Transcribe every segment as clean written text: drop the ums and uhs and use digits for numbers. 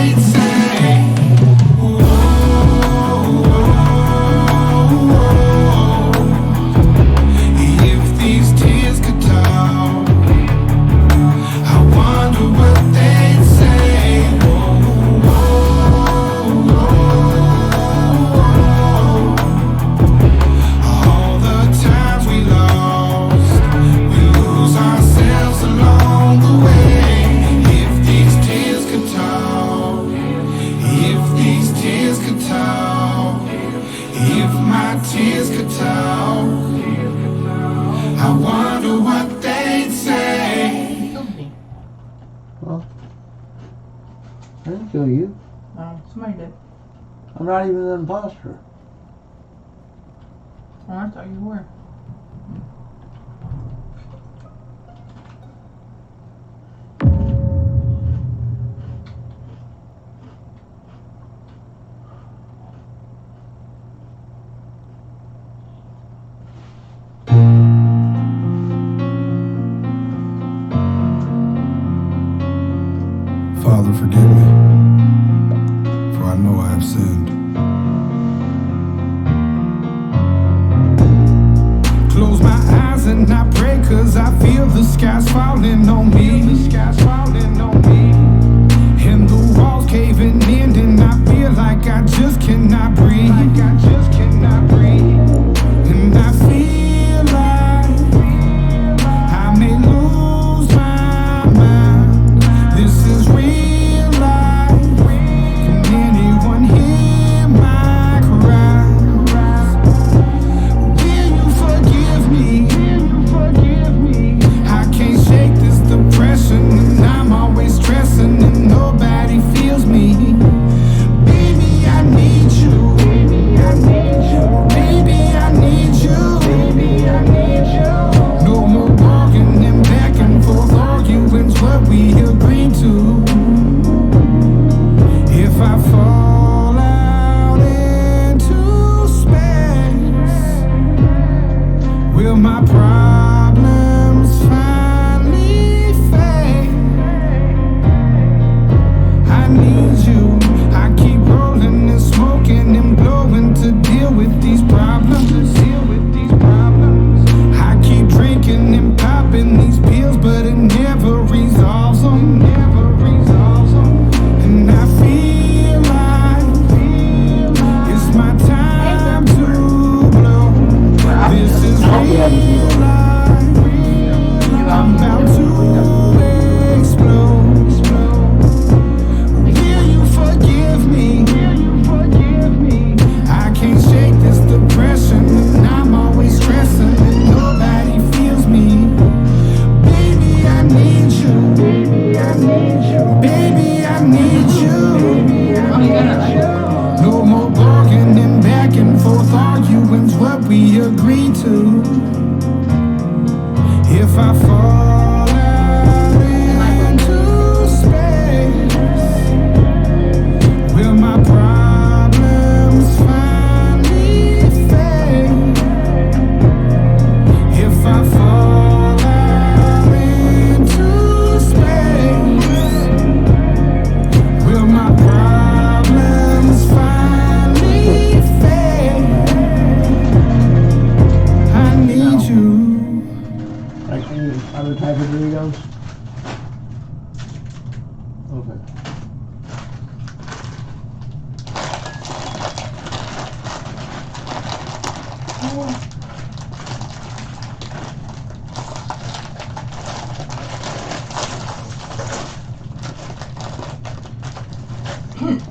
they'd say. If these tears could talk, I wonder what they'd say. All the times we lost, we lose ourselves along the way. If these tears could talk, if these tears could talk, if my tears could talk, I wonder what they'd say. Well, I didn't kill you. Oh, somebody did. I'm not even an imposter. Oh, I thought you were. Father, forgive me, for I know I have sinned. Close my eyes and I pray, 'cause I feel the skies falling on me. And the walls caving in, and I feel like I just cannot breathe. And I feel like I may lose my mind. This is real life. Can anyone hear my cries? Will you forgive me? I can't shake this depression, and I'm always stressing, and nobody feels me. Baby, I need you. Baby, I need you. No more walking and back and forth arguing's what we agreed to. If I fall out into space, will my problems finally fade? I need you. I keep rolling and smoking and blowing to deal with these problems. I keep drinking and popping these pills, but it never resolves them. And I feel like it's my time to blow. This is real life. I'm about to explode. Will you forgive me? I can't shake this depression, and I'm always stressing, and nobody feels me. Baby, I need you. Baby, I need you. No more bargaining and back and forth arguing's what we agreed to. If I fall out into space, will my problems finally fade? If I fall out into space, will my problems finally fade? I need you. Like any other type of Doritos? Okay.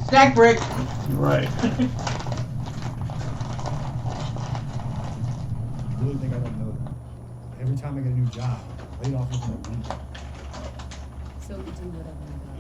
Stack brick. Right. I really think I don't know that. Every time I get a new job, I'm laid off within a week. So we do whatever we got.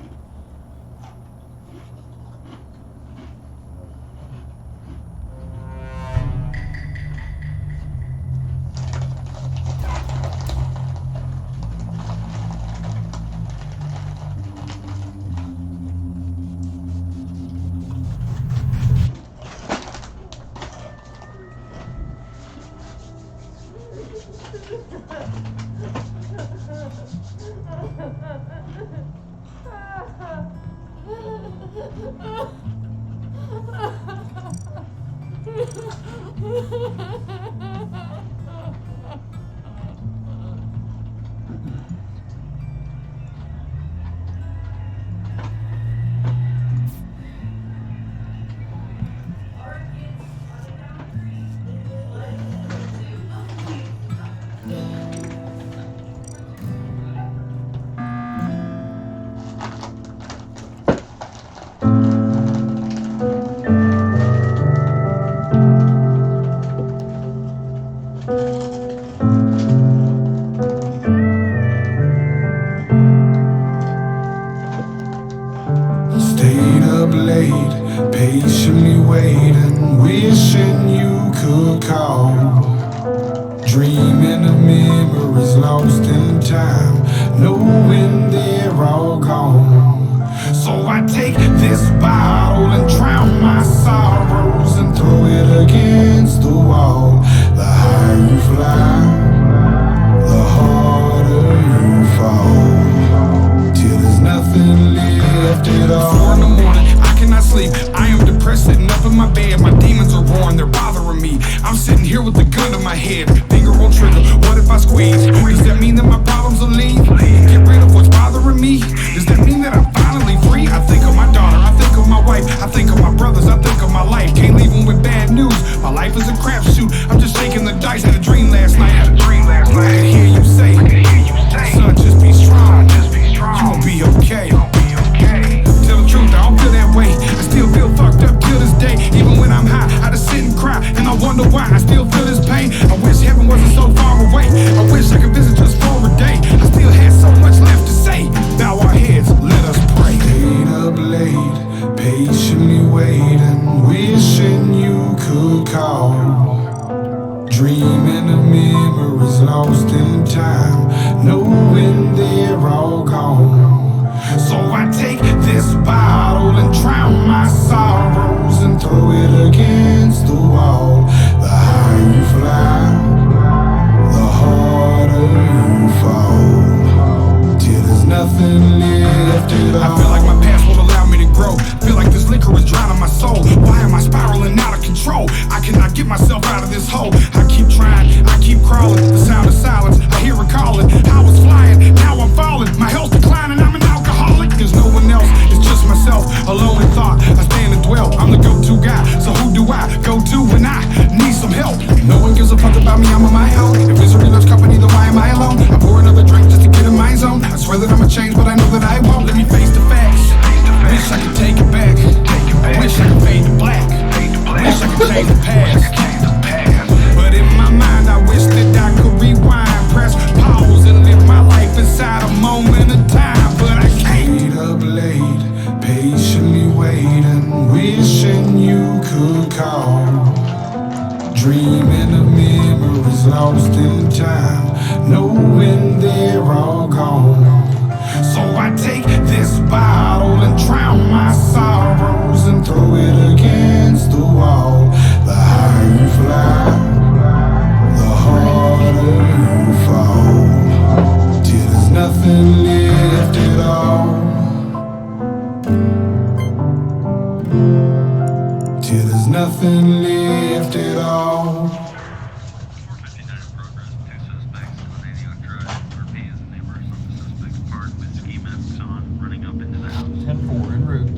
Stayed up late, patiently waiting, wishing you could call. Dreaming of memories lost in time, knowing they're all gone. So I take this bottle and drown my sorrows and throw it against the wall. The higher you fly, the harder you fall, till there's nothing left at all. 4 in the morning, I cannot sleep. I am depressed, sitting up in my bed. My demons are roaring, they're bothering me. I'm sitting here with a gun to my head, finger on trigger. What if I squeeze? Does that mean that my problems will leave? Get rid of what's bothering me? Does that mean that I'm finally free? I think of my daughter, I think of my wife, I think of my brothers, I think of my life. Can't leave them with bad news. My life is a crapshoot. I'm just shaking the dice. Had a dream last night. I can hear you say, son, just be strong. You gon' be okay. Tell the truth, I don't feel that way. I still feel fucked up till this day. Even when I'm high, I just sit and cry, and I wonder why I still feel this pain. I wish heaven wasn't so far away. I wish I could visit just for a day. I still had so much left to say. Bow our heads, let us pray. Stayed up late, patiently waiting, wishing you could call. Dreaming of memories lost in time, knowing they're all gone. So I take this bottle and drown my sorrows and throw it against the wall. The higher you fly, the harder you fall, till there's nothing left at all. I feel like my past won't allow me to grow. Feel like this liquor is drowning my soul. Why am I spiraling out of control? I cannot get myself out of this hole. I keep trying, I keep crawling. The sound of silence, I hear it calling. I was flying, now I'm falling. My health's declining, I'm an alcoholic. There's no one else, it's just myself. Alone in thought, I stand and dwell. I'm the go-to guy, so who do I go to when I need some help? No one gives a fuck about me, I'm on my own. If misery loves company, then why am I alone? I pour another drink just to get in my zone. I swear that I'ma change, but I know that I won't. Let me face the facts. Wish I could take it back. I wish I could fade to black. Wish I could change the past. But in my mind, I wish that I could rewind, press pause, and live my life inside a moment of time. But I can't. Stayed up late, patiently waiting, wishing you could call. Dreaming of memories lost in time, knowing they're all gone. So I take this bottle and drown my sorrows and throw it against the wall. The higher you fly, the harder you fall, till there's nothing left at all. Till there's nothing left at all. 459 in progress. 2 suspects eliminating on drugs. Repeat as the neighbors on the suspect's parked with ski masks on, running up into the house. 10-4 en route.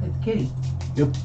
It's Kitty. Yep.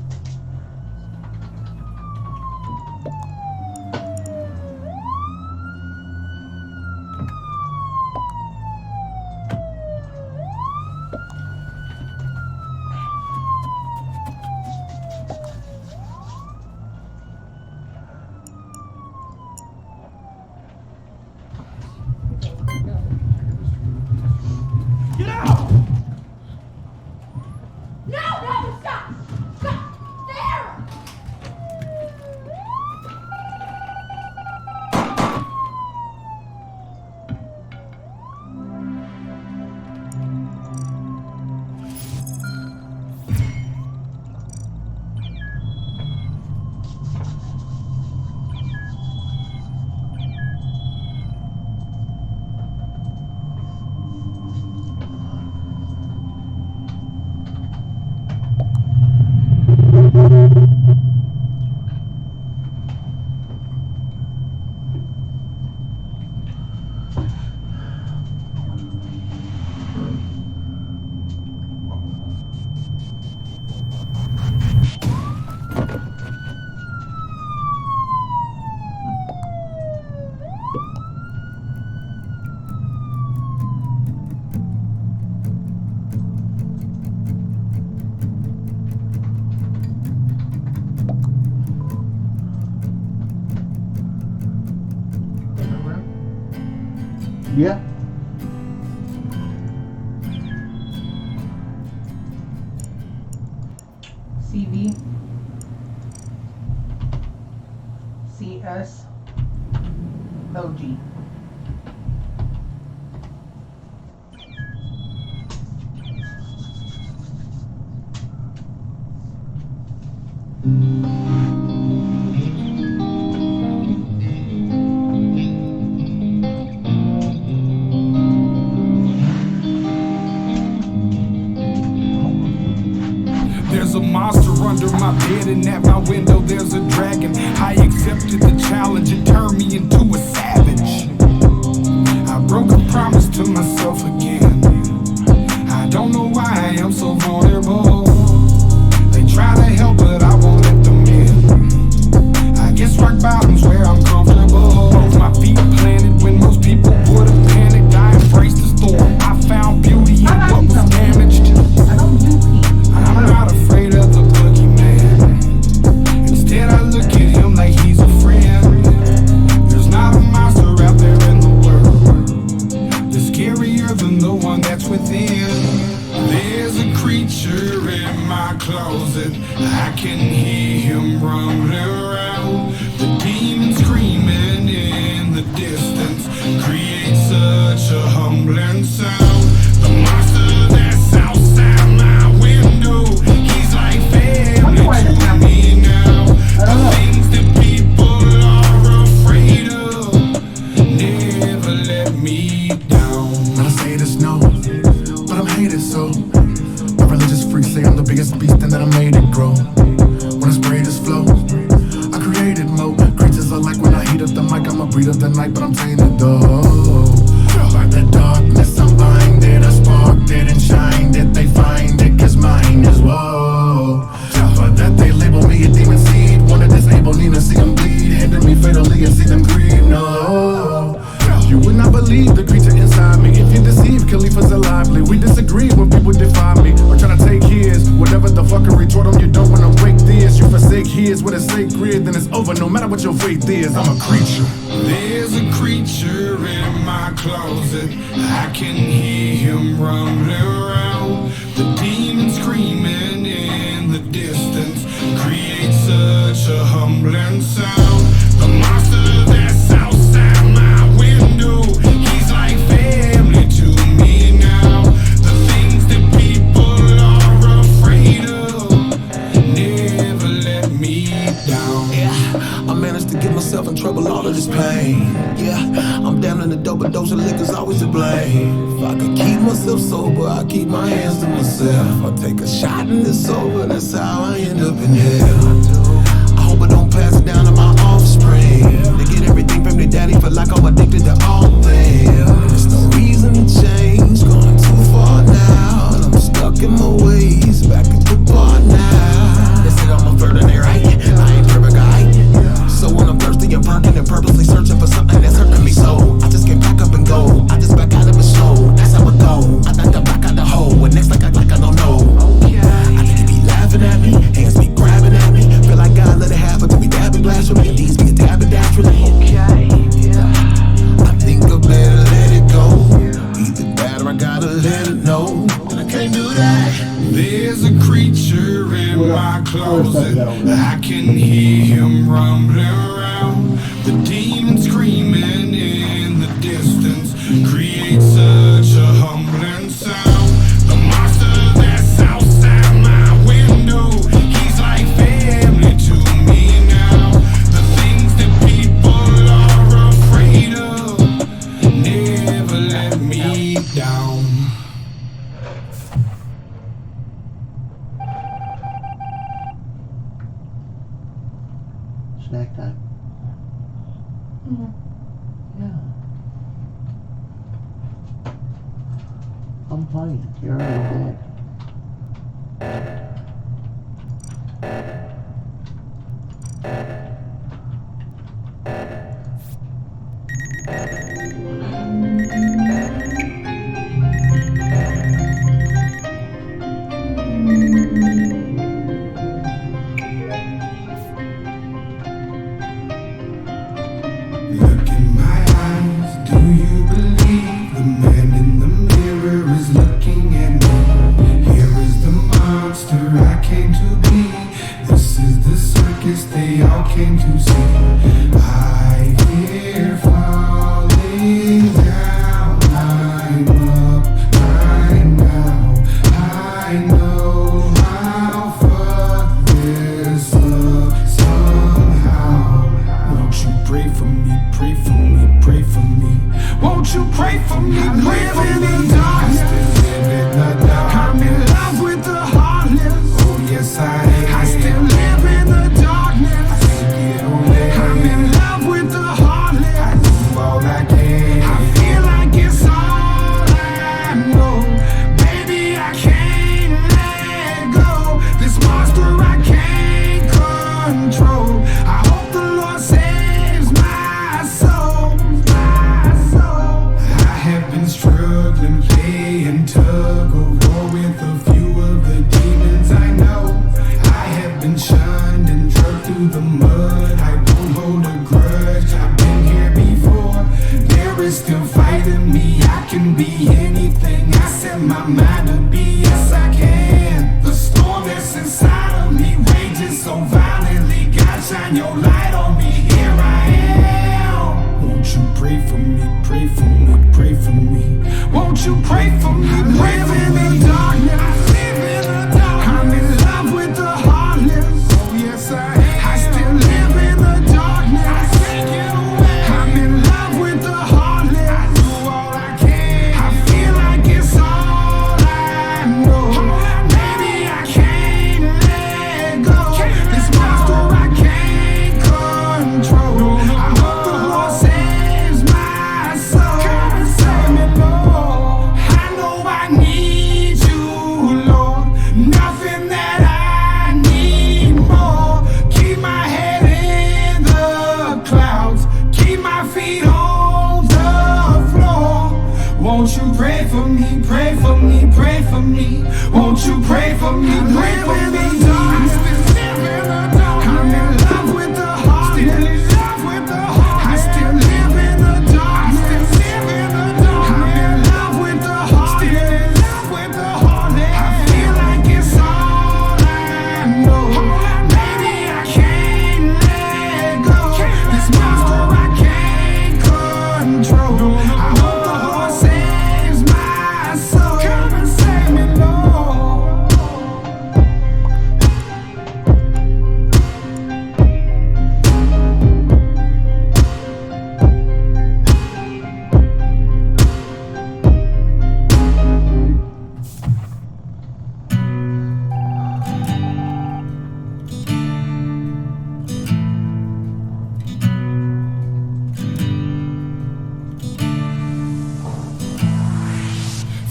Yeah. CV. CS. OG. There's a monster under my bed, and at my window there's a dragon. I accepted the challenge, it turned me into a savage. I broke a promise to myself again. I don't know why I am so vulnerable. They try to help, but I won't let them in. I guess rock bottom's where I'm comfortable. Both my feet planted when most people would have panicked. I embraced the storm. I found beauty in what was damaged. I don't do pee. I'm not afraid of the boogeyman. Instead, I look at him like he's a friend. There's not a monster out there in the world that's scarier than the one that's within. There's a creature in my closet. I can hear him rumbling around. The demon screaming in the distance creates such a humbling sound. The monster that's outside my window, he's like family to me now. The things that people are afraid of never let me down. Not to say this no, but I'm hated so. My religious freaks say I'm the biggest beast and that I made it grow. When I spray this flow, I created mo. Creatures are like when I heat up the mic, I'm a breed of the night, but I'm tainted though. By the darkness, I'm blinded. I sparked it and shined it. They find it, cause mine is woe. But that they label me a demon seed. Wanna disable Nina, see them bleed. Hinder me fatally and see them grieve, no. You would not believe the creature inside me. If you deceive, Khalifa's lively. We disagree when people defy me or trying to take his. Whatever the fucking retort them, you don't wanna wake this. You forsake his when it's sacred, then it's over. No matter what your faith is, I'm a creature. There's a creature in my closet. I can hear him rumbling around. The demon screaming in the distance creates such a humbling sound. The monster that's outside my window, he's like family to me now. The things that people are afraid of never let me down. Yeah, I managed to get myself in trouble, all of this pain. Yeah, I'm down in the dope, dose of liquor's always to blame. If I could keep myself sober, I keep my hands to myself. I take a shot and it's over, that's how I end up in hell. I hope I don't pass it down to my offspring. They get everything from their daddy, feel like I'm addicted to all things. There's no reason to change, gone too far now. And I'm stuck in my ways, back at the bar now. They said I'm a virgin, right? I ain't perfect, right? So when I'm thirsty and parking and purposely searching for something that's hurting me so I just can't back up and go. I just back out of a show, that's how it go. I think I'm back out the hole, and next like I don't know. I think you be laughing at me, hands be grabbing at me. Feel like God let it happen to me, dabbing blasphemy. And these be dabbing naturally. I think I better let it go. Either that or I gotta let it know. And I can't do that. There's a creature in my closet. I can hear him rumbling around. The demon screaming in the distance creates such a humbling sound. The monster that's outside my window, he's like family to me now. The things that people are afraid of never let me down. Snack time. Yeah. I'm fine. You're already dead. Look in my eyes, do you believe man in the mirror is looking at me. Here is the monster I came to be. This is the circus they all came to see. I hear falling down. I'm up right now. I know I'll fuck this up somehow. Won't you pray for me, pray for me, pray for me? Won't you pray for me, pray for me? I still live in the dark. I'm in love with the heartless. Oh yes I am. I still live in the darkness. I can't get away. I'm in love with the heartless. I do all I can. I feel like it's all I know. Baby, I can't let go. This monster I can't control. I hope the Lord saves my soul. My soul. I have been struggling, playing tug of war with a few of the demons I know. I have been shunned and dragged through the mud. I won't hold a grudge, I've been here before. There is still fight in me, I can be anything I set my mind to be, yes I can. The storm that's inside of me rages so violently. God, shine your light on me, here I am. Won't you pray for me, pray for me, pray for me? Won't you pray for me, pray for me? Darkness, I live in the dark. I'm in love with the heartless. Oh yes I am. I still live in the darkness. I can't get away. I'm in love with the heartless. I do all I can. I feel like it's all I know. Maybe I can't let go. This monster I can't control. I hope the Lord saves my soul. Come and save me, Lord. I know I need you, Lord. Nothing that I need more. Keep my head in the clouds. Keep my feet on the floor. Won't you pray for me, pray for me, pray for me? Won't you pray for me, pray for me? I'm in love with the heart. Still in love with the heart. I still live in the dark. I still live in the dark. I'm in love with the heart. Still in love with the heart. I feel like it's all I know. Maybe I can't let go. This monster I can't control. I hope the Lord saves my soul. Come and save me, Lord.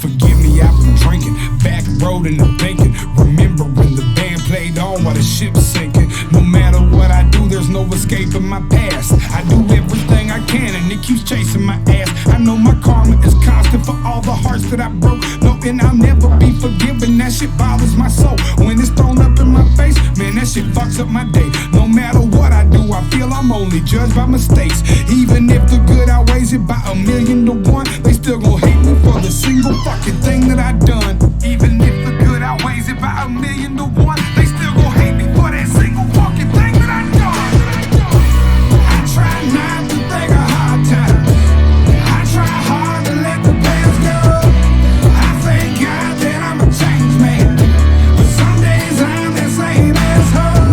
Forgive me, I've been drinking, back road in the bacon. Remember when the band played on while the ship's sinking. No matter what I do, there's no escaping my past. I do everything I can and it keeps chasing my ass. I know my karma is constant for all the hearts that I broke. Knowing I'll never be forgiven, that shit bothers my soul. When it's thrown up in my face, man, that shit fucks up my day. No matter what I do, I feel I'm only judged by mistakes. Even if the good outweighs it by 1,000,000 to 1, they still gon' hate me for the single fucking thing that I done. Even if the good outweighs it by 1,000,000 to 1, they still gon' hate me for that single fucking thing that I done. I try not to think of hard times. I try hard to let the past go. I thank God that I'm a changed man, but some days I'm the same asshole.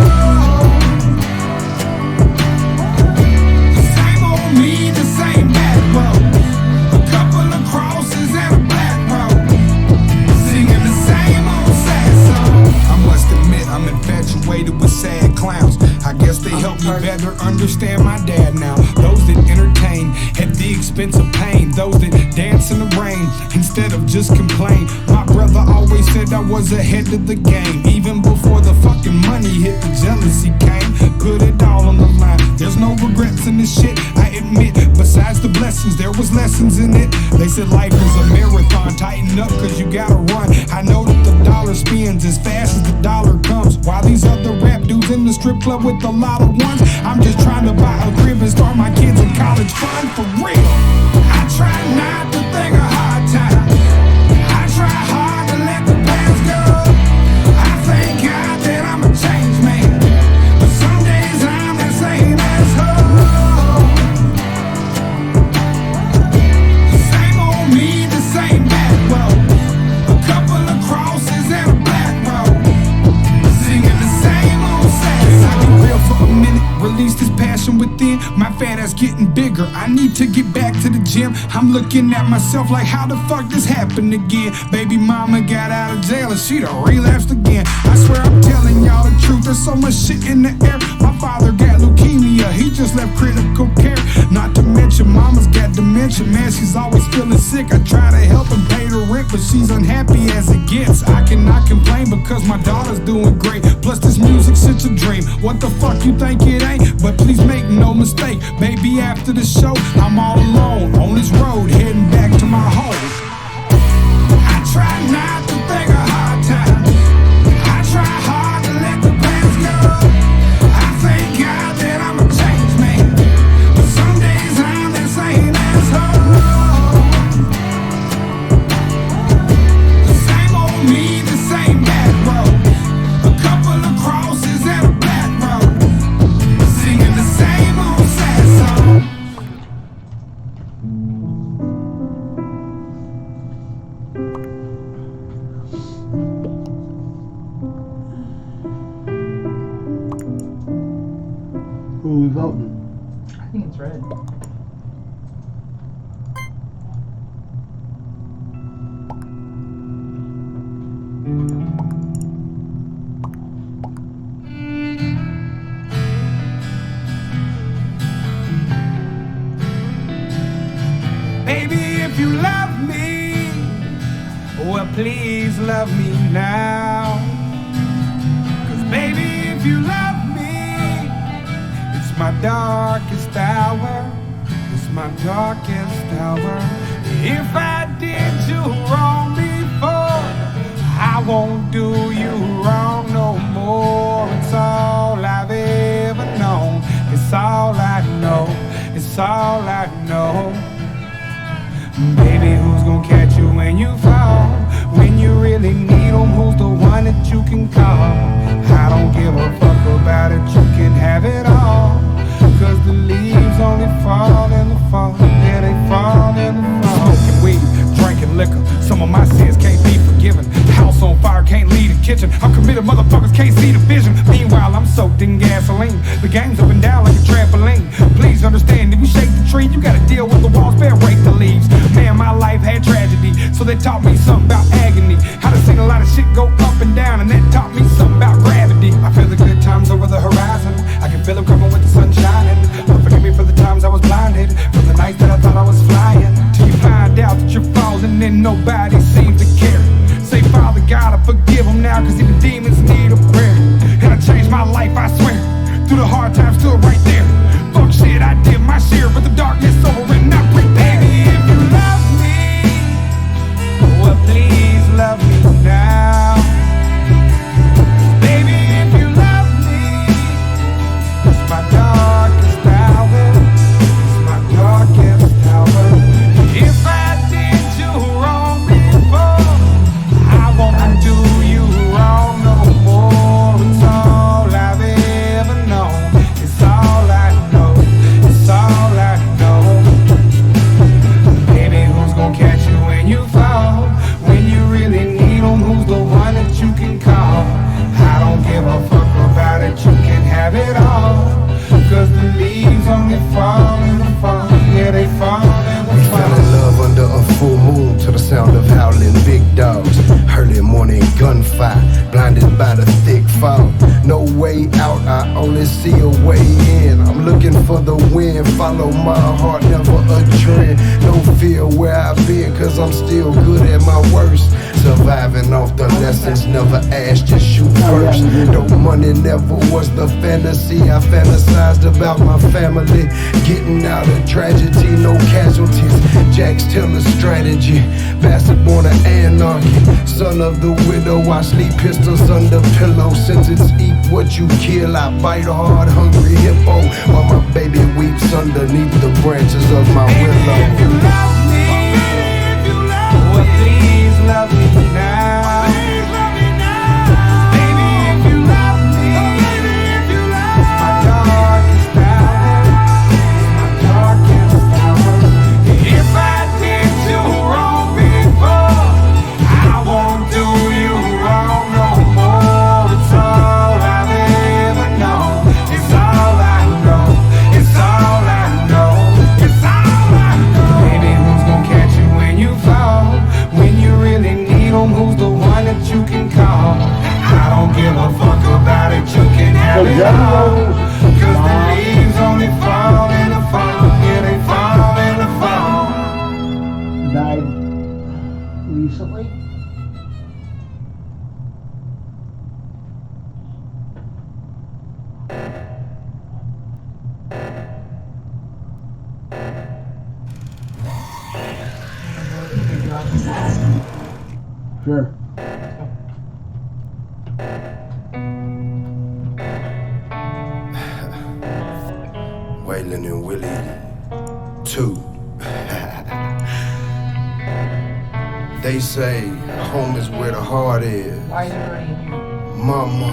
The same old me, the same bad road. A couple of crosses and a black road. Singing the same old sad song. I must admit I'm infatuated with sad clowns. I guess they help me better understand my dad now. Those that entertain at the expense of pain. Those that dance in the rain instead of just complain. My brother always said I was ahead of the game. Even before the fucking money hit, the jealousy came. Put it all on the line. There's no regrets in this shit, I admit. Besides the blessings, there was lessons in it. They said life is a marathon. Tighten up cause you gotta run. I know that the dollar spins as fast as the dollar comes. While these other rap dudes in the strip club with a lot of ones, I'm just trying to buy a crib and start my kids in college fund for real. I try not to think of how that's getting bigger. I need to get back to the gym. I'm looking at myself like, how the fuck this happened again? Baby mama got out of jail and she done relapsed again. I swear I'm telling y'all the truth, there's so much shit in the air. My father got leukemia, he just left critical care. Not to mention mama's got dementia, man, she's always feeling sick. I try to help and pay the rent, but she's unhappy as it gets. I cannot complain because my daughter's doing great. Plus this music's such a dream. What the fuck you think it ain't? But please make no mistake, baby, after the show I'm all alone on this road heading back to my home. I try not to think of hard times. I try hard to let the past go. I thank God that I'm a changed man, but some days I'm the same asshole. The same old me, the same bad road. A couple of crosses and a black road, singing the same old sad song. Who are we voting? I think it's red. Baby, if you love me, well, please love me now. 'Cause baby, if you love me, it's my darkest hour. It's my darkest hour. If I did you wrong before, I won't do you wrong no more. It's all I've ever known. It's all I know. It's all I know. Baby, who's gonna catch you when you fall? When you really need 'em, who's the one that you can call? I don't give a fuck about it, you can have it all. 'Cause the leaves only fall in the fall. Yeah, they fall in the fall. Smoking weed, drinking liquor, some of my sins can't be forgiven. House on fire, can't leave the kitchen. I'm committed, motherfuckers can't see the vision. Meanwhile, I'm soaked in gasoline. The game's up and down like a trampoline. Please understand, if you shake the tree, you gotta deal with the walls, bear rake the leaves. Man, my life had tragedy, so they taught me something about agony. How to see a lot of shit go up and down, and that taught me something about gravity. I feel the good times over the horizon. I can feel them coming with the sun shining. Lord, forgive me for the times I was blinded, from the nights that I thought I was flying, till you find out that you're falling and nobody seems to care. Say, Father God, I forgive them now, 'cause even demons need a prayer. And I changed my life, I swear, through the hard times, still right there. Fuck shit, I did my share, but the darkness over and not prepared. Baby, if you love me, well, please love me now. Baby, if you love me, it's my darkest hour. It's my darkest hour. If I did you wrong before, I won't do you wrong no more. It's all I've ever known. It's all I know. It's all I know. Baby, who's gonna catch you when you fall? When you really need 'em, who's the one that you can call? I don't give a fuck about it, you can have it all. 'Cause the leaves only fall in the fall. Yeah, they fall in the We fall. fell in love under a full moon to the sound of howling big dogs. Early morning gunfire, blinded by the thick fog. No way out, I only see a way in. I'm looking for the wind, follow my heart, never a trend. No fear where I've been, 'cause I'm still good at my worst. Surviving off the lessons, never asked, just shoot first. No money never was the fantasy. I fantasized about my family, getting out of tragedy, no casualties. Jack's Taylor strategy, bastard born of anarchy. Son of the widow, I sleep pistols under pillow. Sentence, eat what you kill, I bite hard, hungry hippo. While my baby weeps underneath the branches of my willow. If you love me, well, please love me now. Baby, if you love me, it's my darkest hour. It's my darkest hour. If I did you wrong before, I won't do you wrong no more. It's all I've ever known. It's all I know. It's all I know. Sure. Waylon and Willie 2. They say home is where the heart is. Why is everybody in here? Mama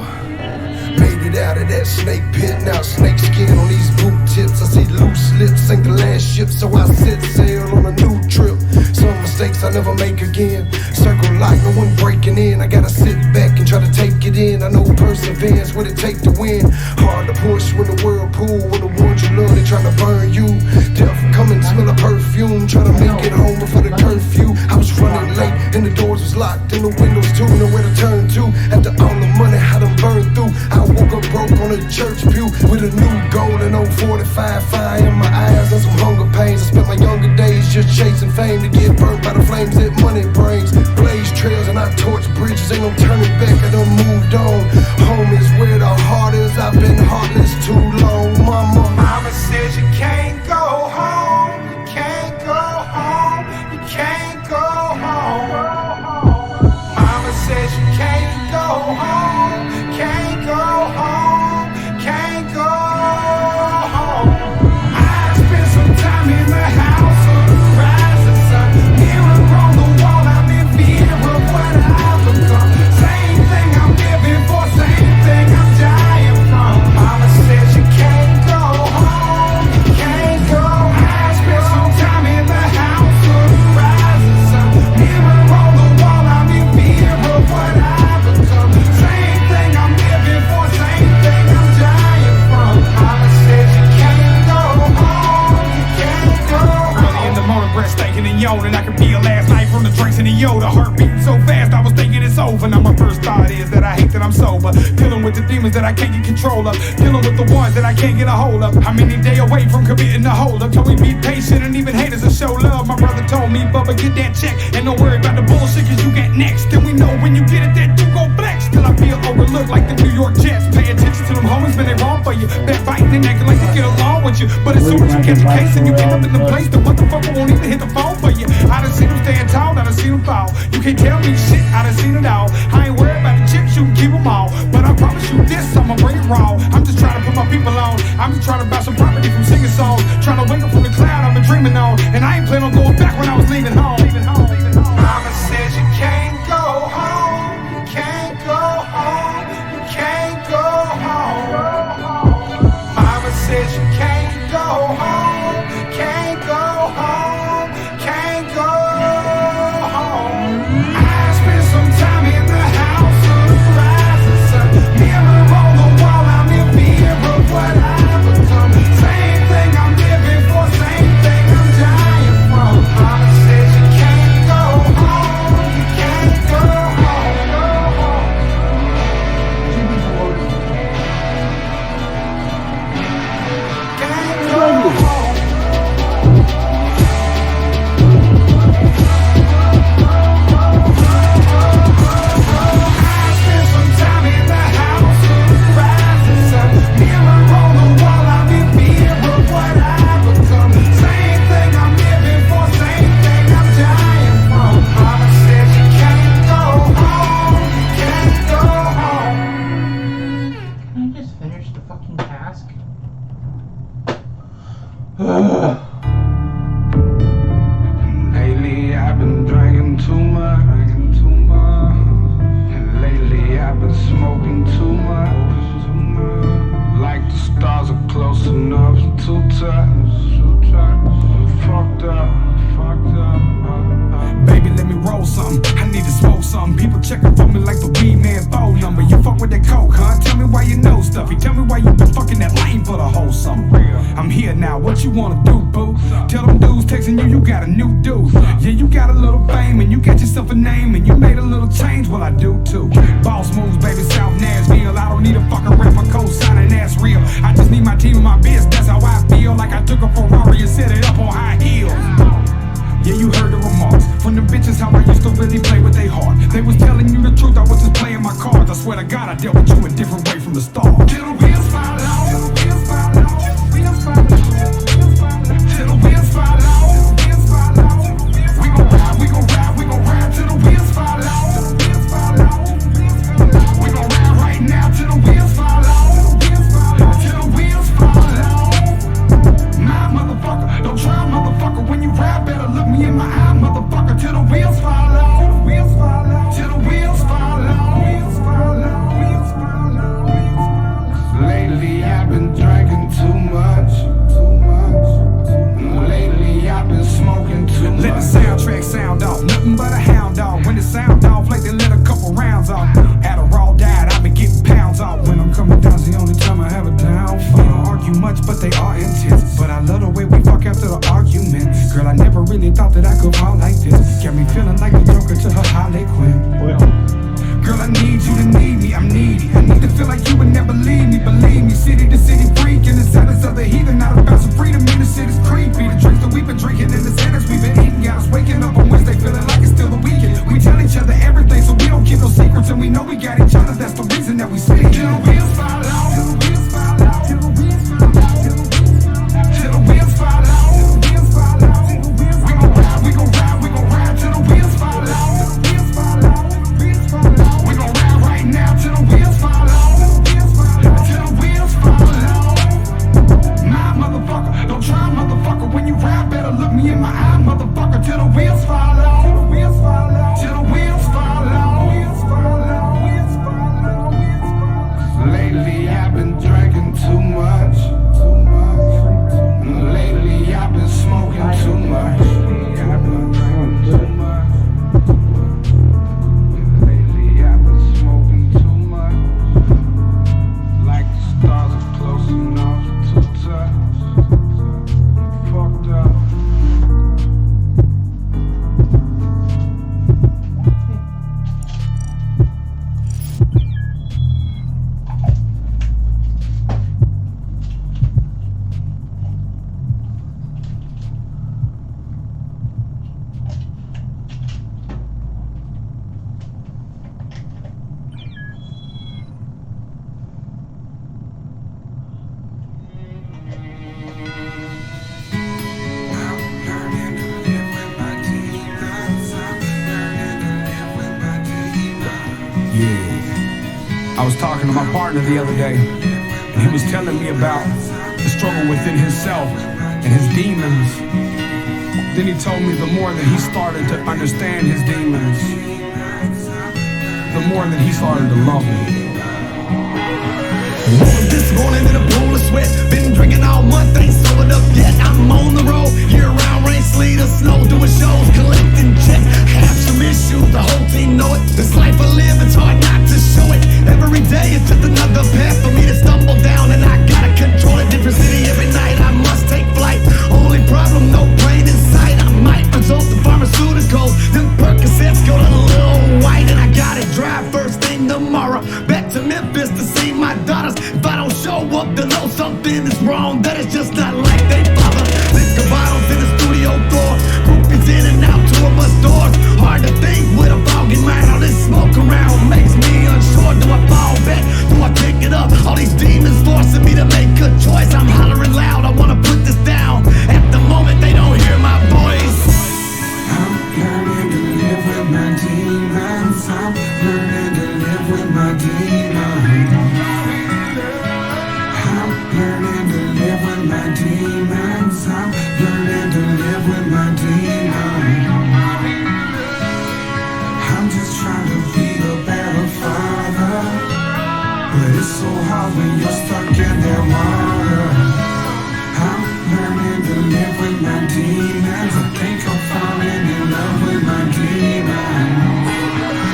made it out of that snake pit. Now snake skin on these boot tips. I see loose lips, ain't the last ship, so I set sail on a new trip. Some mistakes I never make again. Circle like no one breaking in. I gotta sit back and try to take it in. I know perseverance, what it take to win. Hard to push when the whirlpool, when the ones you love, they tryna burn you. Death coming, smell of perfume, tryna make it home before the curfew. I was running late and the doors was locked and the windows too, nowhere to turn to. After all the money I done burned through, I woke up broke on a church pew with a new goal and 045 fire in my eyes and some hunger pains. I spent my younger days just chasing fame to get burnt by the flames that money brings. Blaze trails and I torch bridges, ain't no turning back, I done moved on. Home is where the heart is, I've been heartless too long. Mama says you can't go home, you can't go home, you can't go home. Mama says you can't go home, can't go home, can't go home. I spent some time in the house of the rising sun. Mirror on the wall, I'm in fear of what I've become. Same thing I'm living for, same thing I'm dying from. Mama says you can't go home, you can't go. I spent some time in the house of the rising sun. Mirror on the wall, I'm in fear of what I've become. Same thing I'm living for, same thing I'm dying from. Mama says you can't go home, you can't go home. Early in the morning, breath stinking and yawning. I could feel last night from the drinks and the Yoda. Heart beating so fast, I was thinking it's over. Now my first thought is that I hate that I'm sober. Dealing with the demons that I can't get control of. Dealing with the ones that I can't get a hold of. I'm any day away from committing the hold up. Told me be patient and even haters will show love. My brother told me, Bubba, get that check. And don't worry about the bullshit, cause you got next. And we know when you get it that you go flex. Still I feel overlooked like the New York Jets. Pay attention to them homies, man, they wrong for you. Backbiting and acting like they get along with you. But as soon as you catch a case and you end up in the place, the motherfucker won't even hit the phone for you. I done seen them stand tall, I done seen them fall. You can't tell me shit, I done seen it all. I ain't worried about the chips, you can keep them all. But I promise you this, I'ma bring it raw. I'm just trying to put my people on. I'm just trying to buy some property from singing songs. Trying to wake up from the cloud I've been dreaming on. And I ain't planning on going back when I was leaving home. Mama says you can't go home, you can't go home, you can't go home. Mama says you can't go home, can't go home, can't go home. I spent some time in the house of the rising sun. Mirror on the wall, I'm in fear of what I've become. Same thing I'm living for, same thing I'm dying from. Mama says you can't go home, you can't go home. Can't go home. I spent some time in the house of the rising sun. Mirror on the wall, I'm in fear of what I've become. Same thing I'm living for, same thing I'm dying from. Mama says you can't go home, you can't go home. Can I just finish the fucking task? Lately I've been drinking too much, and lately I've been smoking too much. Like the stars are close enough to touch. Fucked up. Baby, let me roll something. I need to smoke something. People checking for me like the weed man phone number. You fuck with that coke, huh? Tell me why you know stuffy. Tell me why you been fucking that lame for the whole summer. I'm here now, what you wanna do, boo? Tell them dudes texting you got a new dude. Yeah, you got a little fame and you got yourself a name and you made a little change, well I do too. Boss moves, baby, South Nashville. I don't need a fucking rapper co-signing, that's real. I just need my team and my biz, that's how I feel. Like I took a Ferrari and set it up on high heels. Yeah, you heard the remarks from the bitches how I used to really play with they heart. They was telling you the truth, I was just playing my cards. I swear to God, I dealt with you a different way from the start. Till the wheels fall off, till the wheels fall off, till the wheels fall off, till the wheels fall off, till the wheels fall off. motherfucker. When you ride, better look me in my eye, motherfucker. Till the wheels fall off. Till the wheels fall off. Till the wheels fall off. Wheels fall off. Wheels fall off. Wheels fall off. Lately I've been drinking too much. Lately I've been smoking too much. Let the soundtrack sound off. Nothing but a hound dog. When it sound off, like they let a couple rounds off. Had a raw diet, I've been getting pounds off. When I'm coming down's the only time I have a downfall. They don't argue much, but they are intense. But I love the way we fuck after the argument. Girl, I never really thought that I could fall like this. Got me feeling like a Joker to her Harley Quinn. Girl, I need you to need me, I'm needy. I need to feel like you would never leave me. Believe me, city to city freak. In the silence of the heathen, not about some freedom. In the shit is creepy. The drinks that we've been drinking and the sandwich we've been eating got us waking up on Wednesday feeling like it's still the weekend. We tell each other everything, so we don't keep no secrets. And we know we got each other, that's the reason that we speak. Till the wheels fall off. Till the wheels fall off. Till the wheels fall off. Till the wheels fall off. Till the wheels fall off. We gon' ride, we gon' ride, we gon' ride till the wheels fall off. Till the wheels fall off. We gon' ride right now till the wheels fall off. Till the wheels fall off. My motherfucker, don't try, motherfucker. When you ride, better look me in my eye, motherfucker. Till the wheels fall off. Till the wheels fall off. Till the wheels fall off. Wheels fall off. Wheels fall off. Lately I've been drinking too much. Lately I've been smoking too much. I've been drinking too much. Lately I've been smoking too much. Like the stars are close enough to touch. I'm fucked up. I was talking to my partner the other day, and he was telling me about the struggle within himself and his demons. Then he told me the more that he started to understand his demons, the more that he started to love them. Woke up this morning in a pool of sweat. Been drinking all month, ain't sobered up yet. I'm on the road, year round, rain, sleet, or snow, doing shows, collecting checks. Have some issues, the whole team know it. This life I live, it's hard not to show it. Every day it's just another path for me to stumble down, and I gotta control it. Different city every night, I must take flight. Only problem, no brain in sight. I might result to pharmaceuticals. Them Percocets go to the little white, and I gotta drive first thing tomorrow back to Memphis to see my daughters. If I don't show up, they'll know something is wrong, that it's just not like they bother. Liquor bottles in the studio door, groupies in and out, tour bus doors. Hard to think with a foggy mind. All this smoke around makes me unsure. Do I fall back? Do I pick it up? All these demons forcing me to make a choice. I'm hollering loud, I wanna put this down. At the moment they don't hear my voice. I'm learning to live with my demons. I'm learning to live with my demons. I'm learning to live with my demons. I'm learning to live with my demons. I'm just trying to be a better father, but it's so hard when you're stuck in that water. I'm learning to live with my demons. I think I'm falling in love with my demons.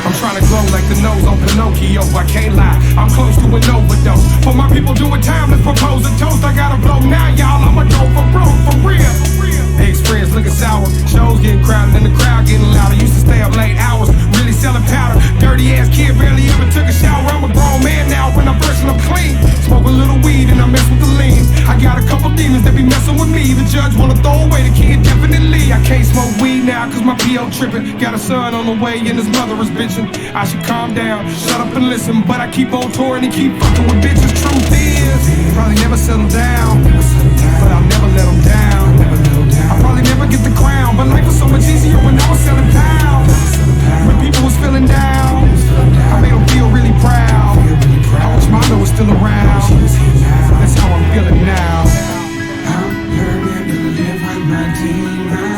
I'm trying to glow like the nose on Pinocchio, I can't lie, I'm close to an overdose. For my people doing time, let's propose a toast. I gotta blow now, y'all, I'ma go for broke, for real. Experience looking sour, shows getting crowded and the crowd getting louder. Used to stay up late hours, really selling powder. Dirty ass kid, barely ever took a shower. I'm a grown man now, when I'm brushing I'm clean. Smoke a little weed and I mess with the lean. I got a couple demons that be messing with me. The judge wanna throw away the kid, definitely. I can't smoke weed now cause my PO tripping. Got a son on the way and his mother is bitching. I should calm down, shut up and listen, but I keep on touring and keep fucking with bitches. Truth is, probably never settle down, but I'll never let them down. I'll probably never get the crown, but life was so much easier when I was selling pounds. When people was feeling down, I made them feel really proud. I wish mama was still around. That's how I'm feeling now. I'm learning to live with my demons.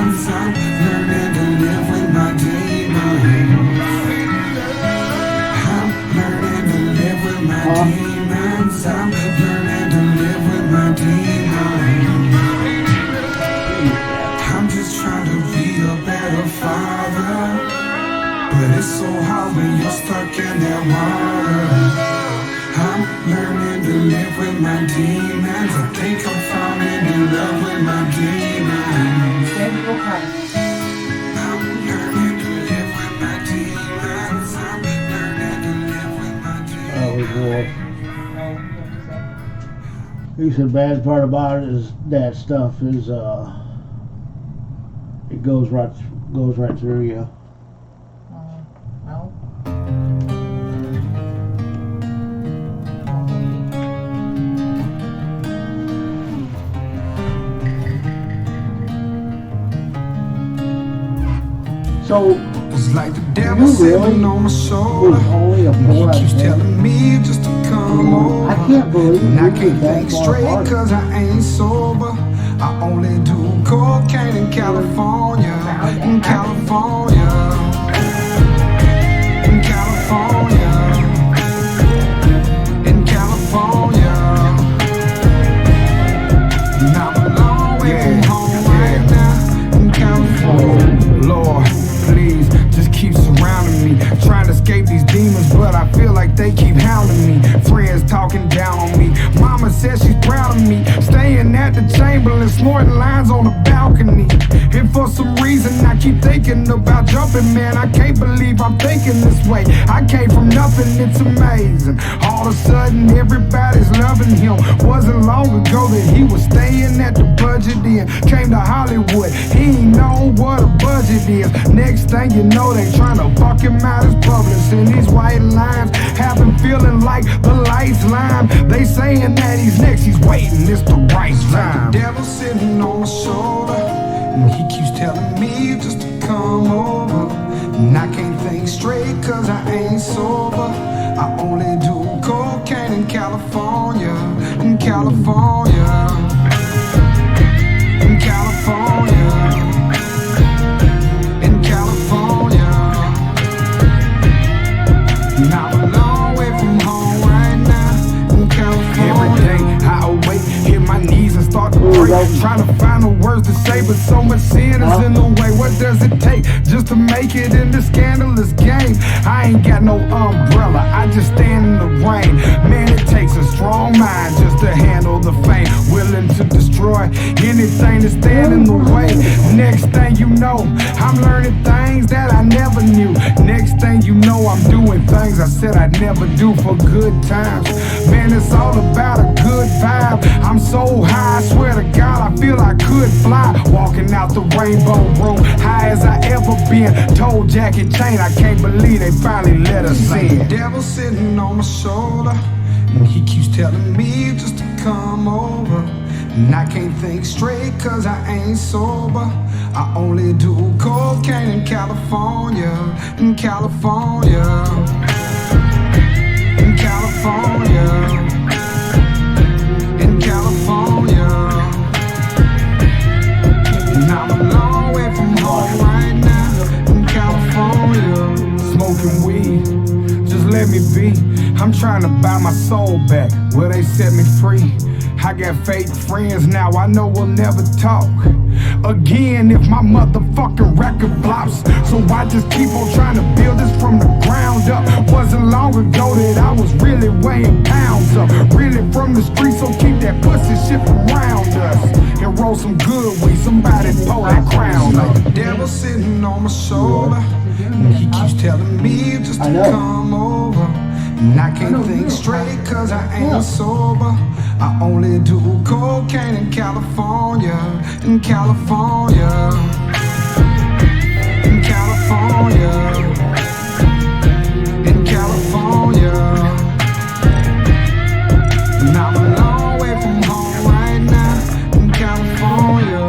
a father, but it's so hard when you're stuck in that water. I'm learning to live with my demons. I think I'm falling in love with my demons. Samuel Christ. I'm learning to live with my demons. I'm learning to live with my demons. Oh, boy. Oh, you have to say. He said the bad part about it is that stuff is it goes right through you. Well. So It's like the devil You sitting really on my was shoulder. only a And boy. he keeps telling me just to come over. I can't believe And I you can't get that think far straight apart. cause I ain't sober. I only do cocaine in California. In California. In California. In California. And I'm a long way from home right now. In California. Lord, please, just keep surrounding me. Trying to escape these demons, but I feel like they keep hounding me. Friends talking down on me. Mama says she's proud of me. Staying at the Chamberlain, snorting lines on the balcony. And for some reason, I keep thinking about jumping, man. I can't believe I'm thinking this way. I came from nothing, it's amazing. All of a sudden, everybody's loving him. Wasn't long ago that he was staying at the Budget Inn. Came to Hollywood, he ain't know what a budget is. Next thing you know, they trying to fuck him out as published. And these white lines have him feeling like the lights lime. They saying that he's next, he's waiting, it's the right time. The devil sitting on my shoulder, and he keeps telling me just to come over. And I can't think straight cause I ain't sober. I only do cocaine in California. In California. In California. In California. And I'm a long way from home right now. In California. Every day I awake, hit my knees and start to pray. Trying to find the words to say, but so much sin is in the way. What does it take just to make it in this scandalous game? I ain't got no umbrella, I just stand in the rain. Man, it takes a strong mind just to handle the fame. Willing to destroy anything that stand in the way. Next thing you know, I'm learning things that I never knew. Next thing you know, I'm doing things I said I'd never do for good times. Man, it's all about a good vibe. I'm so high, I swear to God, I feel I could fly. Walking out the rainbow room, high as I ever been. Told Jackie Chain, I can't believe they finally let us in. The devil sitting on my shoulder, and he keeps telling me just to come over. And I can't think straight cause I ain't sober. I only do cocaine in California. In California. In California. In California. And I'm a long way from home right now. In California. Smoking weed, just let me be. I'm trying to buy my soul back. Will they set me free? I got fake friends now, I know we'll never talk again if my motherfucking record flops. So I just keep on trying to build this from the ground up. Wasn't long ago that I was really weighing pounds up. Really from the streets, so keep that pussy shit around us. And roll some good weed, somebody pull that crown up. The devil sitting on my shoulder, and he keeps telling me just to come over. And I can't think straight cause I ain't sober. I only do cocaine in California. In California. In California. In California. And I'm a long way from home right now. In California.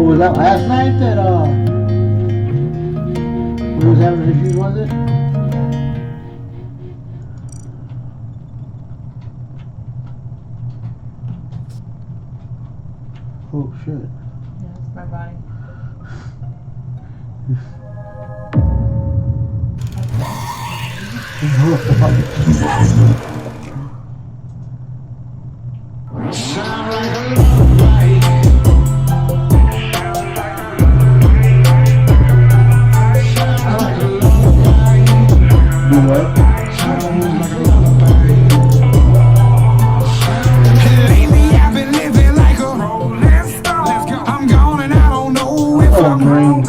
Was that last night that we was having issues, was it? Oh shit. Yeah, that's my body. Do what? Lately I've been living like a rolling stone. I'm gone and I don't know if I'm home.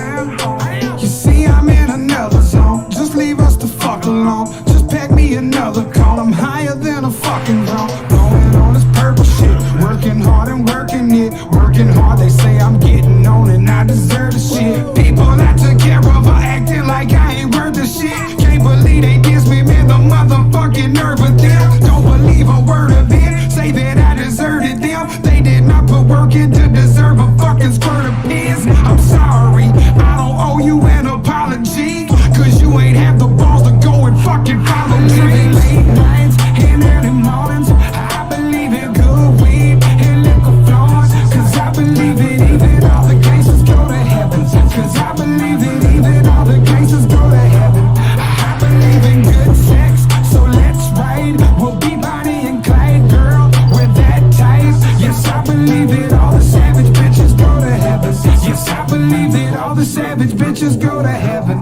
You see I'm in another zone. Just leave us the fuck alone. Just pack me another call. I'm higher than a fucking drone. Blowing on this purple shit. Working hard and working it. Working hard, they say I'm getting on and I deserve the shit. People I took care of are acting like I ain't worth the shit. Can't believe they diss me, man, the motherfucking nerve of them. Don't believe a word of it. Say that I deserted them. They did not put work in to deserve a fucking squirt of piss. I'm sorry, I don't owe you an apology. Cause you ain't have the balls to go and fucking follow me. Living late nights and early mornings. I believe in good weed and liquor flowing. Cause I believe it, even all the cases go to heaven. Cause I believe it, even all the cases go to heaven. I believe in good sex, so let's ride. We'll be Bonnie and Clyde, girl, we're that tight. Yes, I believe it, all the savage bitches go to heaven. Yes, I believe it, all the savage bitches go to heaven.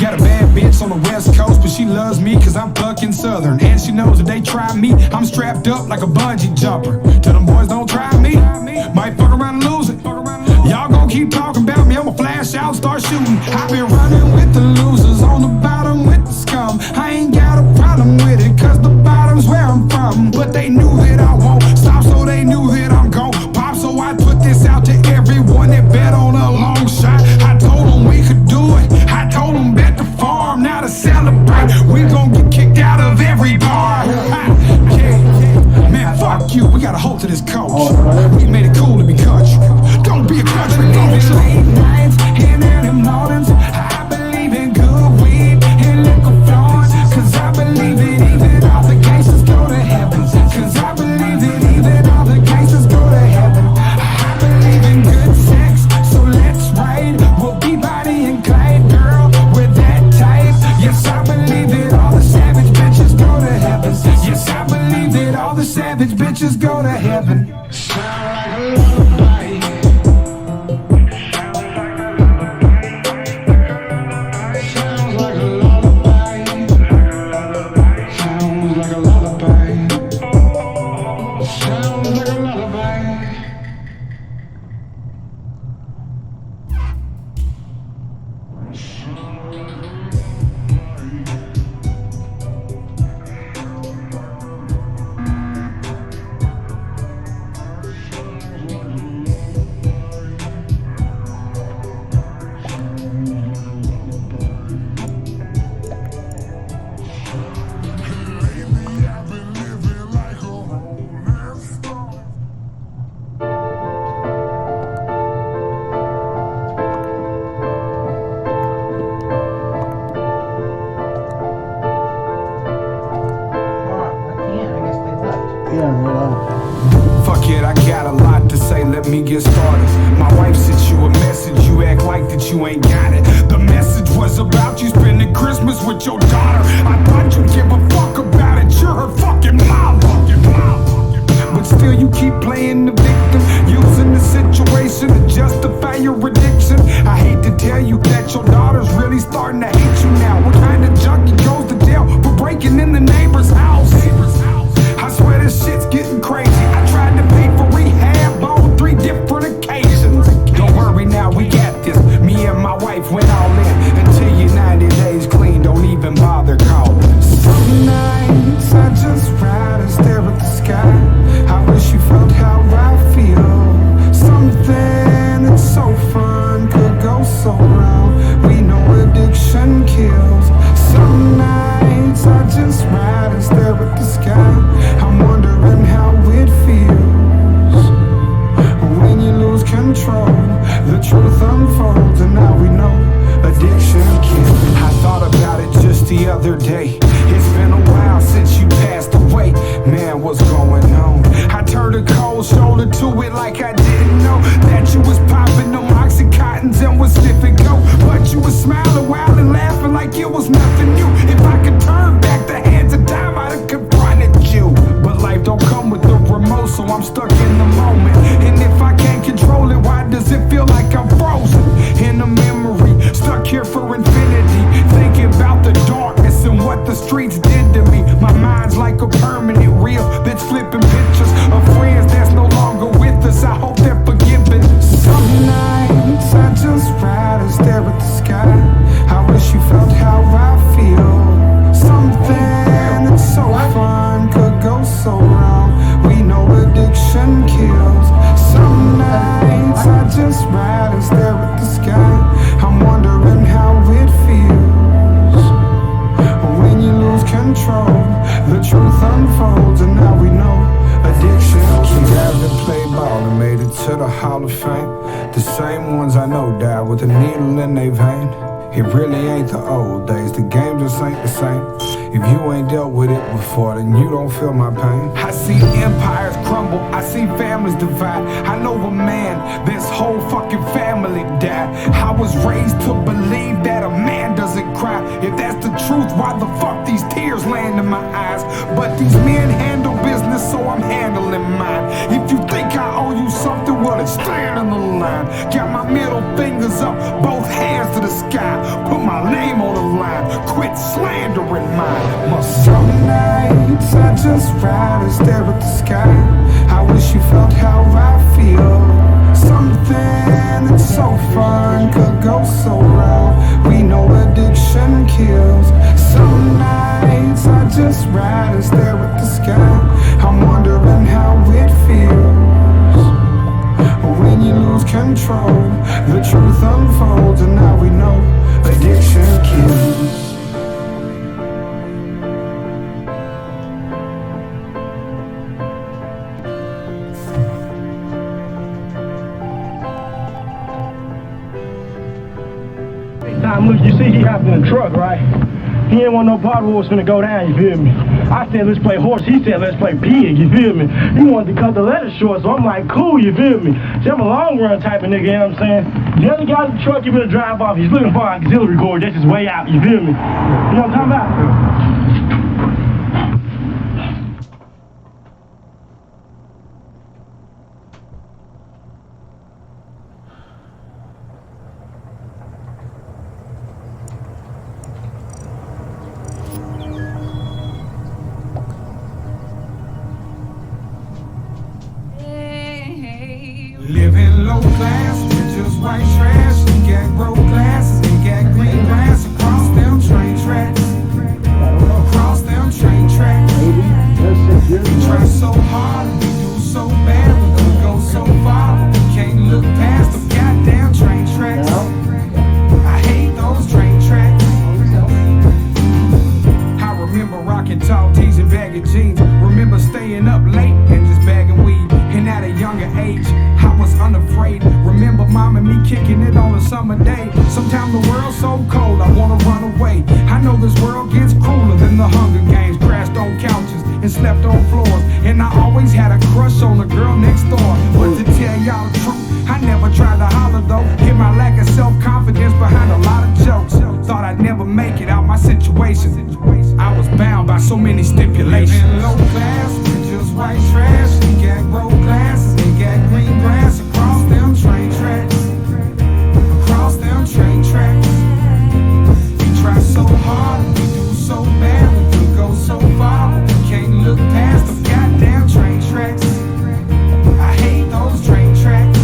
Got a bad bitch on the west coast, but she loves me cause I'm fucking southern. And she knows if they try me, I'm strapped up like a bungee jumper. Tell them boys don't try me, might fuck around and lose it. Y'all gon' keep talking about me, I'ma flash out, start shooting. I've been running with the losers, on the bottom with the scum. I ain't got a problem with it, cause the bottom's where I'm from. But they knew that I won't stop, so they knew that I'm gon' pop. So I put this out to everyone that bet on a long shot. I told them we could do it, I told them bet the farm, now to celebrate. We gon' get kicked out of every bar. Yeah. Man, fuck you, we got a hold to this coach. We made it cool to be country. Don't be a country coach. Late nights and early mornings. I believe in good weed and liquor flowing. Cause I believe it, even all the cases go to heaven. Cause I believe it, even all the cases go to heaven. I believe in good sex, so let's ride. We'll be Bonnie and Clyde, girl, we're that tight. Yes, I believe it, all the savage bitches go to heaven. Yes, I believe it, all the savage bitches go to heaven. Fuck it, I got a lot to say, let me get started. My wife sent you a message, you act like that you ain't got it. The message was about you spending Christmas with your daughter. I thought you'd give a fuck about it, you're her fucking mom. But still you keep playing the victim, using the situation to justify your addiction. I hate to tell you that your daughter's really starting to hate you now. What kind of junkie goes to jail for breaking in the neighbor's house? I swear this shit's getting crazy. I tried to pay for rehab on 3 different occasions. Don't worry now, we got this. Me and my wife went all in. Until you're 90 days clean, don't even bother calling. Some nights I just ride and stare at the sky. I wish you felt how I feel. Something that's so fun could go so wrong. We know addiction kills. Some nights I just ride and stare at the sky. I'm wondering how it feels when you lose control. The truth unfolds and now we know addiction kills. I thought about it just the other day. It's been a while since you passed away. Man, what's going on? I turned a cold shoulder to it like I did was nothing new. If I could turn back the hands of time, I'd have confronted you. But life don't come with the remote, so I'm stuck in the moment. And if I can't control it, why does it feel like I'm frozen in a memory? Stuck here for infinity, thinking about the darkness and what the streets did to me. My mind's like a permanent reel that's flipping pictures of friends that's no longer with us. I hope they're forgiven. Some nights I just ride and stare at the sky. I wish you felt how I feel. Something that's so fun could go so wrong. We know addiction kills. Some nights I just ride and stare at the sky. I'm wondering how it feels when you lose control. The truth unfolds and now we know addiction kills. Guys that play ball and made it to the Hall of Fame, the same ones I know died with a needle in their vein. It really ain't the old days, the game just ain't the same. If you ain't dealt with it before, then you don't feel my pain. I see empires crumble, I see families divide. I know a man, this whole fucking family died. I was raised to believe that a man doesn't cry. If that's the truth, why the fuck these tears land in my eyes? But these men handle business, so I'm handling mine. If you think I owe you something, well, then stand in the line. Got my middle fingers up, both hands to the sky. Put my name on the line, quit slandering mine. Some nights I just ride and stare at the sky. I wish you felt how I feel. Something that's so fun could go so wrong. We know addiction kills. Some nights I just ride and stare at the sky. I'm wondering how it feels when you lose control. The truth unfolds and now we know addiction kills. Time, look, you see he hopped in the truck, right? He didn't want no part of what was gonna go down, you feel me? I said, let's play horse. He said, let's play pig, you feel me? He wanted to cut the letter short, so I'm like, cool, you feel me? See, I'm a long run type of nigga, you know what I'm saying? The other guy in the truck, he gonna drive off. He's looking for an auxiliary cord. That's his way out, you feel me? You know what I'm talking about? Living low class with just white trash. You got broke glasses, you got green grass across them train tracks. Across them train tracks. We try so hard, we do so bad, we could go so far, but we can't look past them goddamn train tracks. I hate those train tracks. I remember rocking tall tees and baggy jeans. Remember staying up late and just bagging weed. And at a younger age, I was unafraid. Remember mom and me kicking it on a summer day. Sometimes the world's so cold, I wanna run away. I know this world gets crueler than the Hunger Games. Crashed on couches and slept on floors. And I always had a crush on the girl next door. But to tell y'all the truth, I never tried to holler though. Hid my lack of self-confidence behind a lot of jokes. Thought I'd never make it out my situation. I was bound by so many stipulations. Living low class with just white trash. You got broke glasses, you got green grass across them train tracks. Across them train tracks. We try so hard, we do so bad, we could go so far, but we can't look past them goddamn train tracks. I hate those train tracks.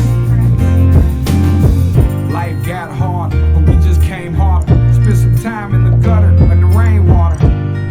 Life got hard, but we just came harder. Spent some time in the gutter, in the rainwater.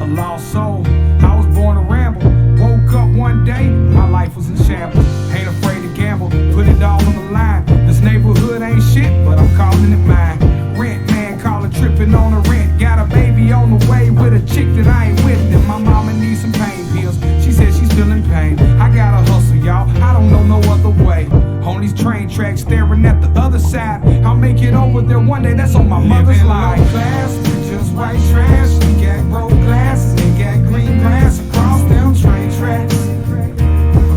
A lost soul, I was born to ramble. Woke up one day, my life was in shambles. Ain't afraid to gamble, put it all on the line. This neighborhood ain't shit, but I'm calling it mine. Rent man calling, tripping on the rent. Got a baby on the way with a chick that I ain't with. And my mama needs some pain pills. She said she's feeling pain. I gotta hustle, y'all. I don't know no other way. On these train tracks, staring at the other side. I'll make it over there one day. That's on my mother's life. Low class with just white trash. You got broke glasses, you got green grass across them train tracks.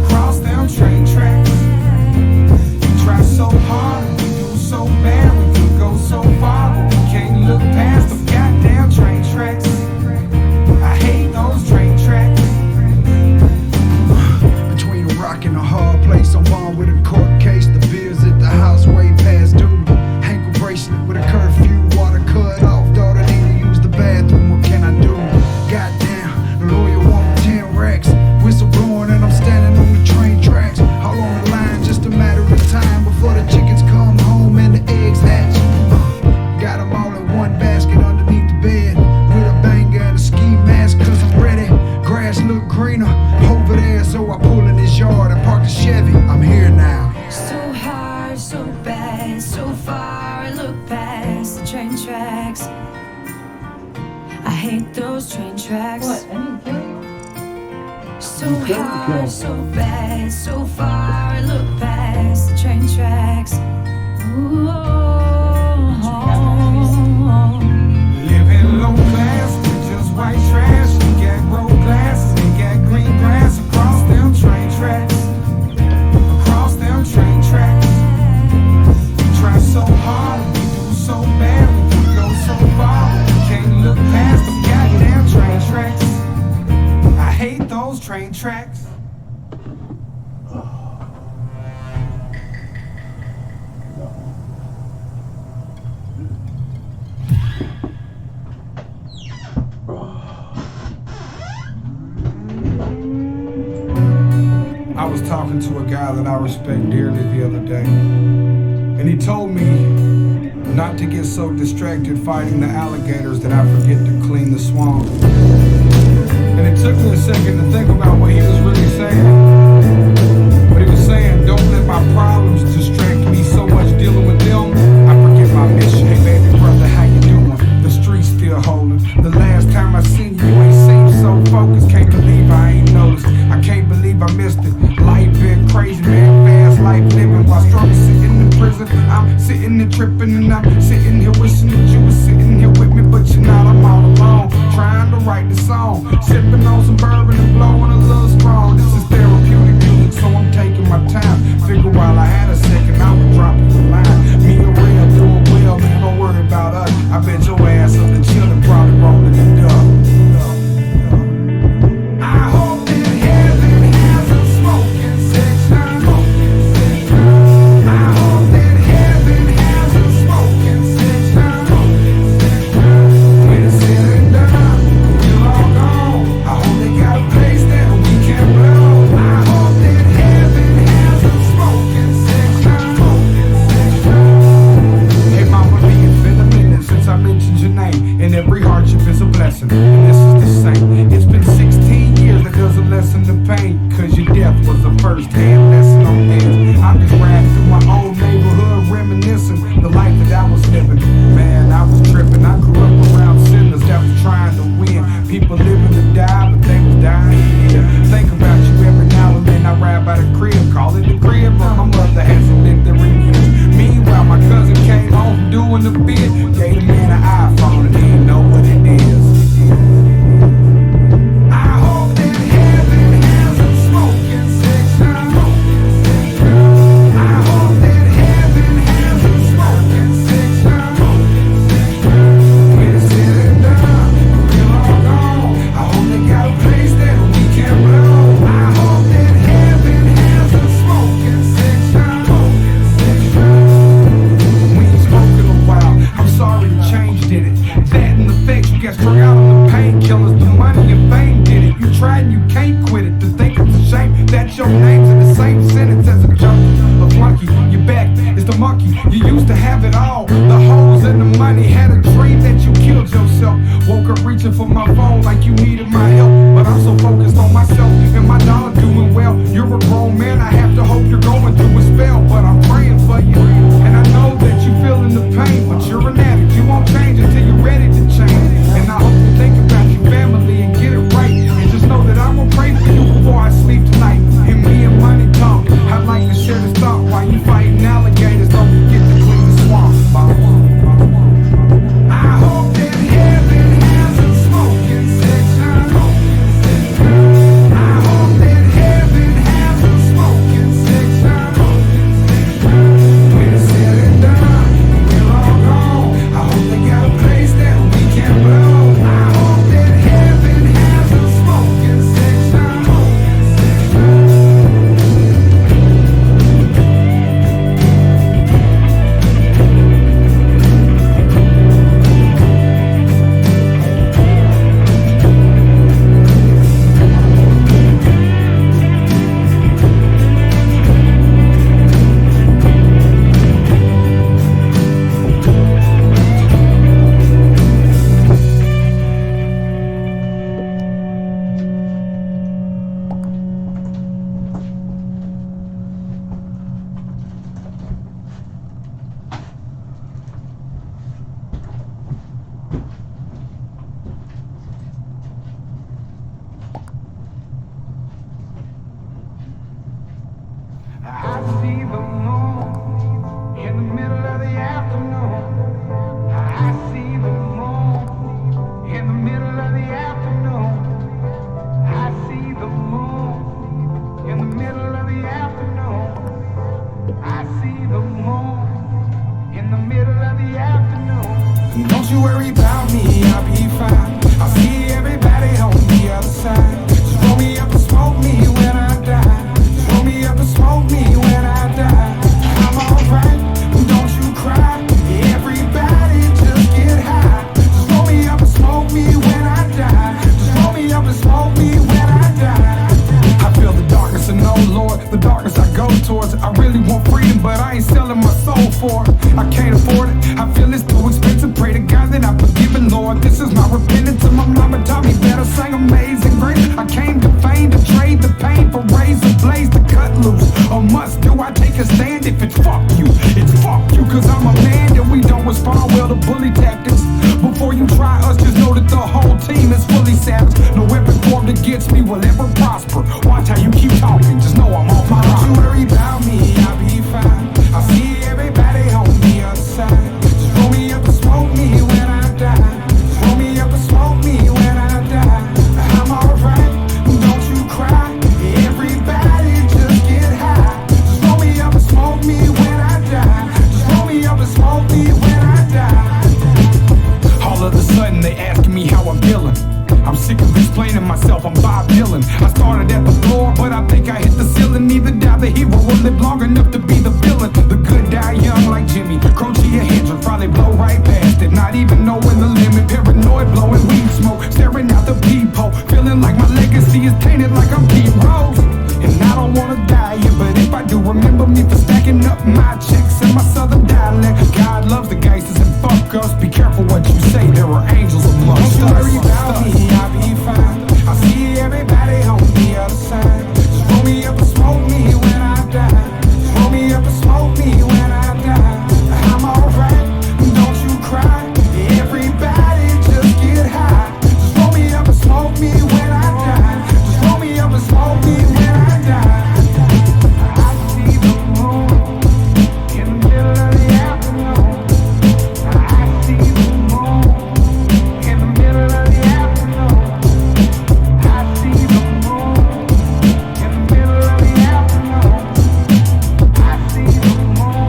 Across them train tracks. We try so hard, we do so bad, we could go so far, but we can't look past them goddamn train tracks. a hard place. I'm born with a court case. The bills at the house way past due. Ankle bracelet with a curfew. Water cut off. Daughter need to use the bathroom. What can I do? Goddamn, the lawyer want 10 racks. Whistle blowing and I'm standing on the train tracks. All on the line, just a matter of time before the chickens come home and the eggs hatch. Got them all in one basket underneath the bed with a banger and a ski mask, cause I'm ready. Grass look greener over there, so I pull in his yard and park the Chevy. I'm here now. So hard, so bad, so far, I look past the train tracks. I hate those train tracks. What? I didn't kill you? So hard, so bad, so far, I look past the train tracks. Ooh, Living low class with just white trash. You got road glasses and got green grass across them train tracks. Across them train tracks. We try so hard, we do so bad, we go so far. We can't look past them goddamn train tracks. I hate those train tracks. I was talking to a guy that I respect dearly the other day, and he told me not to get so distracted fighting the alligators that I forget to clean the swamp. And it took me a second to think about what he was really saying. But he was saying, don't let my problems distract me so much dealing with them, I forget my mission. Hey baby brother, how you doing? The street's still holding. The last time I seen you, you ain't seemed so focused. Can't believe I ain't noticed. I can't believe I missed it. Life been crazy, man, fast life living. While struggle sitting in prison, I'm sitting there tripping, and I'm sitting here wishing that you was sitting here with me, but you're not. I'm all alone, trying to write the song, sipping on some bourbon and blowing a little strong. This is therapeutic music, so I'm taking my time. Figure while I had a second, I would drop you a line. Me and Ray are doing well, man, don't worry about us. I bet your ass up the chillin', probably rolling it up. I hope that heaven has a smoking section. I hope that heaven has a smoking section. When it's said and done, we're all gone. I hope they got a place that we can blow. I hope that heaven has a smoking section. Hey mama, it's been a minute since I mentioned your name, and every hardship is a blessing, and this is the same. It's been 16 years, that doesn't lessen the pain, cause your death was a first-hand lesson on things. I'm just riding through my own neighborhood, reminiscing the life that I was living. Man, I was tripping. I grew up around sinners that was trying to win. People living to die, but they was dying here. Think about you every now and then. I ride by the crib, call it the crib, but my mother hasn't lived there in years. Meanwhile, my cousin came home doing the bid, gave the man an iPhone and he didn't know what it is. I hope that heaven has a smoking section. I hope that heaven has a smoking section. When it's said and done, we're all gone. I hope they got a place that we can blow. I hope that heaven has a smoking section. We ain't spoken a while. I'm sorry the change did it. That and the facts, you got strung out on the painkillers. The money and fame did it. You tried and you can't quit it. To think it's a shame that your name's in the same sentence as a junkie, a flunky. Your back is the monkey. You used to have it all, the hoes and the money. Had a dream that you killed yourself. Woke up reaching for my phone like you needed my help, but I'm so focused on myself and my dollar doing well. You're a grown man, I have to hope you're going through a spell, but I'm praying for you. And I know that you feeling the pain, but you're an addict. You won't change until you're ready to change. And I hope you think about your family and get it right. And just know that I will pray for you before I sleep tonight. And me and money talk, I'd like to share this thought while you fighting alligators. Don't forget to clean the swamp. I hope that heaven has a smoking section. I hope that heaven has a smoking see the moon in the middle of the afternoon. I see the moon in the middle of the afternoon. I see the moon in the middle of the afternoon. I see the moon in the middle of the afternoon. Don't you worry about me, I'll be fine. I'll see everybody on the other side. Just roll me up and smoke me when I die. Just roll me up and smoke me when I die. I'm alright, don't you cry. Everybody just get high. Just roll me up and smoke me when I die. Just roll me up and smoke me when I die. I feel the darkness and oh Lord, the darkness I go towards. I really want freedom, but I ain't selling my soul for it. I can't afford it, I feel it's too expensive. Pray to God that I'm forgiven, Lord. This is my repentance. And my mama taught me better, sang Amazing Grace. I came to fame, to trade the pain for razor blades to cut loose. A must do, I take a stand. If it's fuck you, it's fuck you. Cause I'm a man and we don't respond well to bully tactics. Before you try us, just know that the whole team is fully savage. No weapon formed against me will ever prosper. Watch how you keep talking, just know I'm off my rock. Don't you worry about me, I'll be fine. I'll see everybody on the other side. Just roll me up and smoke me when I die. Just roll me up and smoke me when I die. I'm alright, don't you cry. Everybody just get high. Just roll me up and smoke me when I die. Just roll me up and smoke me when I die. All of a sudden they asking me how I'm feeling. I'm sick of explaining myself, I'm Bob Dylan. I started at the floor, but I think I hit the ceiling. Neither die the hero or live long enough to be the villain. The good die young like Jimmy Croce or Hendrix. Probably blow right past it, not even knowing the limit. Paranoid, blowing weed smoke, staring out the peephole. Feeling like my legacy is tainted like I'm Pete Rose. And I don't wanna die yet, but if I do, remember me for stacking up my checks and my southern dialect. God loves the gangsters and fuck us. Be careful what you say, there are angels amongst us. Don't worry about me, I'll be fine. I'll see everybody on the other side. Just roll me up and smoke me when I die. Just roll me up and smoke me when I die. I'm alright, don't you cry. Everybody just get high. Just roll me up and smoke me when I die. Just roll me up and smoke me when I die. I see the moon in the middle of the afternoon. I see the moon in the middle of the afternoon. I see the moon in the middle of the afternoon. I see the moon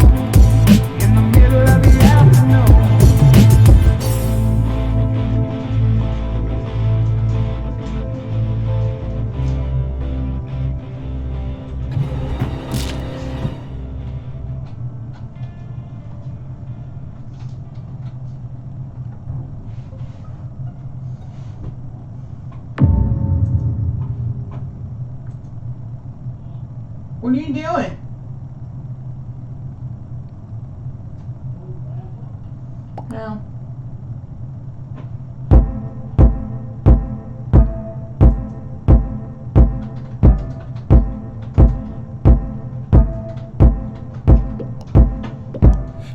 in the middle of the afternoon. What are you doing? No.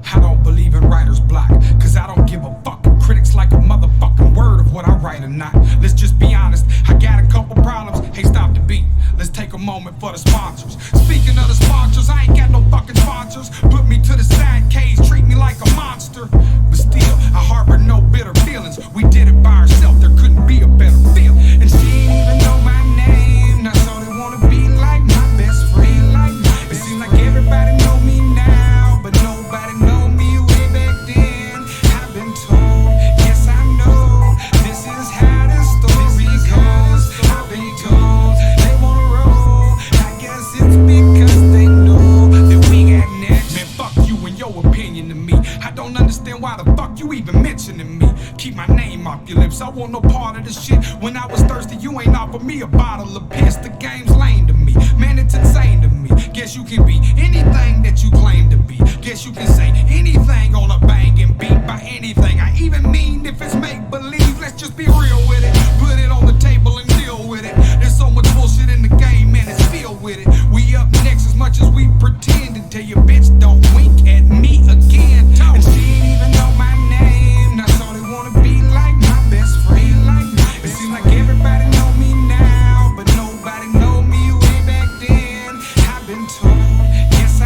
I don't believe in writer's block, cause I don't give a fuck. Critics like a motherfucking word of what I write or not. Let's just be honest, I got a couple problems. Hey, stop the beat, let's take a moment for the sponsors. Speaking of the sponsors, I ain't got no fucking sponsors. Put me to the side, cage, treat me like a monster. But still, I harbor no bitter feelings. We did it by ourselves, there couldn't be a better feeling. And she ain't even know my name, that's all they wanna be like my best friend. It seems like everybody know me now, but nobody know me way back then. I've been told, yes I know, this is how the story goes. I've been told, they wanna roll, I guess it's because they know that we got next. Man, fuck you and your opinion to me. I don't understand why the fuck you even mentioning me. Keep my name off your lips, I want no part of this shit. When I was thirsty, you ain't offered me a bottle of piss. The game's lame to me, man, it's insane to me. Guess you can be anything that you claim to be. Guess you can say anything on a banging beat by anything. I even mean if it's make believe, let's just be real with it. Put it on the table and deal with it. There's so much bullshit in the game, man, it's filled with it. We up next as much as we pretend until your bitch don't wink at me again. And she ain't even know my name, that's all they wanna be like my best friend. It seems like everybody know me now, but nobody know me way back then. I've been told, yes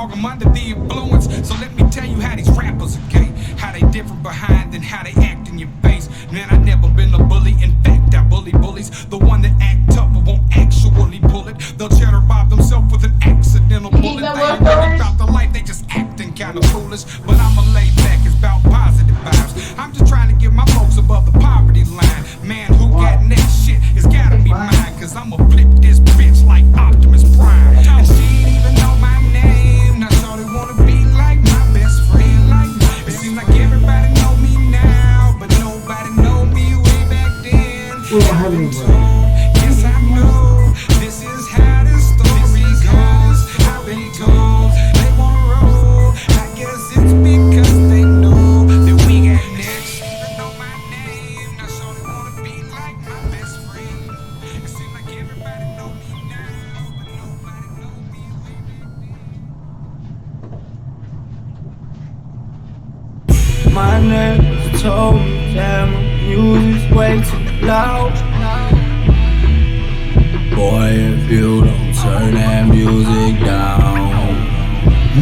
dog, I'm under the influence. So let me tell you how these rappers are gay. How they different behind and how they act in your face. Man, I never been a bully. In fact, I bully bullies. The one that act tough but won't actually pull it. They'll cheddar bob themselves with an accidental bullet. They ain't really about the life, they just acting kinda foolish. But I'ma lay back, it's about positive vibes. I'm just trying to get my folks above the poverty line. Man, who got next shit? It's gotta be mine. Cause I'ma flip this bitch like Optimus Prime. And she ain't even know my name. Now so they wanna be like my best friend. Like it seems like everybody know me now, but nobody know me way back then. We don't have any break. Yes, I know. This is how this story goes. How it goes. They wanna roll. I guess it's because they know that we got next. Even know my name. Now so they wanna be like my best friend. It seems like everybody know me now, but nobody know me way back then. My neighbors told me that my music's way too loud. Boy, if you don't turn that music down.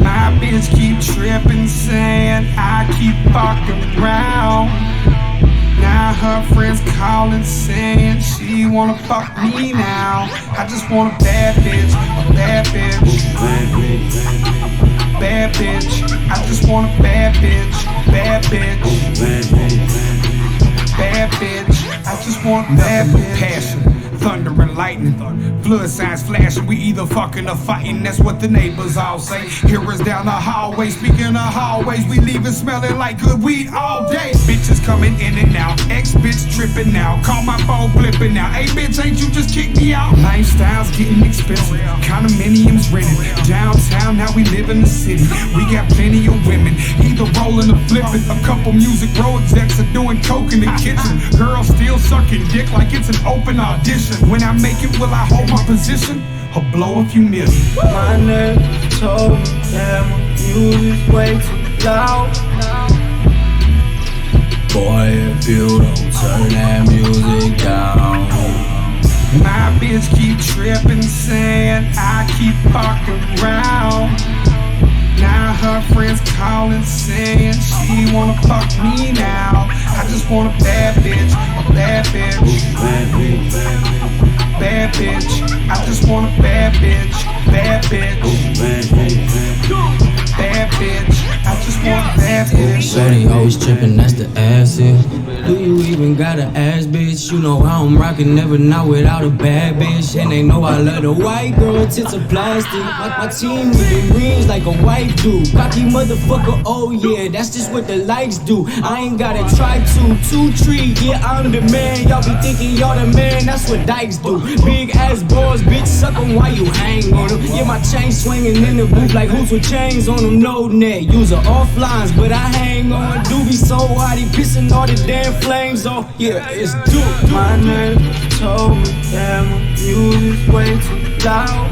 My bitch keep tripping, saying I keep fucking around. Now her friends calling, saying she wanna fuck me now. I just want a bad bitch, a bad bitch, bad bitch. I just want a bad bitch, bad bitch, bad bitch. I just want a bad bitch. Passion, thunder and lightning, flood signs flashing. We either fucking or fighting. That's what the neighbors all say. Hear us down the hallway, speaking of hallways, we leaving smelling like good weed all day. Bitches coming in and out, ex-bitch tripping now. Call my phone flipping now. Hey bitch, ain't you just kicked me out? Lifestyle's getting expensive, condominiums rented. Downtown, now we live in the city. We got plenty of women, either rolling or flipping. A couple music pro execs are doing coke in the kitchen. Girls still sucking dick like it's an open audition. When I make it, will I hold my position or blow a few million? My neighbors told me that my music's way too loud. Boy, if you don't turn that music down. My bitch keep tripping, saying I keep fucking around. Now her friends calling, saying she wanna fuck me now. I just want a bad bitch, a bad bitch, bad bitch. I just want a bad bitch, bad bitch, bad bitch. I just want a bad bitch. Shorty always trippin', that's the acid. Do you even got an ass, bitch? You know how I'm rockin', never not without a bad bitch. And they know I love the white girl, tits of plastic. My team moving rings like a white dude. Cocky motherfucker, oh yeah, that's just what the likes do. I ain't gotta try to, 2-3, yeah, I'm the man. Y'all be thinking y'all the man, that's what dykes do. Big ass balls, bitch, suck 'em while you hang on them. Yeah, my chain swinging in the booth like hoops with chains on them. No net, use off lines, but I hang on. Doobie so hot, he pissing all the damn flames on. Yeah, it's Duke. My neighbors told me that my music's way too loud.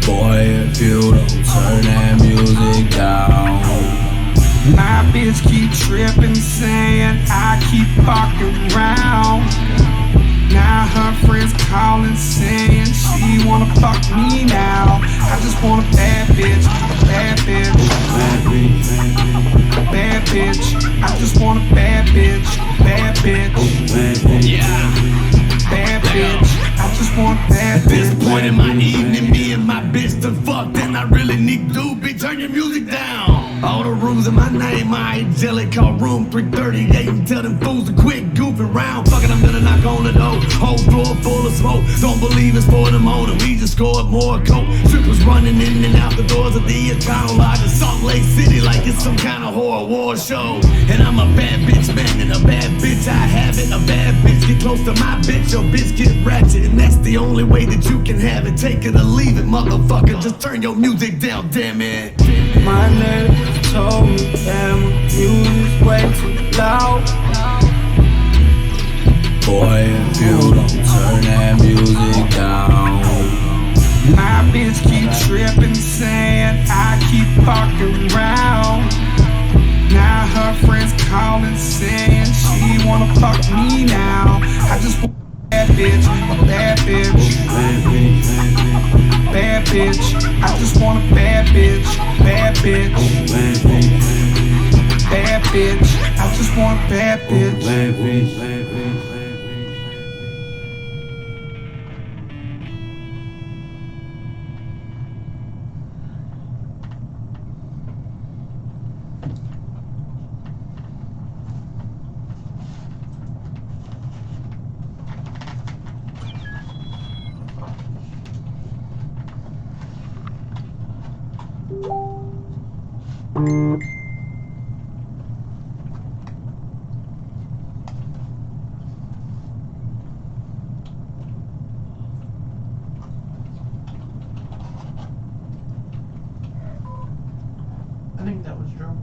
Boy, if you don't turn that music down. My bitch keep tripping, saying I keep fucking around. Now her friends calling, saying she wanna fuck me now. I just want a bad bitch, bad bitch, bad bitch. I just want a bad bitch, bad bitch, yeah, bad bitch. I just want a bad bitch. At this point in my evening, me and my bitch done fucked, and I really need to be turn your music down. All the rooms in my name, my angelic call room 338 and tell them fools to quit goofing around. Fucking, I'm gonna knock on the door. Whole floor full of smoke. Don't believe it's for the morning. We just scored more coke. Strippers running in and out the doors of the Eternal Lodge in Salt Lake City like it's some kind of horror war show. And I'm a bad bitch man, and a bad bitch I have it. A bad bitch get close to my bitch, your bitch get ratchet, and that's the only way that you can have it. Take it or leave it, motherfucker. Just turn your music down, damn it. My neighbors told me that my music's way too loud. Boy, if you don't turn that music down. My bitch keep tripping, saying I keep fucking around. Now her friends calling, saying she wanna fuck me now. I just want a bad bitch, a bad bitch, bad bitch. I just want a bad bitch. Bad bitch. Bad bitch. I just want a bad bitch. Bad bitch. Bad bitch. I think that was Joe.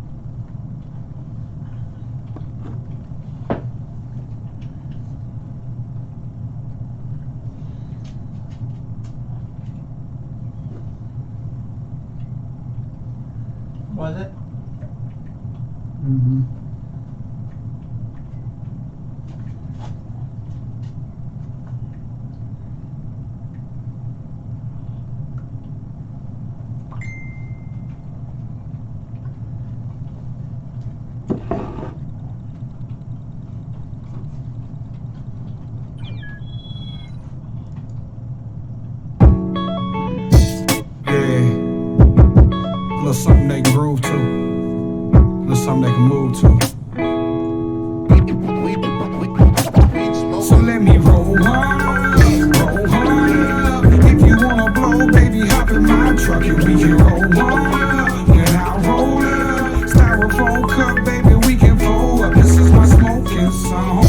Was it? Mm-hmm. Little something they can groove to, little something they can move to. So let me roll up. If you wanna blow, baby, hop in my truck and we can roll up. When I roll up, styrofoam cup, baby, we can fold up. This is my smoking song.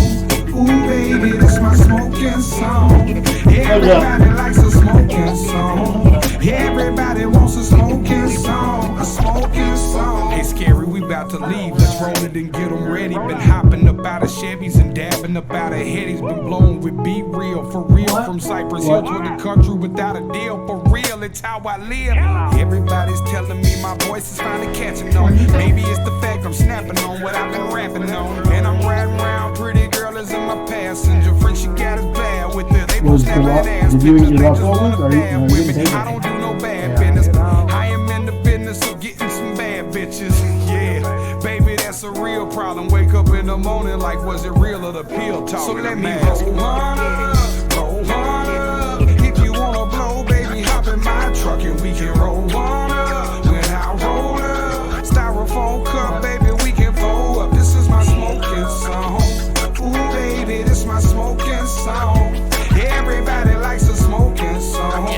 Ooh, baby, this my smoking song. Everybody likes a smoking song. Everybody wants a smoking song, a smoking song. Hey, Scary, we about to leave. Let's roll it and get them ready. Been hopping up out of Chevys and dabbing up out of Headies. Been blowing with Be Real, for real. From Cypress Hill to the country without a deal. For real, it's how I live. Everybody's telling me my voice is finally catching on. Maybe it's the fact I'm snapping on what I've been rapping on. And I'm riding around, pretty girl is in my passenger. Friend, she got us bad with it. They won't snap that ass pictures. They just wanna dab with me. I don't do no bad business. I am in the business of getting some bad bitches. Yeah, baby, that's a real problem. Wake up in the morning like, was it real or the pill talk? So let me roll one up, roll one up. If you wanna blow, baby, hop in my truck and we can roll one up. When I roll up, styrofoam cup, baby, we can fold up. This is my smoking song. Ooh, baby, this my smoking song. Everybody likes a smoking song.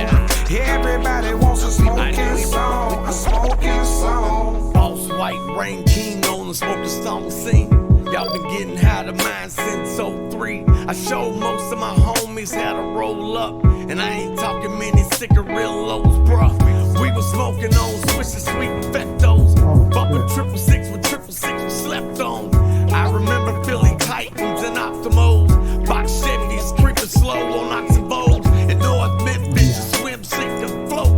Everybody wants a smoking song, a smoking song. Boss White Rain King on the smoking song scene. Y'all been getting high to mine since 03. I showed most of my homies how to roll up. And I ain't talking many cigarillos, bruh. We was smoking on Swisher Sweet Perfectos. Bumping 666 with 666 we slept on. I remember feeling Titans and Optimals. Box Chevys creeping slow on Oxen Bowls. In North Memphis, swim, sink, and float.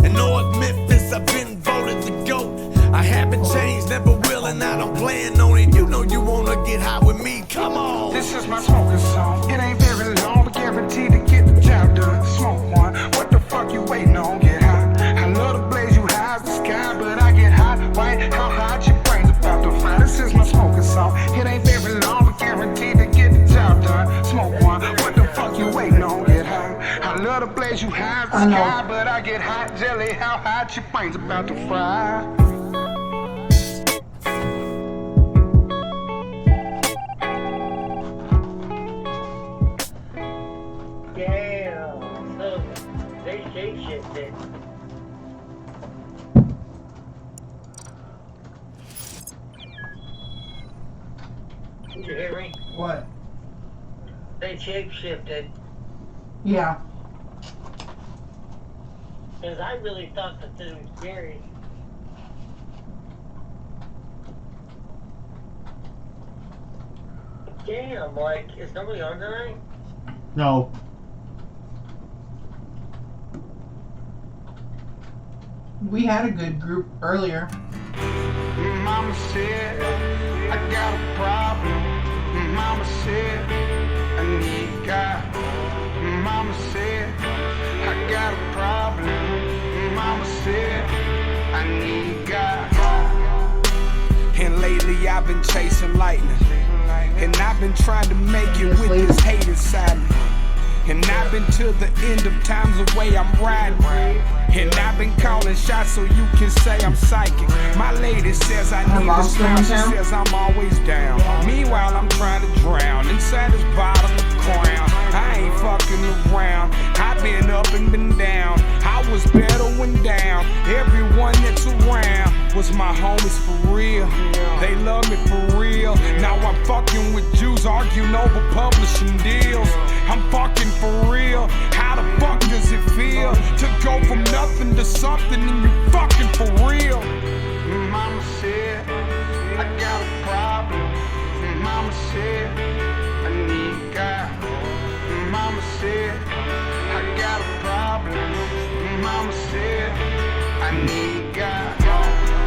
In North Memphis, I've been voted the GOAT. I haven't changed, never will, and I don't plan on it. You know you wanna get high with me, come on. This is my smoking song. It ain't very long, but guaranteed to get the job done. Smoke one. What the fuck you waiting on? Get high. I love to blaze you high as the sky, but I get hot. Right? How hot your brain's about to fry. This is my smoking song. It ain't very long, but guaranteed to get the job done. Smoke one. What the fuck you waiting on? Get high. I love to blaze you high as the sky, but I get hot. Jelly, how hot your brain's about to fry. Damn, so they shape shifted. Did you hear me? What? They shape shifted. Yeah. Because I really thought that this was Gary. Damn, like, is nobody on tonight? No. We had a good group earlier. Mama said, I got a problem. Mama said, I need God. Mama said, I got a problem. I've been chasing lightning. And I've been trying to make it with this hate inside me. And I've been to the end of times away, I'm riding. And I've been calling shots so you can say I'm psychic. My lady says I need a smile, she says I'm always down. Meanwhile, I'm trying to drown inside this bottle of crown. I ain't fucking around, I've been up and been down. I was better when down, everyone that's around was my homies for real. They love me for real. Now I'm fucking with Jews, arguing over publishing deals. I'm fucking for real. How the fuck does it feel to go from nothing to something and you fucking for real? Mama said I got a problem. Mama said I need God. Mama said I got a problem. Mama said I need God.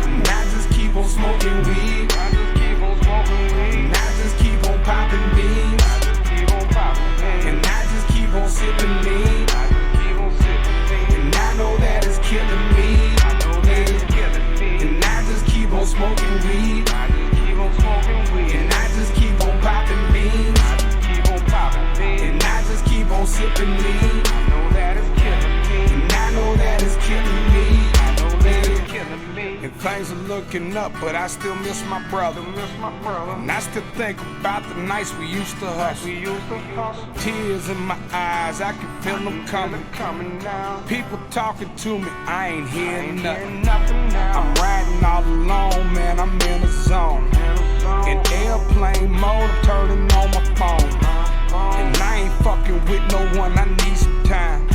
And I just keep on smoking weed. I just keep on smoking weed. And I just keep on popping beans. I just keep on popping beans. And I just keep on sipping lean. I just keep on sipping lean. And I know that it's killing me. I know that it's killing me. And I just keep on smoking weed. I just keep on smoking weed. And I just keep on popping beans. I just keep on popping beans. And I just keep on sipping lean. I know that it's killing me. And I know that it's killing me. I know that it's killing me. And things are looking up, but I still miss my brother. And I still think about the nights we used to hustle. Tears in my eyes, I can feel them coming down. People talking to me, I ain't hearing nothing. I'm riding all alone, man, I'm in a zone. In airplane mode, I'm turning on my phone. And I ain't fucking with no one, I need some time.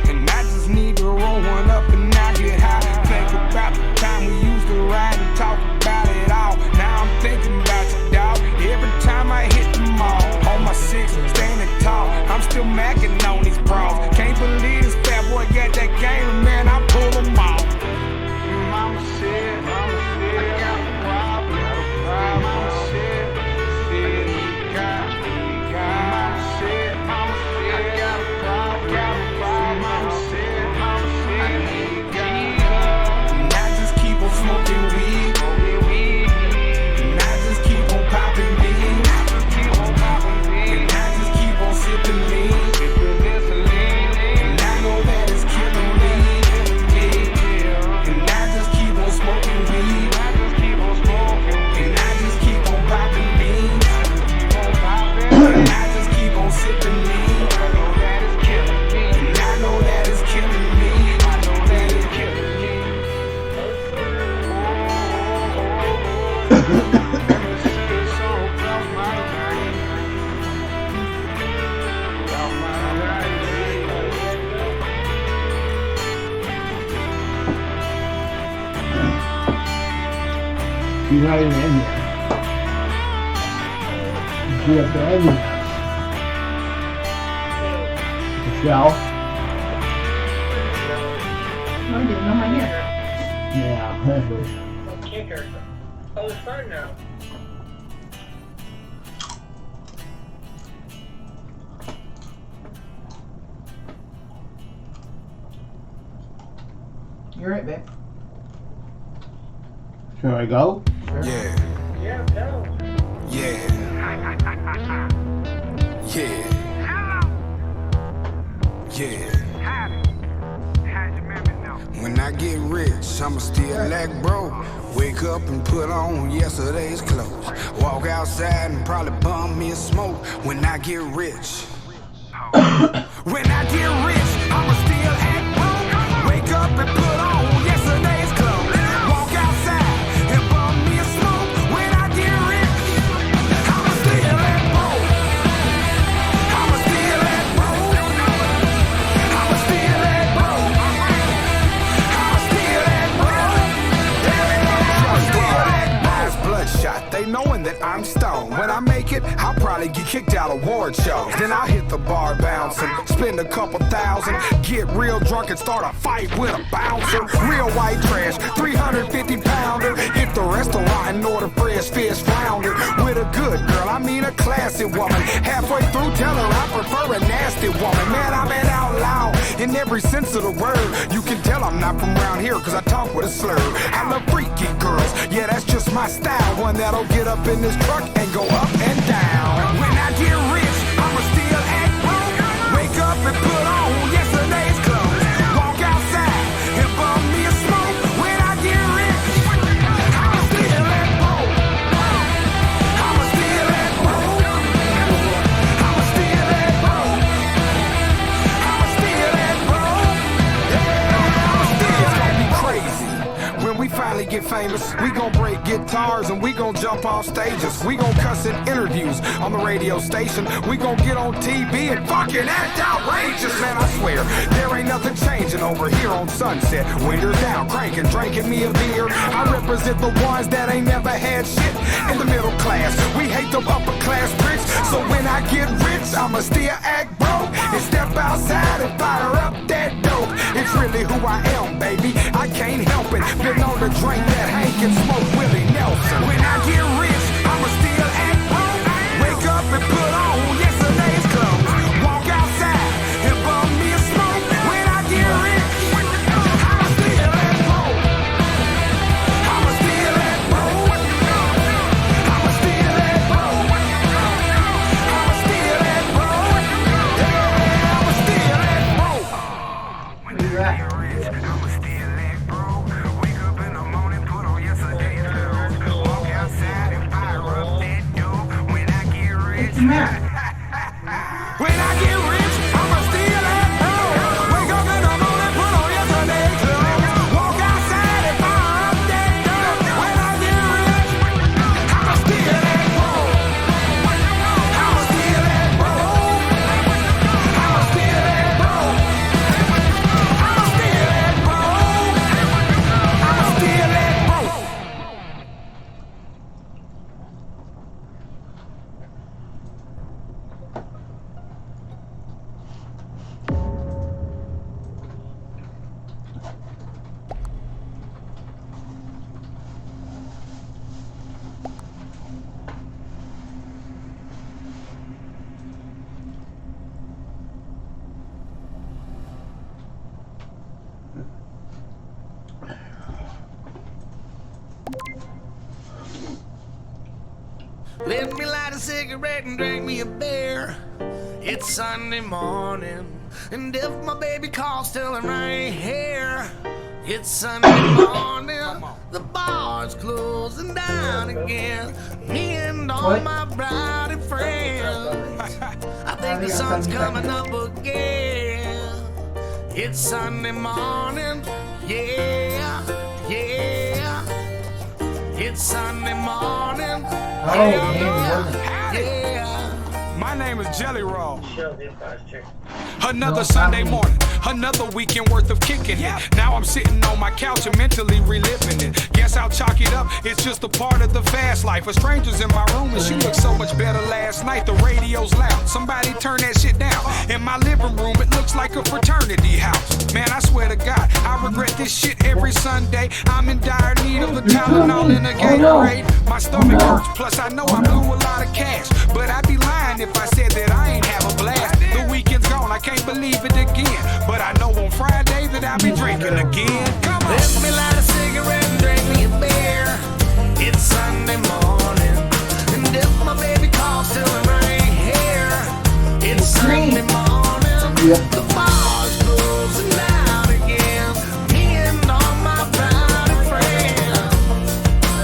And I just need to roll one up and I get high. Think about the time we used to ride and talk about it all. Now I'm thinking about you, dog. Every time I hit the mall, on my six, standing tall, I'm still macking on these bras. Can't believe this fat boy got that game, and man, I pull them off. Mama said, I got a problem. Mama said, I got Mama said, I got a problem. Mama said, I need God. And I just keep on smoking weed. And I just keep on popping beans. And I just keep on sipping lean. And I know that it's killing me. And I just keep on smoking weed. And I just keep on popping beans. And I just keep on sipping lean. And I know that it's killing me. I know that it's killing me. She's not even in yet. She up to end yet. Michelle? No, I didn't know my hair. Yeah. Kicker. Oh, it's fun now. You're right, babe. Should I go? Yeah. Yeah, go. Yeah. Yeah. Yeah. When I get rich, I'ma still act broke. Wake up and put on yesterday's clothes. Walk outside and probably bum me a smoke. When I get rich. When I get rich, I'ma still act broke. Wake up and put on yesterday's clothes. Walk outside and bum me a smoke. When I get rich, I'ma still act broke. I'ma still act broke. I'ma still act broke. I'ma still act broke. I'ma still act broke. Eyes bloodshot, they knowing that I'm stoned. When I make it, I'll probably get kicked out of award shows. Then I'll hit the bar bouncing, spend a couple thousand, get real drunk and start a fight with a bouncer. Real white trash, 350 pounder. Hit the restaurant and order fresh fish flounder. With a good girl, I mean a classy woman. Halfway through, tell her I prefer a nasty woman. Man, I'm an outlaw, and every sense of the word. You can tell I'm not from around here cause I talk with a slur. I love freaky girls, yeah, that's just my style. One that'll get up in this truck and go up and down. When I get rich, I'ma still act broke. Wake up and put on yesterday's clothes. Walk outside and bum me a smoke. When I get rich, I'ma still act broke. I'ma still act broke. I'ma still act broke. I'ma still act broke. Yeah, I'ma still. It's gonna be crazy. When we finally get famous, we gon' break guitars and we gon' jump off stages. We gon' cuss in interviews on the radio station. We gon' get on TV and fucking act outrageous. Man, I swear, there ain't nothing changing over here on Sunset. Winter's down, cranking, drinking me a beer. I represent the ones that ain't never had shit in the middle class. We hate them upper class bricks. So when I get rich, I'ma still act broke and step outside and fire up that dope. It's really who I am, baby. I can't help it. Been on the drink that Hank and smoke Willie Nelson. When I get rich, I'ma still act broke. Wake up and put on yesterday's clothes. Walk outside and bum me a smoke. When I get rich, I'ma still act broke. I'ma still act broke. I'ma still act broke. I'ma still act broke. Yeah, I'ma still act broke. When I get rich, I'ma still act broke. Wake up in the morning, put on yesterday's clothes. Walk outside and fire up that dope. When I get rich, when I get rich, I'ma still act broke. Wake up in the morning, put on yesterday's clothes. Walk outside and fire up that dope. When I get rich, I'ma still act broke. I'ma still act broke. I'ma still act broke. I'ma still act broke. I'ma still act broke. Let me light a cigarette and drink me a beer. It's Sunday morning, and if my baby calls, tell him I ain't here. It's Sunday morning, the bar's closing down again. Me and all my rowdy friends. I think the sun's coming up again. It's Sunday morning, yeah, yeah. It's Sunday morning. My name is Jelly Roll. Another Sunday morning, another weekend worth of kicking it. Now I'm sitting on my couch and mentally reliving it. Guess I'll chalk it up, it's just a part of the fast life. A stranger's in my room and she looked so much better last night. The radio's loud, somebody turn that shit down. In my living room, it looks like a fraternity house. Man, I swear to God, I regret this shit every Sunday. I'm in dire need of a Tylenol and a Gatorade. My stomach hurts, plus I know I blew a lot of cash. But I'd be lying if I said that I ain't have a blast. The weekend's gone, I can't believe it again. But I know on Friday that I'll be drinking again. Come on. Let me light a cigarette and drink me a beer. It's Sunday morning, and if my baby calls, tell him I ain't here. It's Sunday morning, the bar's closing down again. Me and all my rowdy friends.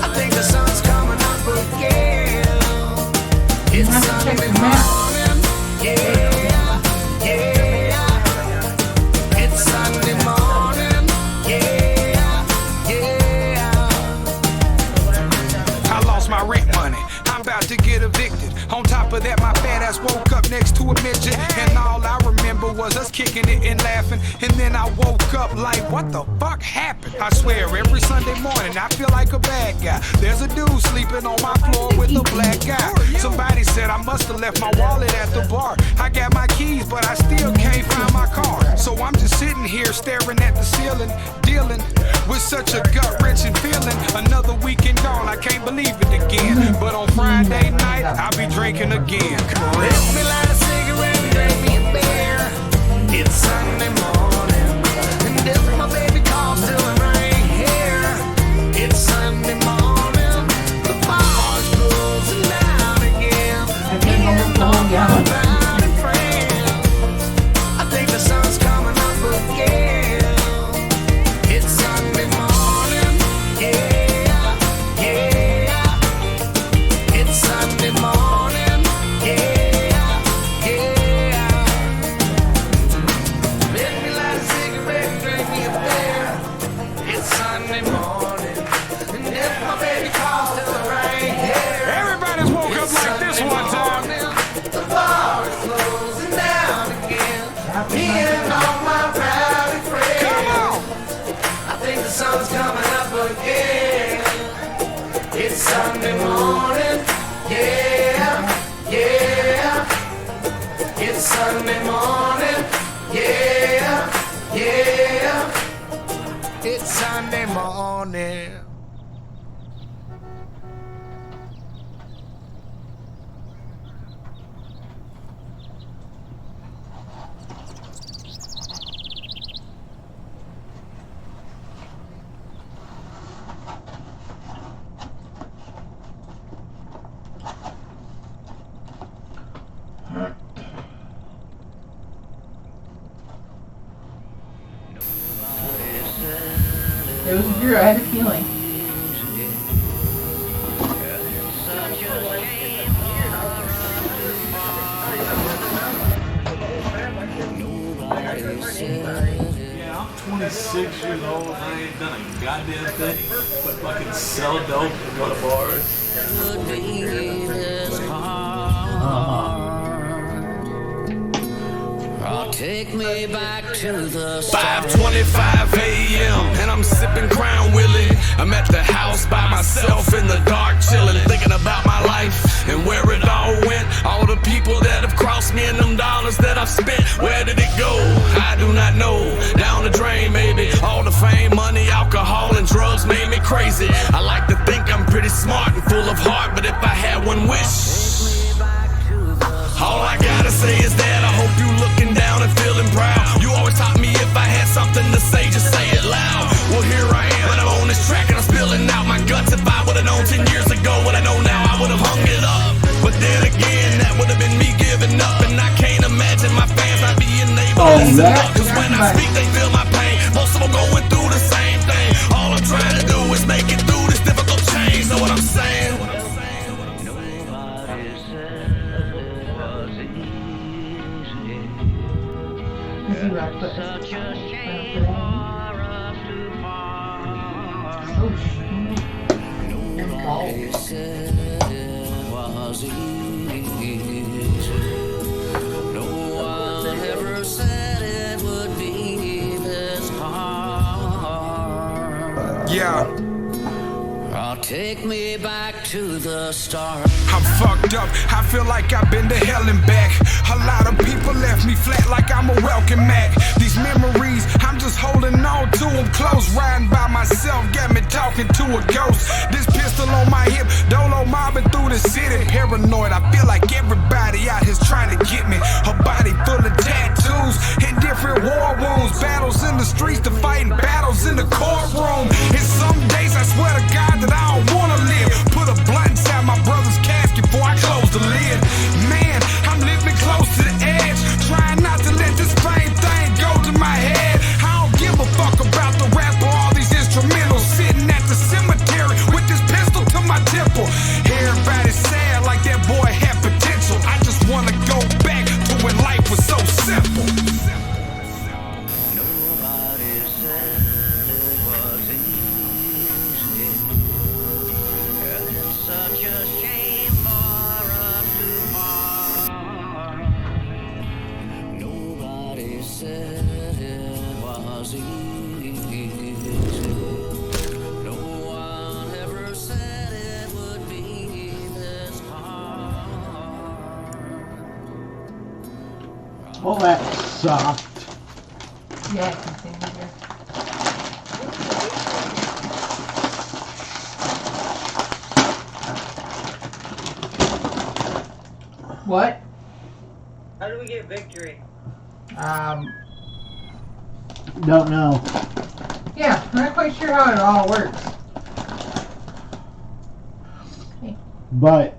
I think the sun's coming up again. It's Sunday morning, yeah, yeah. It's Sunday morning, yeah, yeah. I lost my rent money, I'm about to get evicted. On top of that, my fat ass woke up next to a midget. And all I remember was us kicking it and laughing. And then I woke up like, what the fuck happened? I swear, every Sunday morning I feel like a bad guy. There's a dude sleeping on my floor with a black guy. Somebody said I must have left my wallet at the bar. I got my keys, but I still can't find my car. So I'm just sitting here staring at the ceiling, dealing with such a gut-wrenching feeling. Another weekend gone, I can't believe it again. But on Friday night, I'll be drinking again. Let me light a cigarette and drink me a beer. It's Sunday morning. Sunday morning. And if my baby calls till the rain, Everybody's woke up like this one time. the bar is closing down again. Me and all my rowdy friends. Come on! I think the sun's coming up again. It's Sunday morning, yeah, yeah. It's Sunday morning, yeah, yeah. It's Sunday morning. It was Drew, I had a feeling. Yeah, I'm 26 years old. I ain't done a goddamn thing but fucking sell dope and go to bars. Take me back to the 5:25 a.m. and I'm sipping Crown Willie. I'm at the house by myself in the dark, chilling, thinking about my life and where it all went. All the people that have crossed me and them dollars that I've spent. Where did it go? I do not know. Down the drain, maybe. All the fame, money, alcohol, and drugs made me crazy. I like to think I'm pretty smart and full of heart, but if I had one wish, all I gotta say is that I hope you looking down and feeling proud. You always taught me if I had something to say, just say it loud. Well, here I am, and I'm on this track and I'm spilling out my guts. If I would've known 10 years ago what I know now, I would've hung it up. But then again, that would've been me giving up, and I can't imagine my fans not being able to listen up. Cause when I speak, they feel my pain. Most of them going through the same thing. All I'm trying to do is make it through this difficult change. Know what I'm saying? Such a shame for us to part. Nobody said it was easy. No one ever said it would be this hard. Yeah. Take me back to the start. I'm fucked up, I feel like I've been to hell and back. A lot of people left me flat like I'm a welcome mat. These memories, I'm just holding on to them close. Riding by myself, got me talking to a ghost. This pistol on my hip, Dolo mobbing through the city. Paranoid, I feel like everybody out here's trying to get me. Her body full of tattoos and different war wounds. Battles in the streets to fighting battles in the courtroom. And some days I swear to God that I don't wanna live. Put a blunt inside my brother's casket before I close the lid. Man, I'm living close to the edge, trying not to let this fame thing go to my head. I don't give a fuck about the rap or all these instrumentals. Sitting at the cemetery with this pistol to my temple. Everybody's sad like that boy had potential. I just wanna go back to when life was so simple. Nobody said it was easy. It's such a shame for us to part. Nobody said it was easy. No one ever said it would be this hard. Well, that sucked. Yeah, continue here. What? How do we get victory? Don't know. Yeah, I'm not quite sure how it all works. But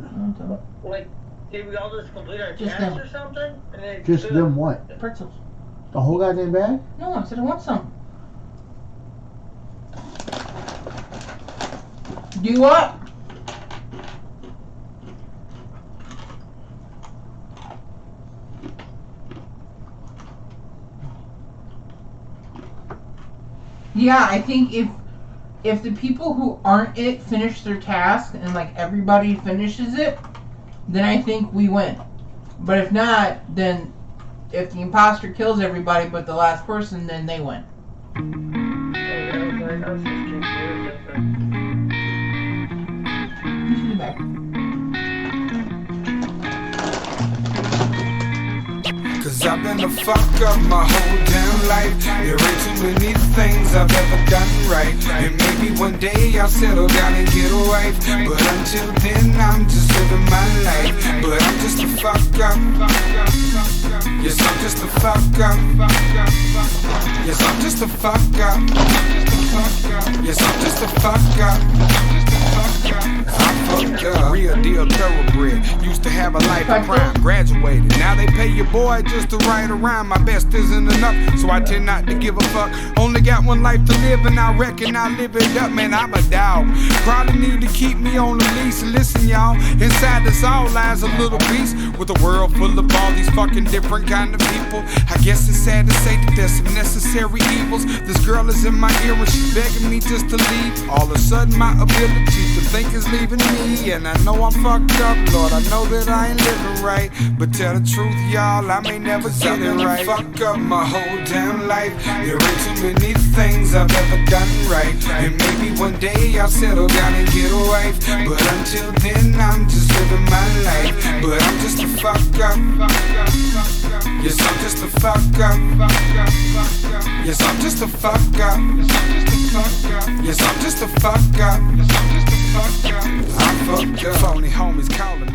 Like, did we all just complete our Just tasks them. or something? And then just them what? Pretzels. The whole goddamn bag? No, I said I want some. Do what? Yeah, I think if the people who aren't it finish their task and like everybody finishes it, then I think we win. But if not, then if the imposter kills everybody but the last person, then they win. Cause I've been a fuck up my whole damn life. There ain't too many things I've ever done right. And maybe one day I'll settle down and get a wife. But until then I'm just living my life. But I'm just a fuck up. Yes, I'm just a fuck up. Yes, I'm just a fuck up. Yes, I'm just a fuck up. I'm fucked up. Real deal thoroughbred. Used to have a life of crime. Graduated. Now they pay your boy just to write a rhyme. My best isn't enough, so I tend not to give a fuck. Only got one life to live, and I reckon I'll live it up. Man, I'm a dog. Probably need to keep me on the leash. Listen, y'all, inside this all lies a little piece. With a world full of all these fucking different kind of people. I guess it's sad to say that there's some necessary evils. This girl is in my ear and she's begging me just to leave. All of a sudden my ability to think is leaving me. And I know I'm fucked up, Lord, I know that I ain't living right. But tell the truth, y'all, I may never get it right. Fuck up my whole damn life. There ain't too many things I've ever done right. And maybe one day I'll settle down and get a wife. But until then I'm just living my life. But I'm just a fuck up. Yes, I'm just a fuck up. Yes, I'm just a fuck up. Yes, I'm just a fuck up. I'm fucked up. Phony homies calling me.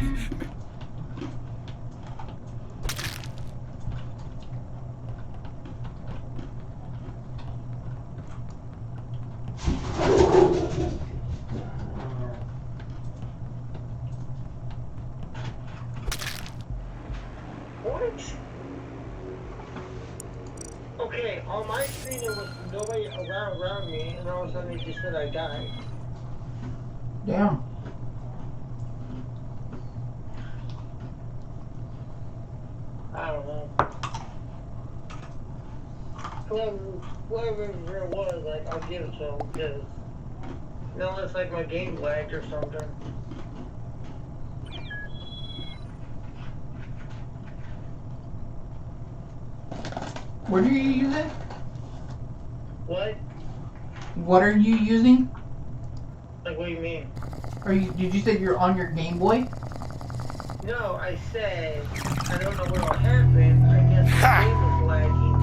Okay, on my screen there was nobody around me, and all of a sudden it just said I died. Damn. I don't know. Whoever it was, like, I'll give it to him, because now it's like my game lagged or something. What are you using? What? What are you using? Like, what do you mean? Did you say you're on your Game Boy? No, I said, I don't know what happened. I guess the game was lagging.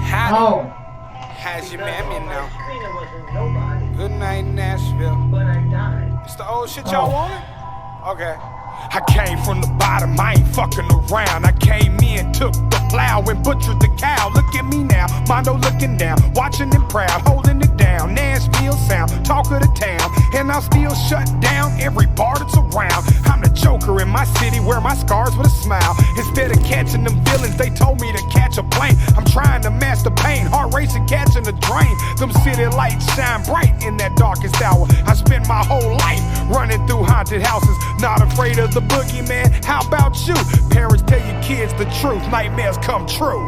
How's your mammy now? On my screen there wasn't nobody. Good night, Nashville. But I died. It's the old shit y'all wanted? Okay. I came from the bottom, I ain't fucking around. I came in, took the plow and butchered the cow. Look at me now, Mondo looking down, watching them proud, holding it down. Nashville sound, talk of the town, and I'll still shut down every bar that's around. I'm the Joker in my city, wear my scars with a smile. Instead of catching them villains, they told me to catch a plane. I'm trying to master pain, heart racing, catching the drain. Them city lights shine bright in that darkest hour. I spent my whole life running through haunted houses, not afraid of the boogeyman. How about you? Parents, tell your kids the truth, nightmares come true.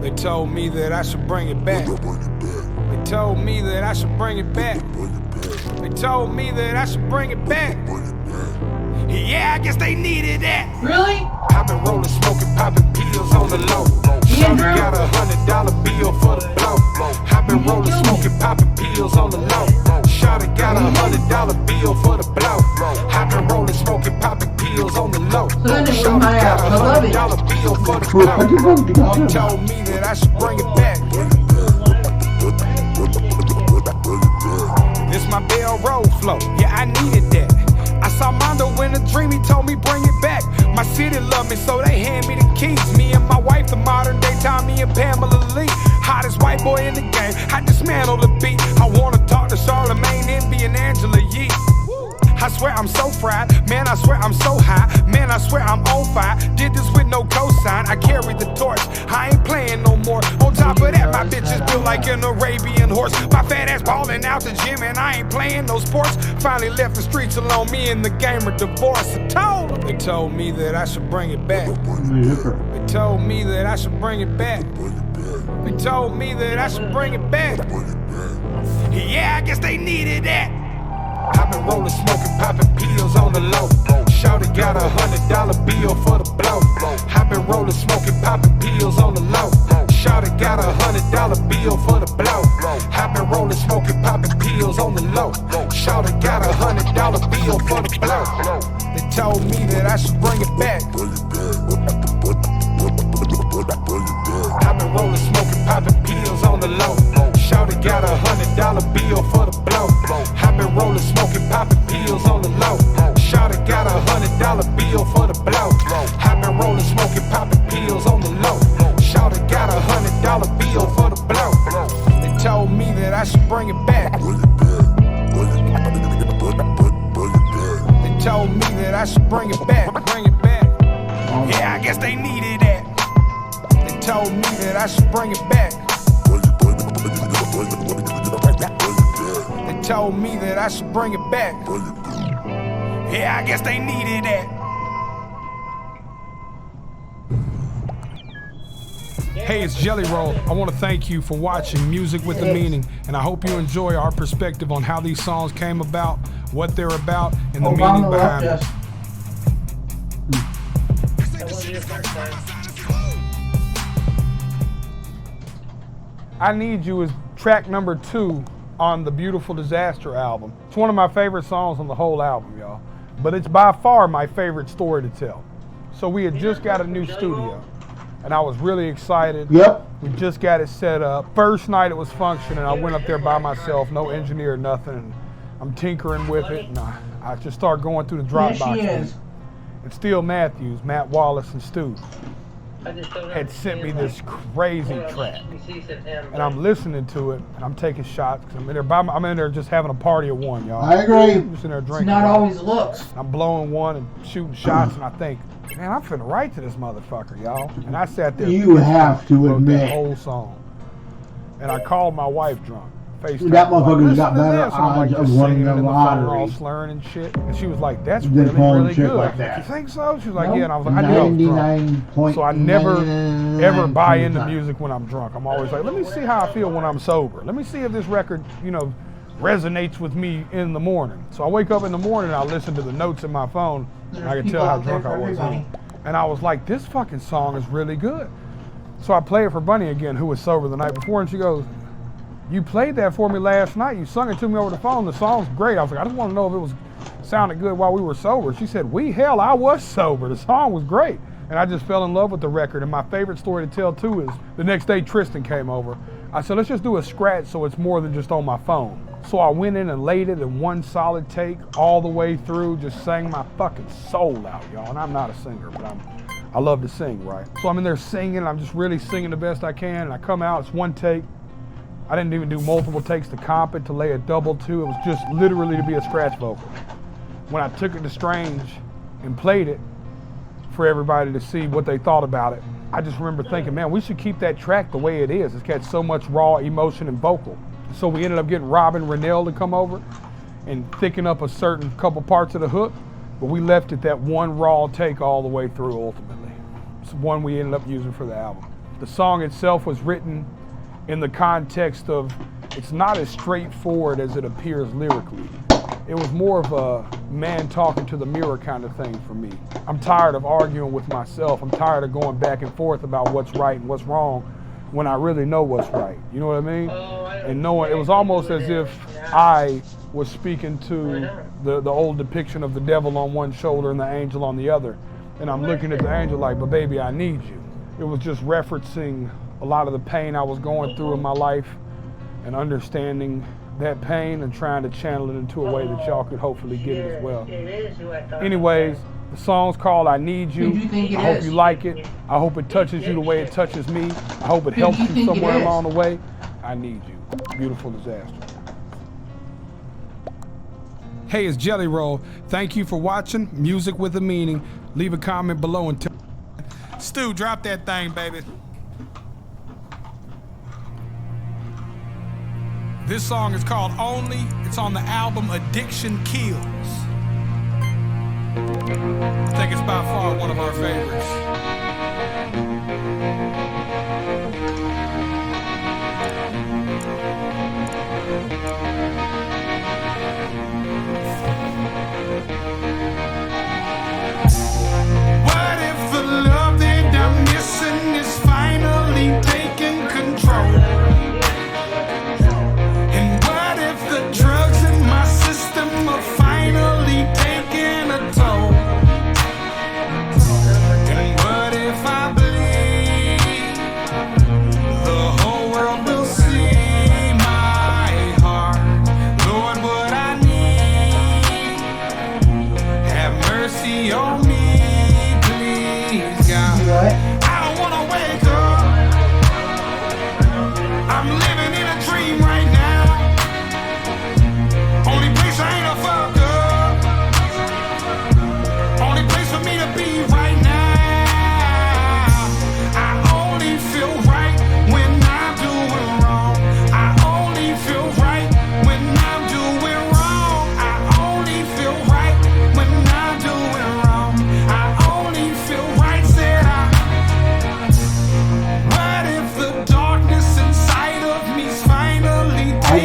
They told me that I should bring it back. They told me that I should bring it back. They told me that I should bring it back. Yeah, I guess they needed that. Really? I've been rolling, smoking, popping pills on the low. Shawty got $100 bill for the blow. I've been rolling, smoking, popping pills on the low. Shawty got $100 bill for the blow. I've been rolling, smoking, popping pills on the low. Shawty got $100 bill for the blow. They told me that I should bring it back. This my Bell Road flow, yeah, I needed that. I saw Mondo in a dream, he told me bring it back. My city love me, so they hand me the keys. Me and my wife, the modern day Tommy and Pamela Lee. Hottest white boy in the game, I dismantle the beat. I wanna talk to Charlamagne, Envy, and Angela Yee. I swear I'm so fried, man, I swear I'm so high. Man, I swear I'm on fire, did this with no cosign. I carry the torch, I ain't playing no more. On top of that, my bitch is built like an Arabian horse. My fat ass ballin' out the gym and I ain't playing no sports. Finally left the streets alone, me and the game are divorced. I told them. They told me that I should bring it back. They told me that I should bring it back. They told me that I should bring it back. Yeah, I guess they needed that. rolling, smoking, popping pills on the low. Shawty got $100 bill for the blow. I been rolling, smoking, popping pills on the low. Shawty got $100 bill for the blow. I been rolling, smoking, popping pills on the low. Shawty got $100 bill for the blow. They told me that I should bring it back. I've been rolling, smoking, popping pills on the low. Shawty got $100 bill for the blow. I've been rolling, smoking, popping pills on the low. Shawty got $100 bill for the blow. I've been rolling, smoking, popping pills on the low. Shawty got $100 bill for the blow. They told me that I should bring it back. They told me that I should bring it back. Bring it back. Yeah, I guess they needed that. They told me that I should bring it back. They told me that I should bring it back. Yeah, I guess they needed that. Hey, it's Jelly Roll. I want to thank you for watching Music with a Meaning, and I hope you enjoy our perspective on how these songs came about, what they're about, and the meaning behind it. I Need You is track number 2 on the Beautiful Disaster album. It's one of my favorite songs on the whole album, y'all. But it's by far my favorite story to tell. So we had just got a new studio, and I was really excited. Yep. We just got it set up. First night it was functioning. I went up there by myself, no engineer, nothing. And I'm tinkering with it, and I just started going through the Dropbox. Yes, And Steele Matthews, Matt Wallace, and Stu had sent me this crazy track, and I'm listening to it, and I'm taking shots because I'm in there just having a party of one, y'all. I agree. I'm just in there drinking. It's not always looks. I'm blowing one and shooting shots, and I think, man, I'm finna write to this motherfucker, y'all. And I sat there. You have to wrote admit. that whole song, and I called my wife drunk. FaceTime. That motherfucker's got Listen to better this. And I'm like, odds of just winning singing the in the phone, all lottery. slurring and shit. And she was like, "That's Than calling really shit good." like I was that. like, "You think so?" She was like, Nope. "Yeah." And I was like, "I knew I was drunk." So I never, ever buy into 99.99%. music when I'm drunk. I'm always like, "Let me see how I feel when I'm sober. Let me see if this record, resonates with me in the morning." So I wake up in the morning, and I listen to the notes in my phone, and I can tell how drunk I was. And I was like, "This fucking song is really good." So I play it for Bunny again, who was sober the night before, and she goes, "You played that for me last night. You sung it to me over the phone. The song's great." I was like, "I just want to know if it was sounded good while we were sober." She said, "Hell, I was sober. The song was great." And I just fell in love with the record. And my favorite story to tell too is the next day Tristan came over. I said, "Let's just do a scratch so it's more than just on my phone." So I went in and laid it in one solid take all the way through, just sang my fucking soul out, y'all. And I'm not a singer, but I love to sing, right? So I'm in there singing. I'm just really singing the best I can. And I come out, it's one take. I didn't even do multiple takes to comp it, to lay a double to. It was just literally to be a scratch vocal. When I took it to Strange and played it for everybody to see what they thought about it, I just remember thinking, man, we should keep that track the way it is. It's got so much raw emotion and vocal. So we ended up getting Robin Rennell to come over and thicken up a certain couple parts of the hook, but we left it that one raw take all the way through ultimately. It's the one we ended up using for the album. The song itself was written in the context of, it's not as straightforward as it appears lyrically. It was more of a man talking to the mirror kind of thing for me. I'm tired of arguing with myself. I'm tired of going back and forth about what's right and what's wrong when I really know what's right. You know what I mean? And knowing, it was almost as if I was speaking to the old depiction of the devil on one shoulder and the angel on the other. And I'm looking at the angel like, "But baby, I need you." It was just referencing a lot of the pain I was going through in my life and understanding that pain and trying to channel it into a way that y'all could hopefully get it as well. Anyways, the song's called "I Need You." I hope you like it. I hope it touches you the way it touches me. I hope it helps you somewhere along the way. I Need You. Beautiful Disaster. Hey, it's Jelly Roll. Thank you for watching Music with a Meaning. Leave a comment below and tell Stu, drop that thing, baby. This song is called Only. It's on the album Addiction Kills. I think it's by far one of our favorites.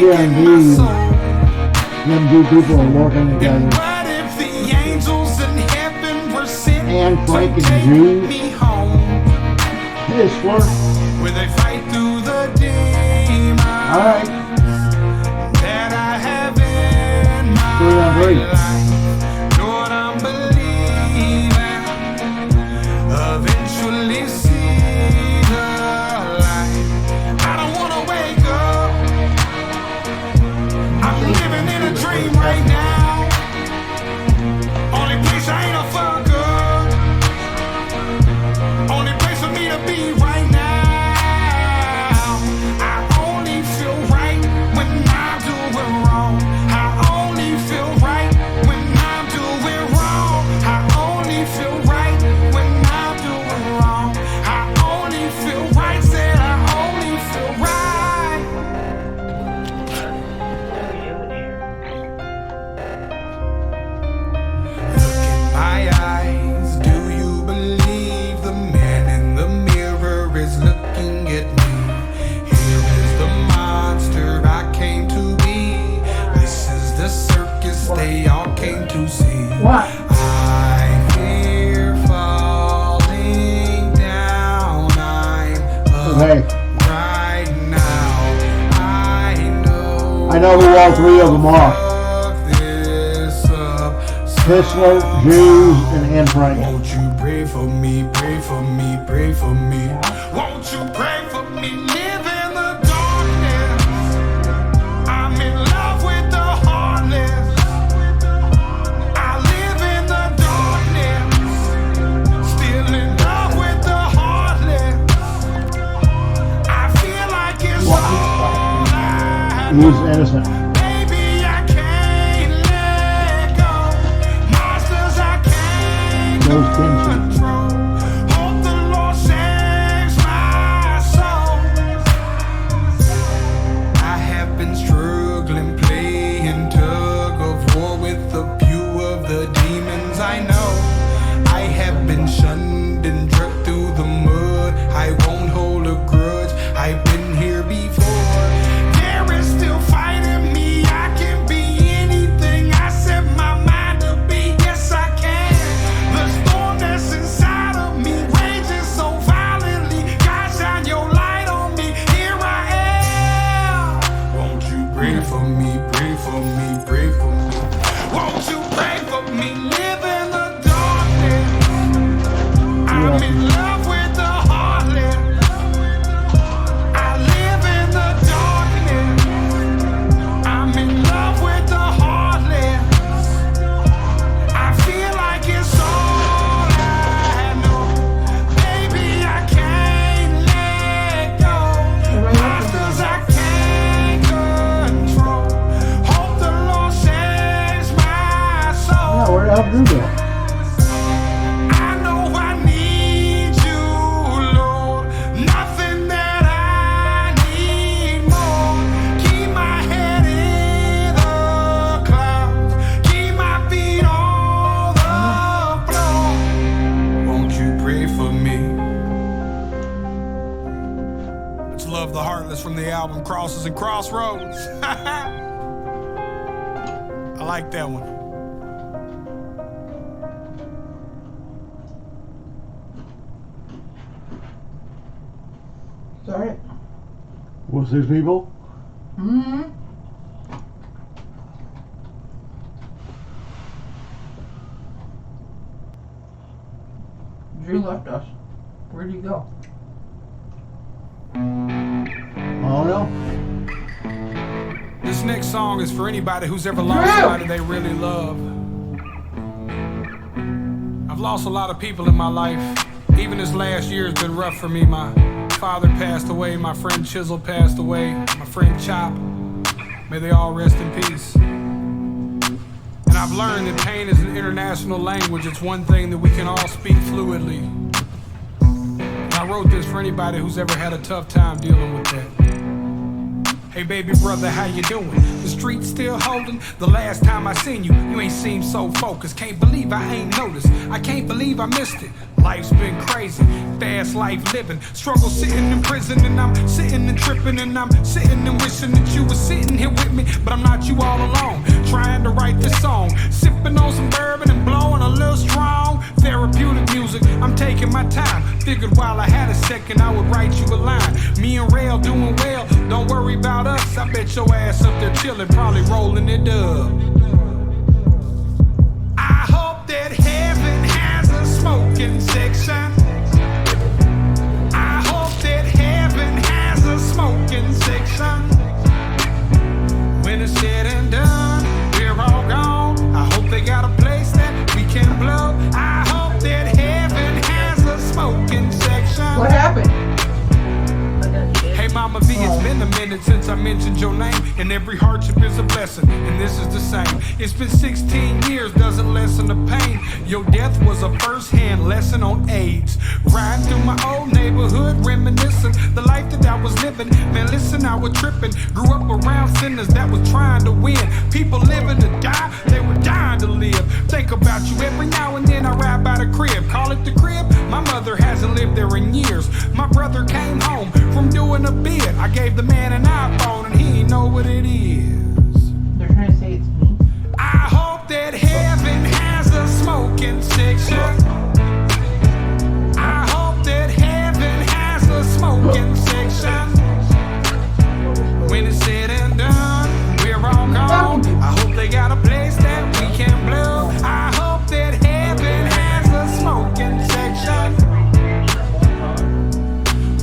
guarantee you, them two people are working together. What if the angels in heaven were sent And Frank to and take Jude. me home? This work. Where they fight through the demons Alright. that I have in my 3 on 3. life. Lord, I'm believing eventually see the light. I don't wanna wake up. I'm living in a dream right now. Only place I ain't a fuck up. Only place for me to be right now. I only feel right when I'm doing wrong. I only feel right when I'm doing wrong. I only feel right when I'm doing wrong. I only feel right, said I only feel right. Look in my eyes, do you believe the man in the mirror is looking at me? Here is the monster I came to be. This is the circus they all came to see. What? I'm here falling down. I'm Okay. up right now. I know who all 3 of them are. This up. Pistler, Jews, and Anne Frank. Won't you pray for me, pray for me, pray for me? Won't you pray for me? Live in the darkness. I'm in love with the heartless. I live in the darkness. Still in love with the heartless. I feel like it's all I He's innocent. Baby, I can't let go. Monsters I can't Those kinship. control. Hope the Lord saves my soul. I have been struggling, playing tug of war with a few of the demons I know. I have been shunned and dragged through the mud. I won't hold a grudge. I've been here before. There is still fight in me. I can be anything I set my mind to be. Yes, I can. The storm that's inside of me rages so violently. God, shine your light on me. Here I am. Won't you pray for me, pray for me, pray for me? Won't you pray for me? Live in the darkness. I'm in love with the heartless. I live in the darkness. I'm in love with the heartless. I feel like it's all I know. Baby, I can't let go. Monsters I can't control. Hope the Lord saves my soul. Yeah, where the hell Drew go? I know I need you, Lord. Nothing that I need more. Keep my head in the clouds. Keep my feet on the floor. Won't you pray for me? Let's love the Heartless from the album Crosses and Crossroads. I like that one. Sorry. What, 6 people? Mm-hmm. Drew left us. Where'd he go? Oh no. This next song is for anybody who's ever lost somebody they really love. I've lost a lot of people in my life. Even this last year has been rough for me. My father passed away, my friend Chisel passed away, my friend Chop. May they all rest in peace. And I've learned that pain is an international language. It's one thing that we can all speak fluidly. And I wrote this for anybody who's ever had a tough time dealing with that. Hey baby brother, how you doing? The street still holding? The last time I seen you, you ain't seemed so focused. Can't believe I ain't noticed. I can't believe I missed it. Life's been crazy, fast life living. Struggle sitting in prison and I'm sitting and tripping and I'm sitting and wishing that you was sitting here with me. But I'm not, you all alone, trying to write this song. Sipping on some bourbon and blowing a little strong. Therapeutic music, I'm taking my time. Figured while I had a second I would write you a line. Me and Rail doing well, don't worry about us. I bet your ass up there chilling, probably rolling it up. I hope that heaven has a smoking section. I hope that heaven has a smoking section. When it's said and done, we're all gone. I hope they got a place that we can blow. I hope that heaven has a smoking section. What happened? Hey Mama V, it's been a minute since I mentioned your name. And every hardship is a blessing, and this is the same. It's been 16 years, doesn't lessen the pain. Your death was a first-hand lesson on AIDS. Riding through my old neighborhood, reminiscing the life that I was living. Man, listen, I was tripping. Grew up around sinners that was trying to win. People living to die, they were dying to live. Think about you every now and then. I ride by the crib, call it the crib. My mother hasn't lived there in years. My brother came home from doing a bid. I gave the man an iPhone and he ain't know what it is. They're trying to say it's me. I hope that heaven has a smoking section. I hope that heaven has a smoking section. When it's said and done, we're all gone. I hope they got a place that we can blow. I hope that heaven has a smoking section.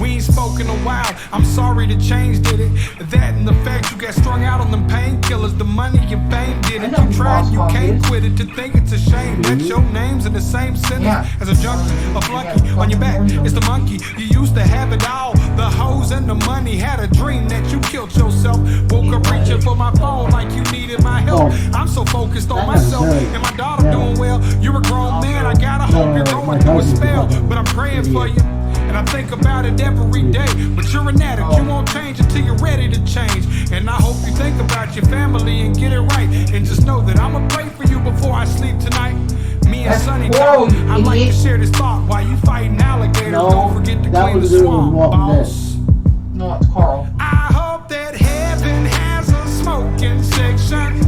We ain't spoken a while, I'm sorry the change did it. That and the fact you got strung out on them painkillers. The money and fame did it. You tried, you can't quit it. To think it's a shame that your name's in the same sentence as a junkie, a flunky. On your back, it's the monkey. You used to have it all, the hoes and the money. Had a dream that you killed yourself. Woke up reaching for my phone like you needed my help. I'm so focused on myself and my daughter doing well. You're a grown man, I gotta hope you're going through a spell. But I'm praying for you, and I think about it every day. But you're an addict, you won't change until you're ready to change. And I hope you think about your family and get it right. And just know that I'ma pray for you before I sleep tonight. Me and Sonny Cold, I'd like to share this thought while you fighting alligators. Don't forget to clean the swamp, boss. No, it's Carl. I hope that heaven has a smoking section.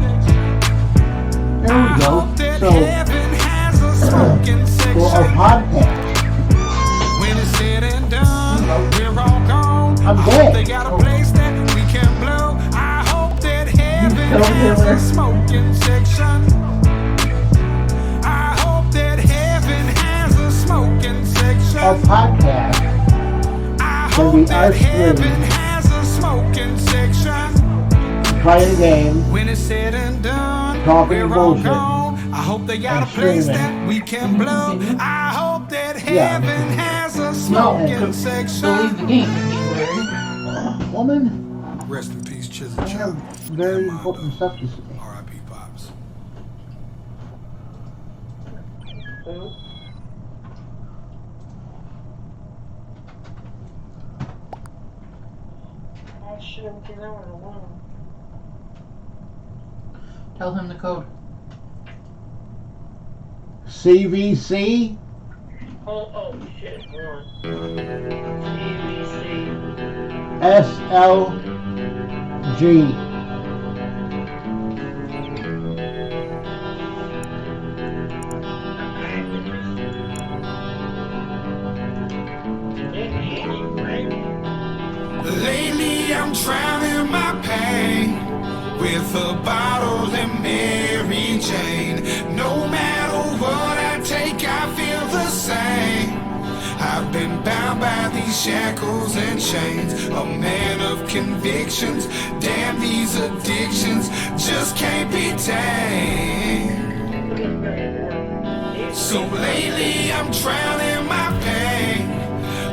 There we go. So, heaven has a smoking section. for our podcast, When it's said and done, we're all gone. I'm I dead. hope they got a place that we can blow. I hope that heaven has a smoking section. I hope that heaven has a smoking section. our podcast I can hope be that our heaven stream, has a smoking section. playing games, When it's said and done, talking we're all bullshit. gone. I hope they got a And place streaming. that we can blow. I hope that Yeah. heaven has a No, smoking delete section. the game. Larry. Woman, Rest in peace, Chisel I have very important stuff to say. R.I.P. Pops. I shouldn't get out alone. Tell him the code. CVC, Oh shit, hold on. CVC. SLG. Lately I'm drowning my pain with a bottle and Mary Jane. No matter what I take, I feel the same. I've been bound by these shackles and chains, a man of convictions. Damn, these addictions just can't be tamed. So lately I'm drowning my pain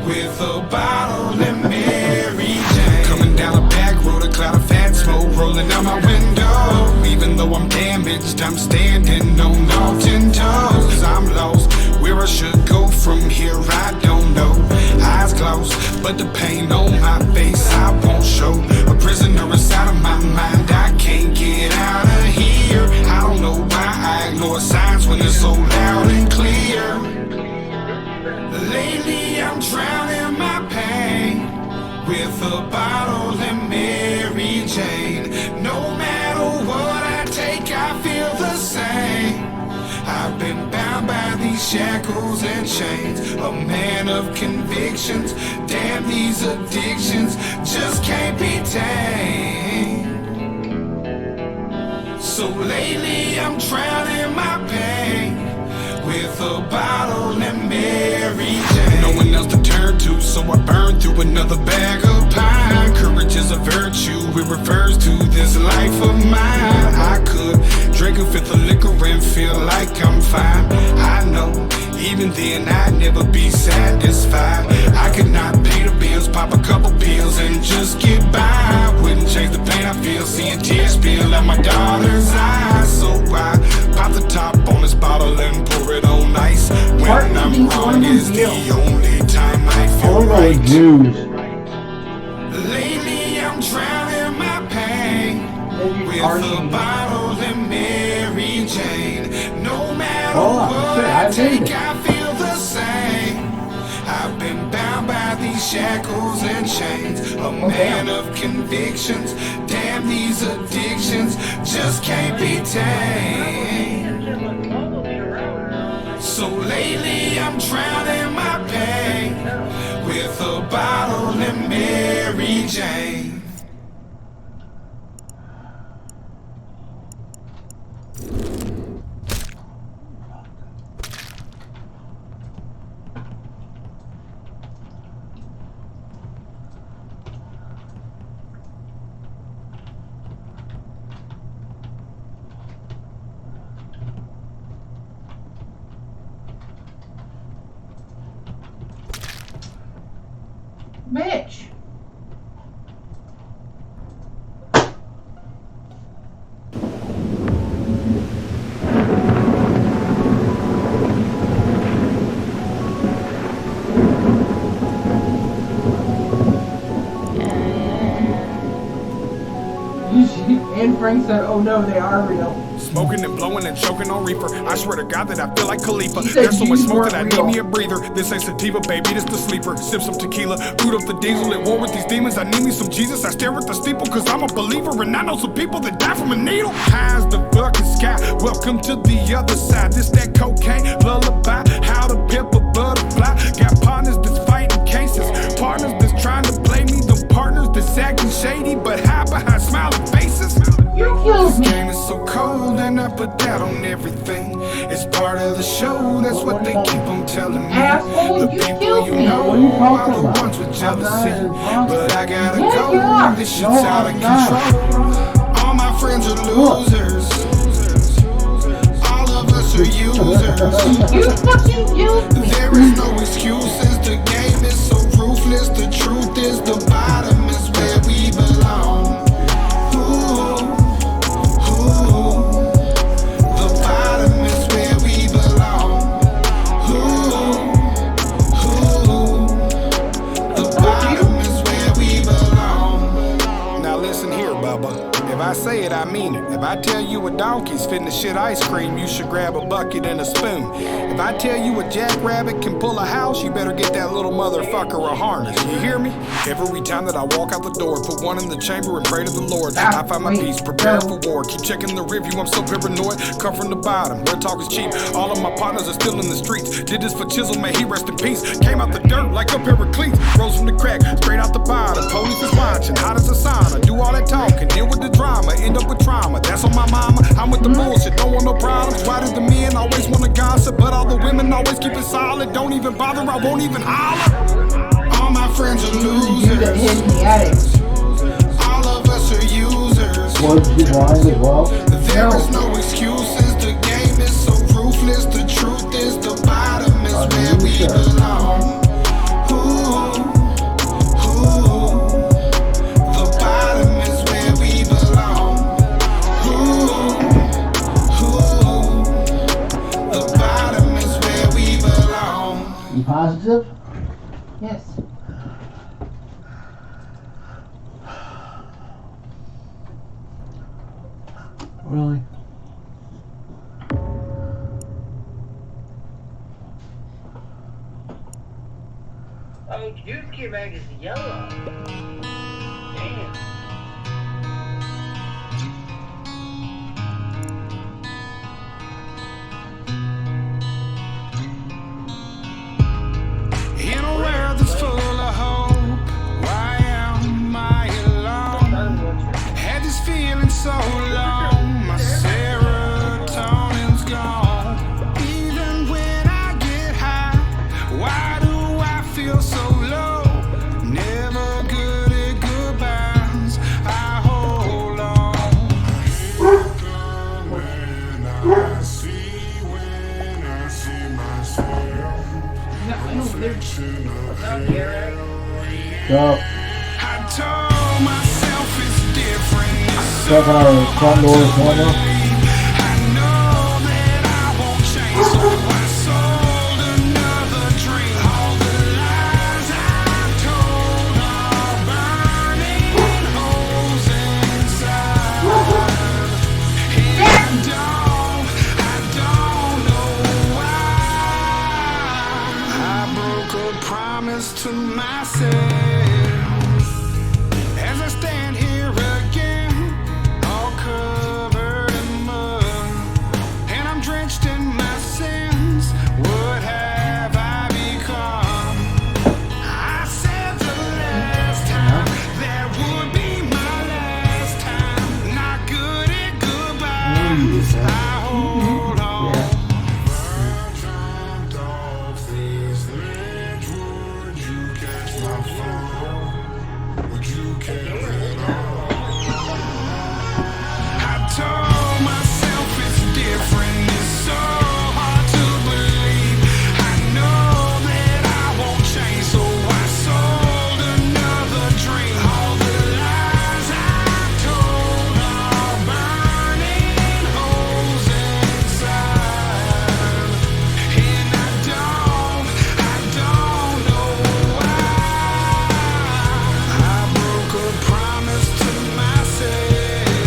with a bottle and Mary Jane. Coming down a back road, a cloud of fat smoke rolling out my window. Even though I'm damaged, I'm standing on all 10 toes. 'Cause I'm lost, where I should go from here, I don't know. Eyes closed, but the pain on my face I won't show. A prisoner inside of my mind. I can't get out of here. I don't know why I ignore signs when it's so loud and clear. Lately I'm drowning my pain with a bottle and Mary Jane. No matter what I take, I feel the same. I've been bound by these shackles and chains, a man of convictions. Damn, these addictions just can't be tamed. So lately I'm drowning my pain with a bottle and Mary Jane. No one else to turn to, so I burn through another bag of pine. Courage is a virtue, it refers to this life of mine. I could drink a fifth of liquor and feel like I'm fine. I know, even then I'd never be satisfied. I could not pay the bills, pop a couple pills and just get by. Wouldn't change the pain I feel, seeing tears spill out my daughter's eyes. So I pop the top on this bottle and pour it on ice. When I'm wrong is the only time I feel right. Lately I'm drowning my pain with a bottle and Mary Jane. No matter what I take, I feel the same. I've been bound by these shackles and chains, a man of convictions. Damn, these addictions just can't be tamed. So lately I'm drowning my pain with a bottle and Mary Jane. Bitch. And Frank said, oh no, they are real. Smoking and blowing and choking on reefer. I swear to God that I feel like Khalifa. There's so much smoke that I need me a breather. This ain't sativa, baby, this the sleeper. Sip some tequila, boot up the diesel. At war with these demons, I need me some Jesus. I stare at the steeple cause I'm a believer. And I know some people that die from a needle. High as the fucking sky, welcome to the other side. This that cocaine lullaby, how to pimp a butterfly. Got partners that's fighting cases, partners that's trying to play me. Them partners that's acting shady but hide behind smiling faces. This game is so cold and I put that on everything. It's part of the show, that's what they keep on telling me. The people you know are the ones with jealousy. But I gotta go, this shit's out of control. All my friends are losers. All of us are users. There is no excuses, the game is so ruthless. The truth is the bottom is where we belong. If I say it, I mean it. If I tell you a donkey's finna shit ice cream, you should grab a bucket and a spoon. If I tell you a jackrabbit can pull a house, you better get that little motherfucker a harness. You hear me? Every time that I walk out the door, put one in the chamber and pray to the Lord. I find my peace, prepare for war. Keep checking the review, I'm so paranoid. Come from the bottom, where talk is cheap. All of my partners are still in the streets. Did this for Chisel, may he rest in peace. Came out the dirt like a pair of cleats. Rose from the crack, straight out the bottom. Police is watching, hot as a sauna. Do all that talking, deal with the drama, end up with trauma. That's on my mama, I'm with the bullshit, don't want no problems. Why do the men always wanna gossip, but all the women always keep it solid? Don't even bother, I won't even holler. All my friends are losers. All of us are users. There is no excuses, the game is so ruthless. The truth is the bottom is where we belong. Positive? Yes. Oh, Youth Kid Mag is yellow. Damn. In a world that's full of hope, why am I alone? Had this feeling so long, my serotonin's gone. Even when I get high, why do I feel so low? Never good at goodbyes, I hold on. When I see myself. So, I told myself it's different. It's check our front door camera. I know that I won't change, so I sold another dream. All the lies I told are burning holes inside. And I don't know why. I broke a promise to myself. As I stand here again, all covered in mud, and I'm drenched in my sins. What have I become? I said the last time that would be my last time. Not good at goodbyes, I hold on. I jumped off this ledge. Would you catch my fall? Would you carry on? I told myself it's different. It's so hard to believe. I know that I won't change, so I sold another dream. All the lies I told are burning holes inside. And I don't know why. I broke a promise to myself.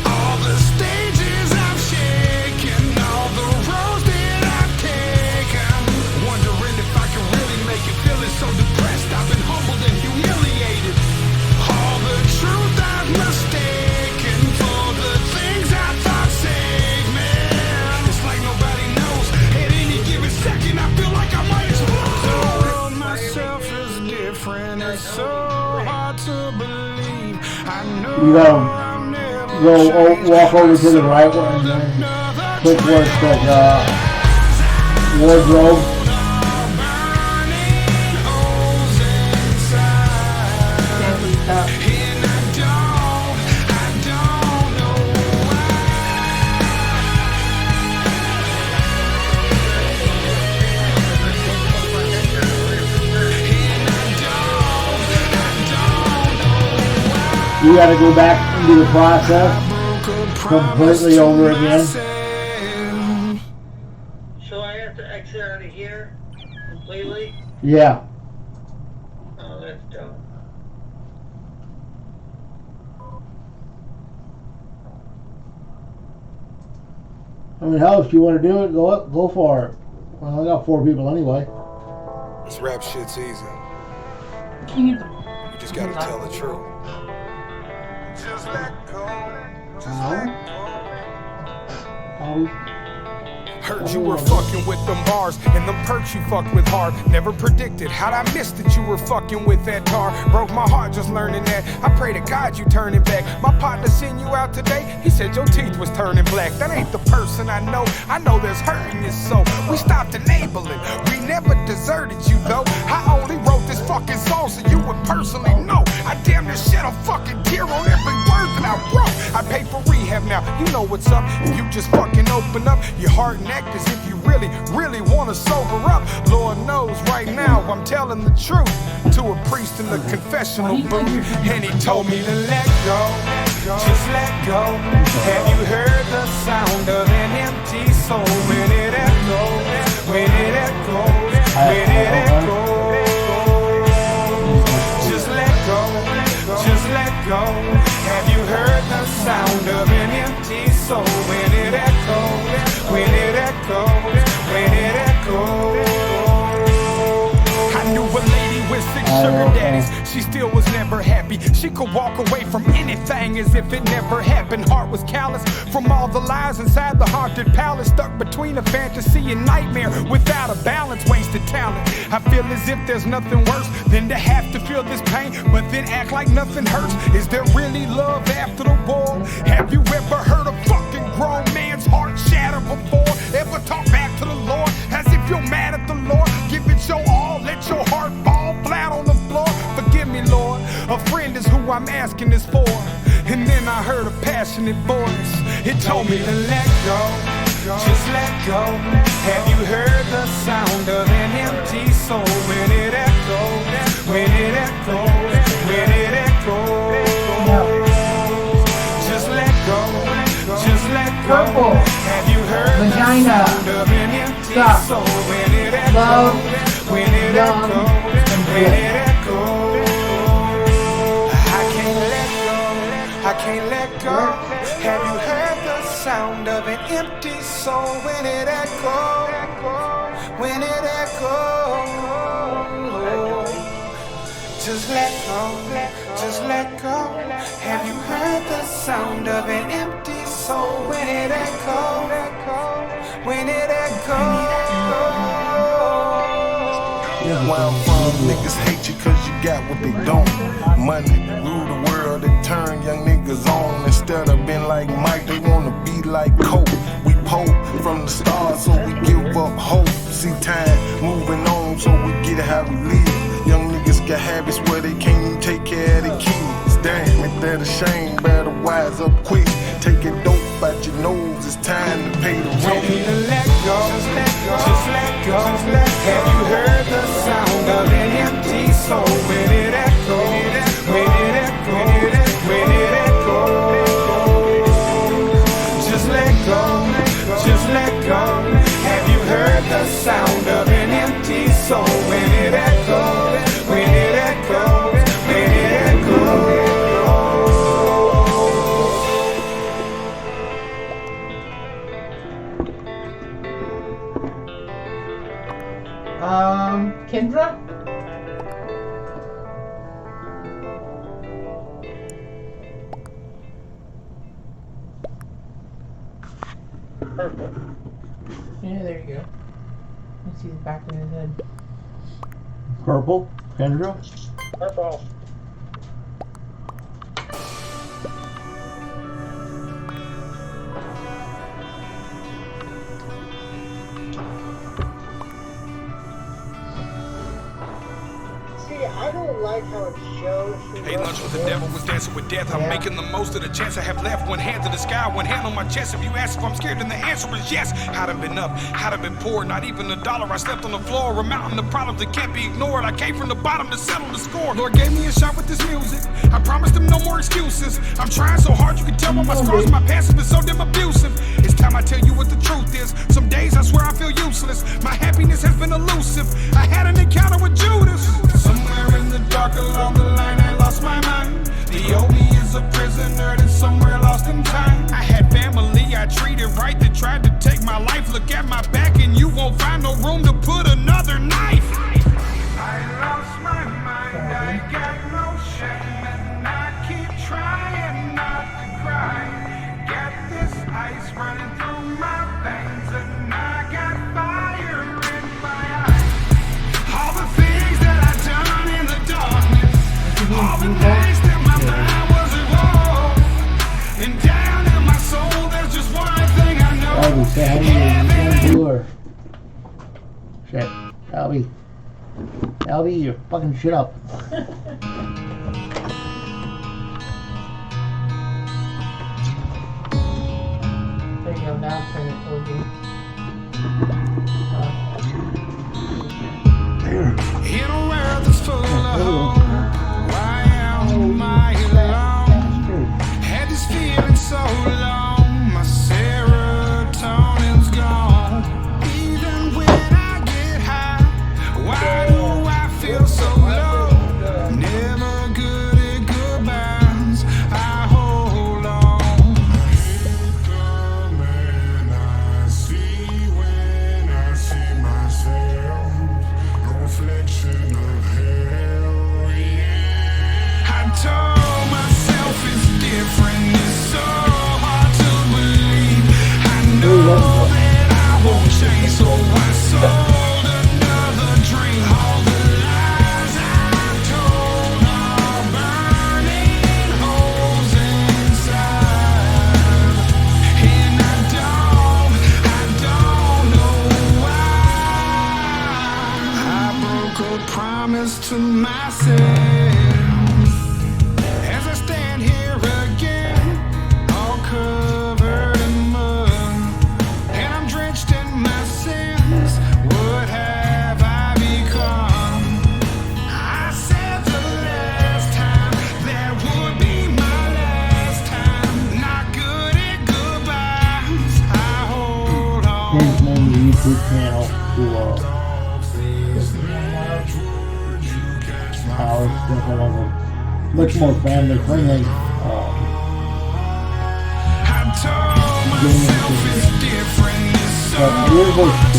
All the stages I've shaken, all the roads that I've taken, wondering if I can really make it, feeling so depressed. I've been humbled and humiliated. All the truth I've mistaken for the things I thought saved me. It's like nobody knows. At any given second, I feel like I might explode. Myself is different. It's so hard to believe. I know You gotta I'm never walk over to the right one and then click where it says wardrobe. You gotta go back into the process completely over again. So I have to exit out of here completely? Yeah. Oh, that's dumb. I mean, hell, if you want to do it, go for it. Well, I got 4 people anyway. This rap shit's easy. Can you? You just gotta tell the truth. Just let go. Heard you were fucking with them bars and them perks you fucked with hard. Never predicted, how'd I miss that you were fucking with that tar? Broke my heart just learning that. I pray to God you turning back. My partner sent you out today, he said your teeth was turning black. That ain't the person I know there's hurt in this soul. We stopped enabling, we never deserted you though. I only wrote this fucking song so you would personally know. I damn near shed a fucking tear on every word that I wrote. I pay for rehab now, you know what's up. If you just fucking open up your heart and act as if you really, really wanna sober up. Lord knows right now I'm telling the truth to a priest in the confessional booth. And he told me to let go, just let go. Have you heard the sound of an empty soul when it echoes, when it echoes, when it echoes? Just let go, just let go. Have you heard the sound of an empty soul when it echoes, when it echoes, when it echoes? I knew a sugar daddies. She still was never happy. She could walk away from anything as if it never happened. Heart was callous from all the lies inside the haunted palace. Stuck between a fantasy and nightmare without a balance. Wasted talent. I feel as if there's nothing worse than to have to feel this pain, but then act like nothing hurts. Is there really love after the war? Have you ever heard a fucking grown man's heart shatter before? Ever talk back to the Lord as if you're mad at the Lord? Give it your all, let your heart fall flat on the floor. Forgive me, Lord, a friend is who I'm asking this for. And then I heard a passionate voice. It told me to let go, just let go. Have you heard the sound of an empty soul when it echoes, when it echoes, when it echoes? Just let go, just let go. Purple. Have you heard Vagina. the sound of an empty Stop. soul when it echoes, Love. when it Young. echoes, when it echoes? I can't let go, I can't let go. Have you heard the sound of an empty soul when it echoes, when it echoes? Just let go, just let go. Have you heard the sound of an empty soul when it echoes, when it echoes? Where I'm from, niggas hate you cause you got what they don't. Money rule the world, it turn young niggas on. Instead of being like Mike, they wanna be like Coke. We pull from the stars, so we give up hope. See time moving on, so we get how we live. Young niggas got habits where they can't even take care of their kids. Damn, ain't that a shame? Better wise up quick. Take it dope out your nose, it's time to pay the rent. Told me to let go, just let go, just let go. Have you heard the sound of an empty soul when it echoes, when it echoes, when it echoes? Just let go, just let go. Have you heard the sound of an empty soul when it echoes, when it echoes, when it echoes? Kendra? Purple. Yeah, there you go. Let's see the back of his head. Purple? Kendra? Purple. See, I don't like how it shows. Ate lunch with the devil, was dancing with death. I'm making the most of the chance I have left. One hand to the sky, one hand on my chest. If you ask if I'm scared, then the answer is yes. I'd have been up, I'd have been poor, not even $1. I slept on the floor, a mountain of problems that can't be ignored. I came from the bottom to settle the score. Lord gave me a shot with this music. I promised him no more excuses. I'm trying so hard, you can tell by my scars, my past has been so damn abusive. It's time I tell you what the truth is. Some days I swear I feel useless. My happiness has been elusive. I had an encounter with Judas. Somewhere in the dark along the line, I lost my mind. The old me is a prisoner that's somewhere lost in time. I had family I treated right that tried to take my life. Look at my back and you won't find no room to put another knife. I lost my mind, I got no shame, and I keep trying not to cry. Got this ice running through my veins, and I got fire in my eyes. All the things that I've done in the darkness, all the nights that my mind was at war, and down in my soul there's just one thing I know. Albie, say hi to your her. Shit. Albie. Albie, you're fucking shit up. There you go, now turn it towards you. In a world that's full of hope, why am I alone? Had this feeling so long, my serotonin's gone. Even when I get high, why do I feel so low? Never good at goodbyes, I hold on. The man I see when I see myself, reflection of hell. promise to myself as I stand here again, all covered in mud, and I'm drenched in my sins. What have I become? I said the last time that would be my last time. Not good at goodbyes. I hold on. His name is YouTube channel to how it's definitely much more family friendly. But here's what's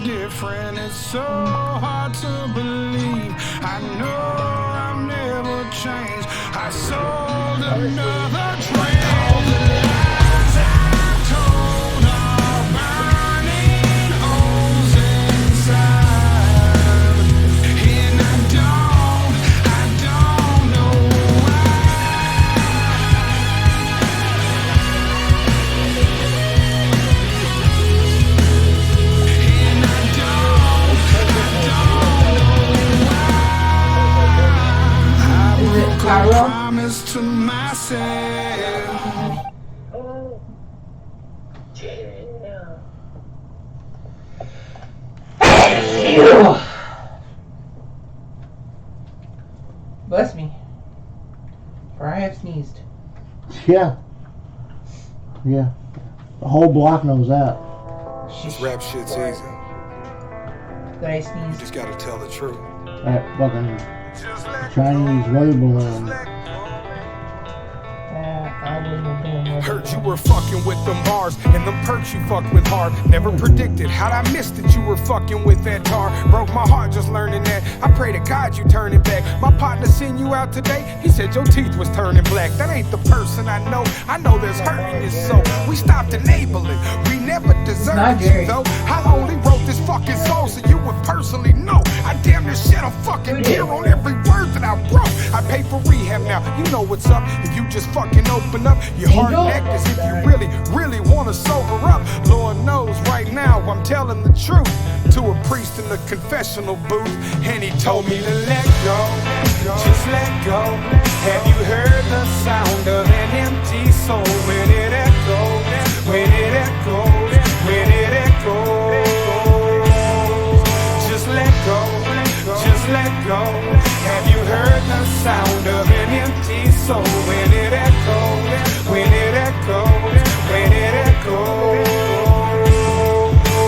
different, it's so hard to believe. I know I'll never change. I sold another train. All the lies I told are burning holes inside, and I don't know promise to myself. Bless me, for I have sneezed. Yeah. Yeah. The whole block knows that. This rap shit's easy. That I sneezed. You just gotta tell the truth. That fucking Chinese weather balloon. Heard you were fucking with them bars and them perks you fucked with hard. Never predicted how'd I miss that you were fucking with that tar. Broke my heart just learning that. I pray to God you turning back. My partner seen you out today. He said your teeth was turning black. That ain't the person I know. I know there's hurt in your soul. We stopped enabling. We never deserved you though. I only wrote this fucking song so you would personally know. I damn near shed a fucking tear on every word that I wrote. I pay for rehab now. You know what's up. If you just fucking open up your heart neck as if you really want to sober up. Lord knows right now I'm telling the truth to a priest in the confessional booth, and he told me to let go, just let go. Have you heard the sound of an empty soul when it echoes, when it echoes, when it echoes? Just let go, just let go. Have you heard the sound of an empty soul when it echoes, when it echoes, when it echoes?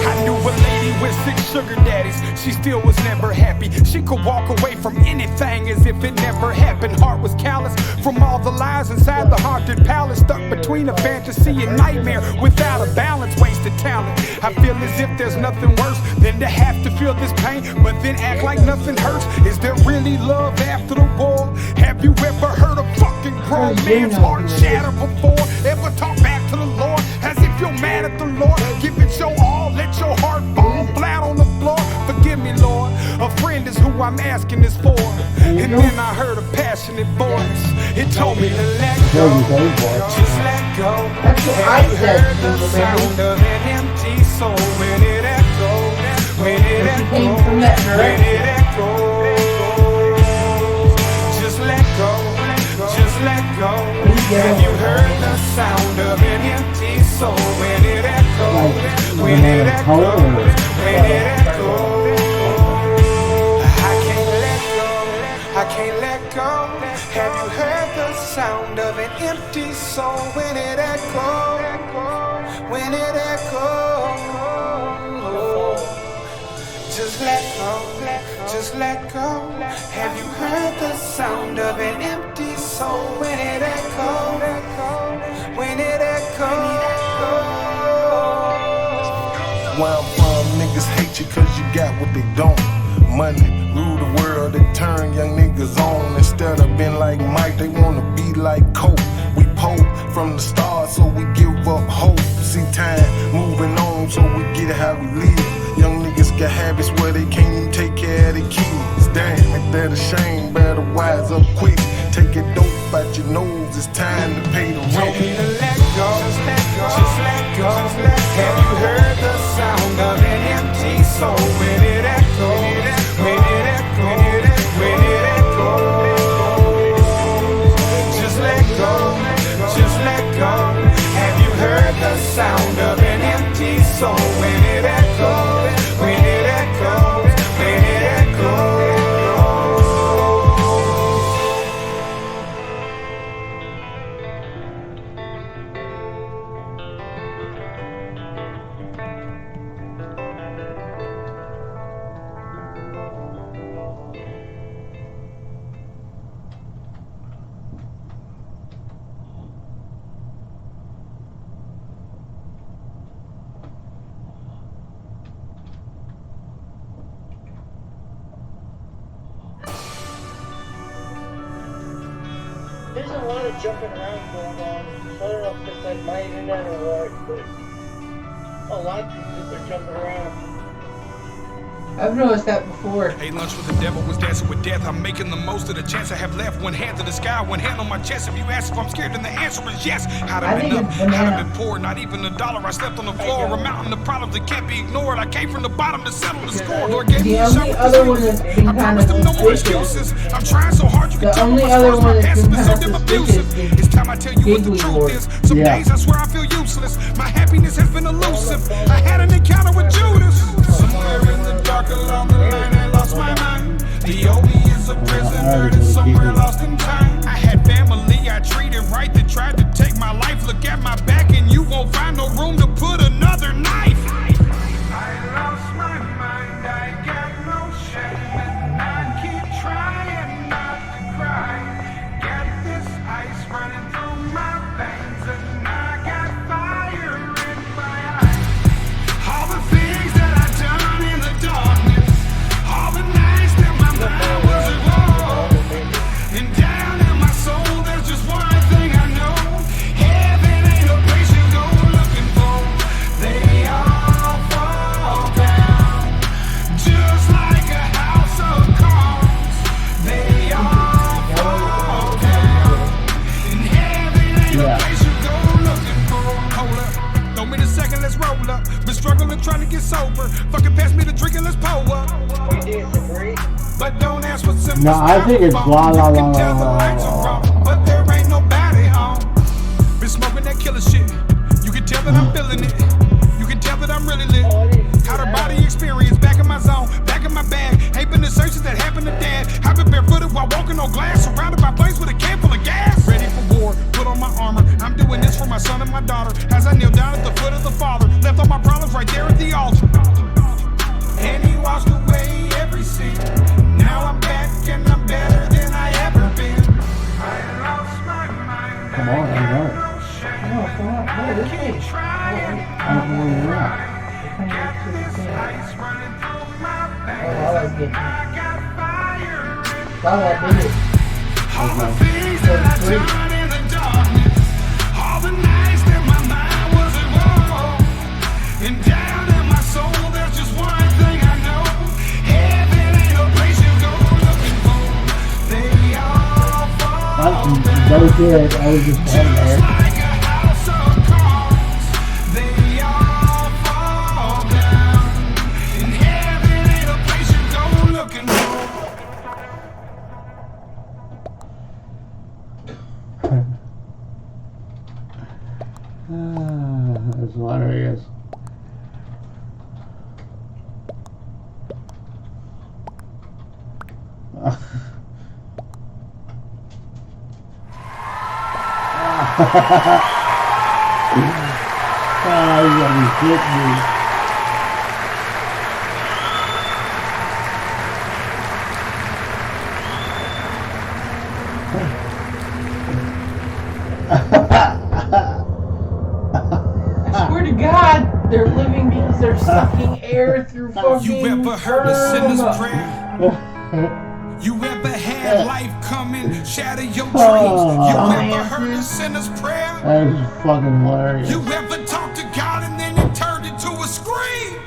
I knew a lady with 6 sugar daddies. She still was never happy. She could walk away from anything as if it never happened. Heart was callous from all the lies inside the haunted palace. Stuck between a fantasy and nightmare without a balance, wasted talent. I feel as if there's nothing worse than to have to feel this pain but then act like nothing hurts. Is there really love after the war? Have you ever heard a fucking grown man's heart shatter before? Ever talk back to the Lord as if you're mad at the Lord? Give it your all, let your heart fall flat on the floor. Forgive me, Lord, a friend is who I'm asking this for. And then I heard a passionate voice. It told me to let go, just let go. Have you heard the sound of an empty soul when it echoes, when it echoes, when it echoes? Just let go, just let go. Have you heard the sound of an empty soul when it echoes, when it echoes, when it echoes? I can't let go. Have you heard the sound of an empty soul when it echoes, when it echoes? let go. Have you heard the sound of an empty soul when it echoes? When it echoes. Where I'm from, niggas hate you cause you got what they don't. Money, rule the world, they turn young niggas on. Instead of being like Mike, they wanna be like Coke. We pull from the stars, so we give up hope. See time moving on, so we get how we live. Young niggas got habits where they can't even take care of their kids. Damn, ain't that a shame? Better wise up quick. Take a dope out your nose, it's time to pay the rent. Told me to let go, just let go, just let go. Have you heard the sound of an empty soul when it echoes? When it echoes, when it echoes. Just let go, just let go. Have you heard the sound of an empty soul when it echoes? When it echoes, when it echoes. There's a lot of jumping around going on. I don't know if it's like my internet or what, but a lot of people are jumping around. I've noticed that before. Ate lunch with the devil, was dancing with death. I'm making the most of the chance I have left. One hand to the sky, one hand on my chest. If you ask if I'm scared, then the answer is yes. How'd I been up, how'd I been poor, not even $1. I slept on the floor, a mountain of problems that can't be ignored. I came from the bottom to settle the score. Lord gave me a The only other one that's been kind of no more excuses. I'm trying so hard you can tell my scars, my past has been so damn abusive. It's time I tell you what the truth is. Some days I swear I feel useless. My happiness has been elusive. I had an encounter with Judas. Somewhere in the dark along the line I lost my mind. The OB is a prisoner that's somewhere lost in time. I had family I treated right that tried to take my life. Look at my back and you won't find no room to put another knife. I lost my mind, I got no shame, and I keep trying not to cry. Got this ice running through my veins, and I got fire in my eyes. All the things that I've done in the darkness, all the nights that my mind was at war, and down in my soul there's just one thing I know. Heaven ain't a place you go looking for. They all fall down, just like a house of cards. They all fall down, and heaven ain't a place you go looking for. Hold up, throw me the second, let's roll up. Been struggling trying to get sober. Fucking pass me the drink and let's pour up. But don't ask what's in No, I think it's blah blah blah blah. but there ain't nobody home. Been smoking that killer shit. You can tell that I'm feeling it. You can tell that I'm really lit. Had a body experience back in my zone, back in my bag. Ain't been the searches that happened to dad. I've been barefooted while walking on glass, surrounded by flames with a can full of gas. Ready for war, put on my armor. I'm doing this for my son and my daughter. As I kneel down at the foot of the Father, left all my problems right there at the altar. And he washed away every sin. Now I'm back and I'm better than I ever been. I lost my mind. Come on, I know. I keep trying. Got this ice running through my veins. I got fire in my eyes. All the things that I've done in the darkness, all the nights that my mind was at war, and down in my soul there's just one thing I know. Heaven ain't a place you go looking for. They all fall down. That was good. I was just saying there. Like a house of cards. They all fall down. And heaven ain't a place you go looking for. That's hilarious. Oh, you gotta be kidding me. I swear to God, they're living because they're sucking air through fucking. You ever heard a sinner's prayer? You ever had life come and shatter your dreams? You ever heard a sinner's prayer? That is fucking hilarious. You ever talked to God and then it turned into a scream?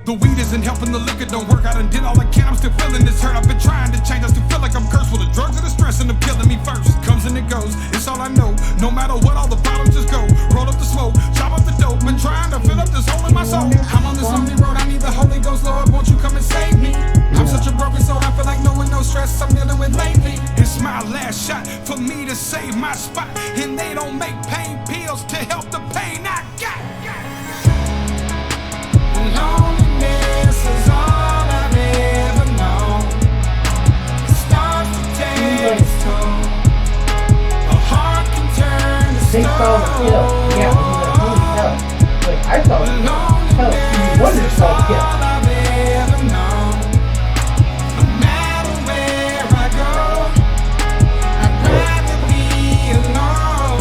The weed isn't helping, the liquor don't work. I done did all I can, I'm still feeling this hurt. I've been trying to change, I still feel like I'm cursed. With the drugs and the stress and them killing me first. Comes and it goes, it's all I know. No matter what, all the problems just go. Roll up the smoke, chop up the dope. Been trying to fill up this hole in my soul. I'm on this lonely road, I need the Holy Ghost. Lord, won't you come and save me? I'm such a broken soul, I feel like knowing no stress I'm dealing with lately. It's my last shot for me to save my spot. And they don't make pain pills to help the pain I got. Loneliness is all I've ever known. It starts to take its toll. A heart can turn to They saw the kill. Yeah, holy hell. Like, I saw the kill. Hell, Stevie Wonder saw the kill. No matter where I go, I'd rather be alone.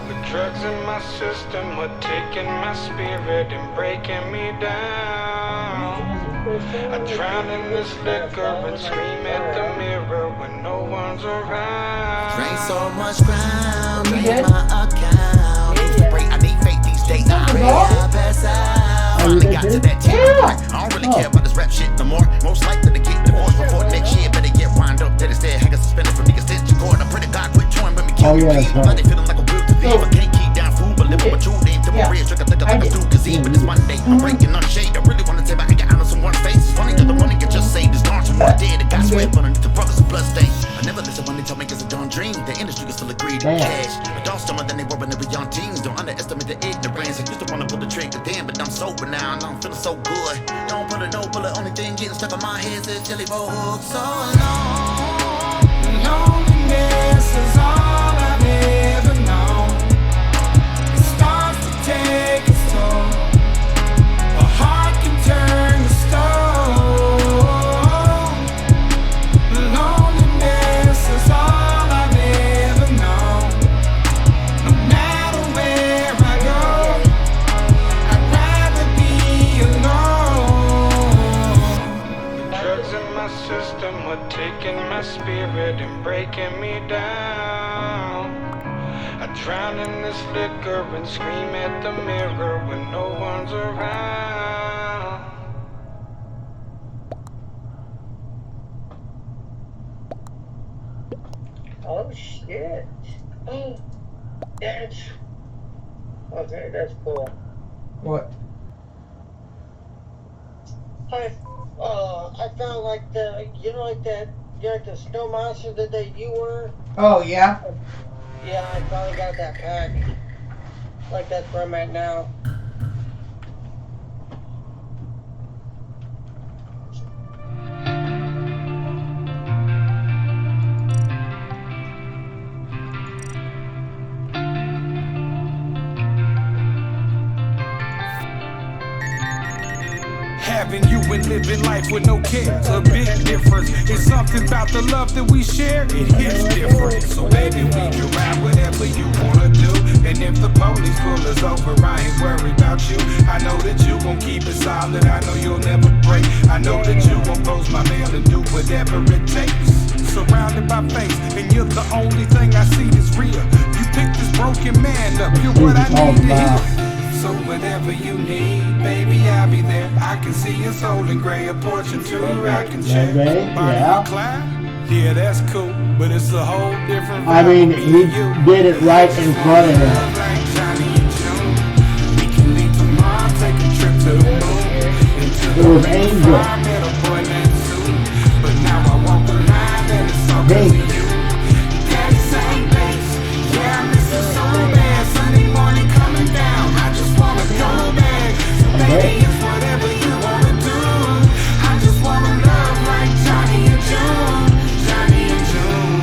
The drugs in my system are taking my spirit and breaking me down. I drown in this liquor and scream at the mirror when no one's around. Drain so much ground, drain my account. I need faith these days, I pray I pass out. Finally got to that tipping point. I don't really care about this rap shit no more. Most likely to keep divorced before next year. Better get wind up, that is there. Hang a suspended from the extension cord. I pray to God quit touring with me, kill me, please. My body feeling like a real disease. I can't keep down food, but living with you. Name to my career, trick I think I like a through disease. But it's Monday, I'm breaking on the shade. I really wanna tell my anger out on someone's face. It's funny that the money can just say this gone. Someone dead, it got sweat underneath the brothers of blood stain. I never listen when they tell me it's a dumb dream. The industry is still agreed to cash. But don't stomach than they were when they were young teens. Don't underestimate the ignorance. I used to wanna pull the trigger then, but I'm sober now and I'm feeling so good. Don't put a no bullet, only thing getting stuck on my head is jelly roll hooks. So alone, loneliness is all I've ever known. It starts to take its toll. A heart can turn to stone. Loneliness is all I've ever known. No matter where I go, I'd rather be alone. The drugs in my system are taking my spirit and breaking me down. I drown in this liquor and scream at the mirror when no one's around. Oh shit. Oh, that's. Okay, that's cool. What? I found like the, like that, like the snow monster that you were. Oh, yeah? Yeah, I finally got that pack. Like that's where I'm at now. Having you and living life with no cares, a big difference. It's something about the love that we share, it hits different. So baby, we can ride whatever you wanna do. And if the police pull us over, I ain't worried about you. I know that you gon' keep it solid, I know you'll never break. I know that you gon' post my mail and do whatever it takes. Surrounded by faith, and you're the only thing I see that's real. You picked this broken man up, you're what I need to hear. So whatever you need, baby, I'll be there. I can see your soul in gray, a portion to a rocking chair. Yeah. Yeah, that's cool, but it's a whole different vibe. I mean, he did it right in front of him. It was Angel. But now I walk the line and it's all because of you. That same bass, yeah, I miss it so bad. Sunday morning coming down, I just wanna go back. So baby, it's whatever you wanna do. I just wanna love like Johnny and June. Johnny and June.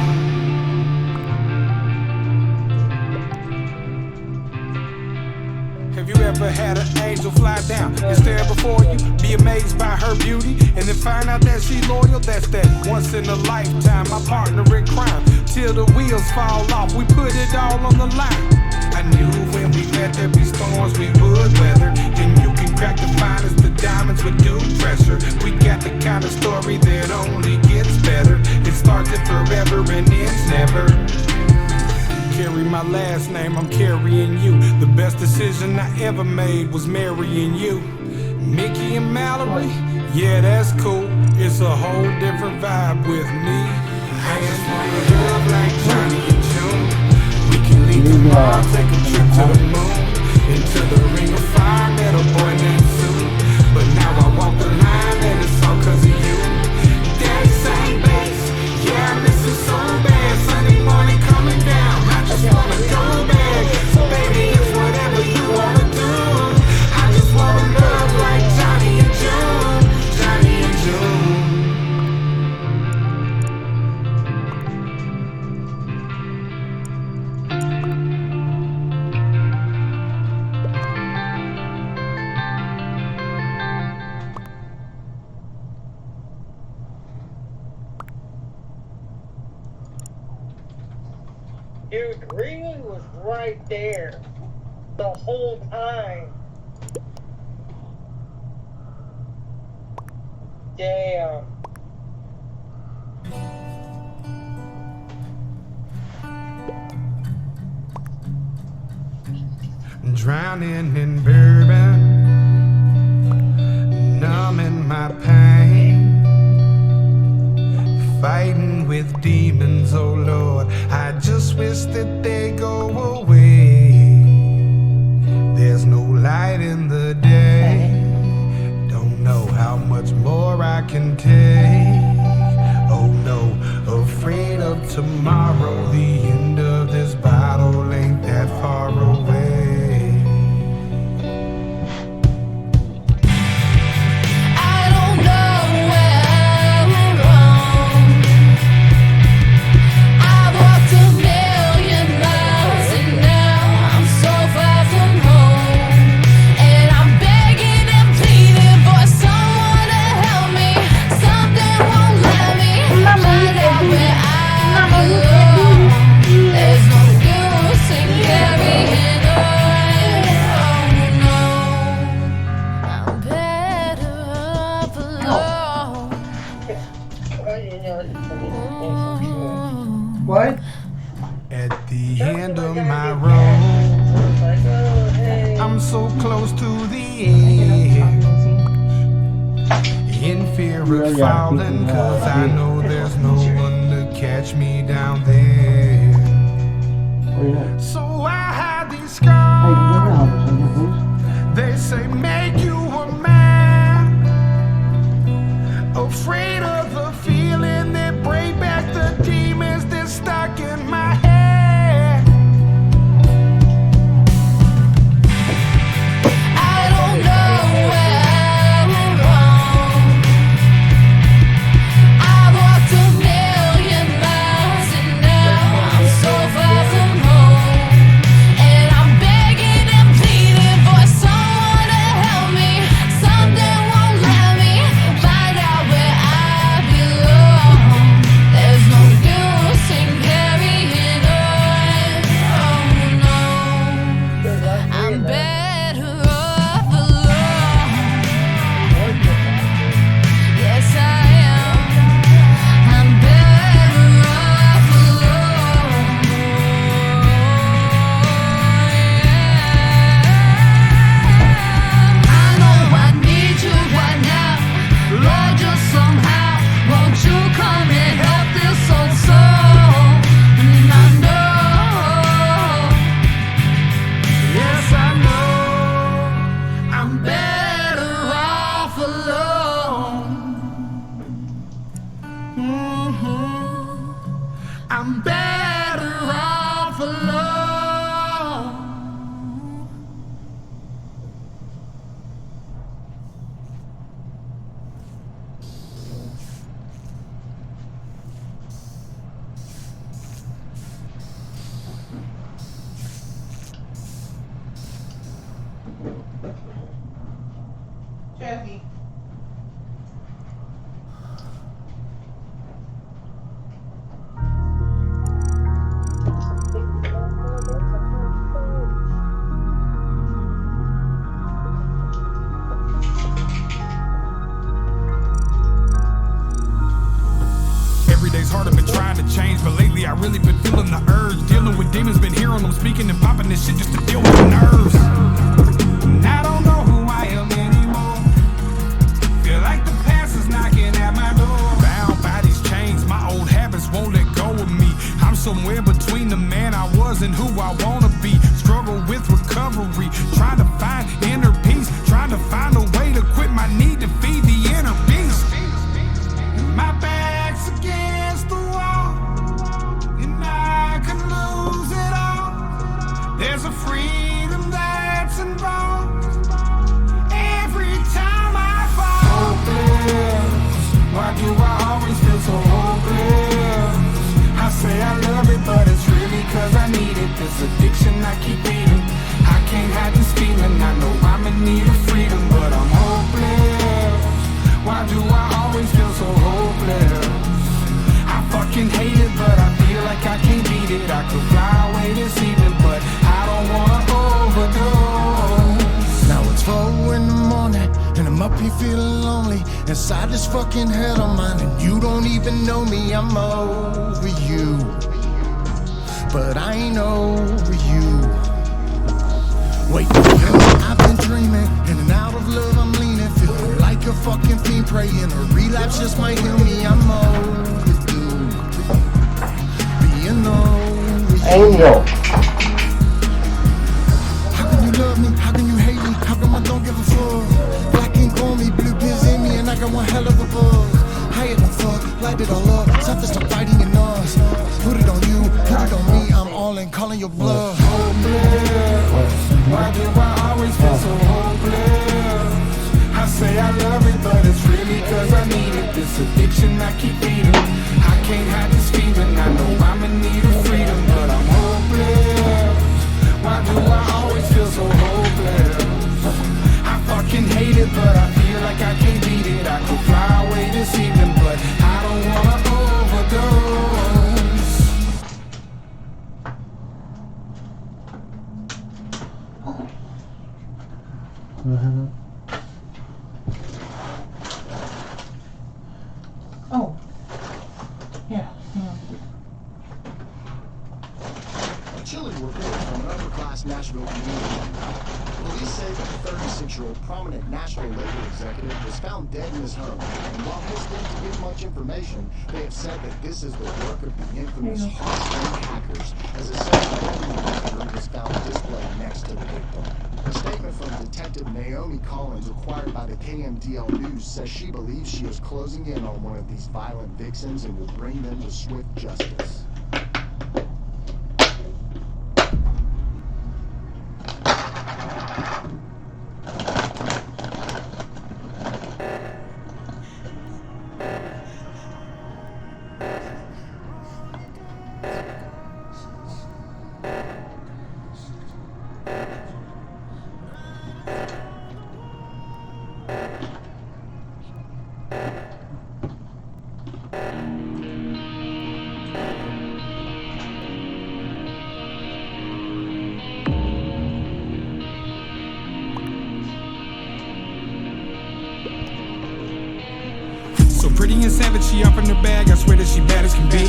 Have you ever had an angel fly down and stare before you? Be amazed by her beauty and then find out that she's loyal. That's that once in a lifetime, my partner in crime. till the wheels fall off. We put it all on the line. I knew when we met there'd be storms we would weather. And you can crack the finest, the diamonds with due pressure. We got the kind of story that only gets better. It starts it forever and ends never. Carry my last name, I'm carrying you. The best decision I ever made was marrying you. Mickey and Mallory, yeah, that's cool. It's a whole different vibe with me. Hands on the love like Johnny and June. We can leave tomorrow, take a trip to the moon. Into the ring of fire, met a boy named Sue. But now I walk the line and it's all cause of you. Daddy same bass, yeah, I miss it so bad. Sunday morning coming down, I just wanna go back. So baby, it's whatever you wanna do. I just wanna love like Johnny and June. Johnny and June. Dude, Greenland was right there the whole time. Damn. Drowning in bourbon, numbing my pain, fighting with demons, oh Lord, I just wish that they go away. There's no light in the day, don't know how much more I can take. Oh no, afraid of tomorrow, the end of this battle ain't that far away. What? At the end of my road, I'm so close to the end. In fear of falling, cause I know there's no one to catch me down there. So I hide these scars. They say make you a man. Afraid of the feeling that bring back the demons that's stuck in my head. I don't know where I'm wrong. I've walked 1,000,000 miles and now demons been hearing them speaking and popping this shit just to deal with the nerves. And I don't know who I am anymore. Feel like the past is knocking at my door. Bound by these chains, my old habits won't let go of me. I'm somewhere between the man I was and who I wanna be. Struggle with recovery, trying to find inner peace, trying to find a way to quit my need to feed the inner beast. My back's against the wall, and I could lose it all. There's a freedom that's involved every time I fall. Hopeless, why do I always feel so hopeless? I say I love it, but it's really cause I need it. This addiction I keep beating, I can't hide this feeling. I know I'm in need of freedom, but I'm hopeless. Why do I always feel so hopeless? I fucking hate it, but I feel like I can't beat it. I could fly away this evening, but I don't wanna overdose. Now it's 4 in the morning, and I'm up here feeling lonely inside this fucking head of mine, and you don't even know me. I'm over you, but I ain't over you. Wait, I've been dreaming, in and out of love I'm leaning, feeling like a fucking fiend praying. A relapse just might heal me. I'm overdue, being over you. Angel. How can you love me? How can you hate me? How come I don't give a fuck? Black ink on me, blue pills in me, and I got one hell of a buzz. Higher than fuck, light it all up. Something stop fighting in us. Put it on you, put it on me. I'm all in, calling your bluff. Hopeless. Why do I always feel so hopeless? I say I love it, but it's really cause I need it. This addiction I keep beating, I can't hide this feeling. I know I'm in need of freedom, but I'm hopeless. Why do I always feel so hopeless? I fucking hate it, but I feel like I can't beat it. I could fly away this evening, but I don't wanna overdose. Oh. Yeah. A chilling report from an upper-class Nashville community. Police say that the 36-year-old prominent Nashville labor executive was found dead in his home. And while hesitant to give much information, they have said that this is the work of the infamous Heartstring hackers, as a set of was found displayed next to the victim. A statement from Detective Naomi Collins, acquired by the KMDL News, says she believes she is closing in on one of these violent vixens and will bring them to swift justice. Pretty and savage, she up in her bag, I swear that she bad as can be.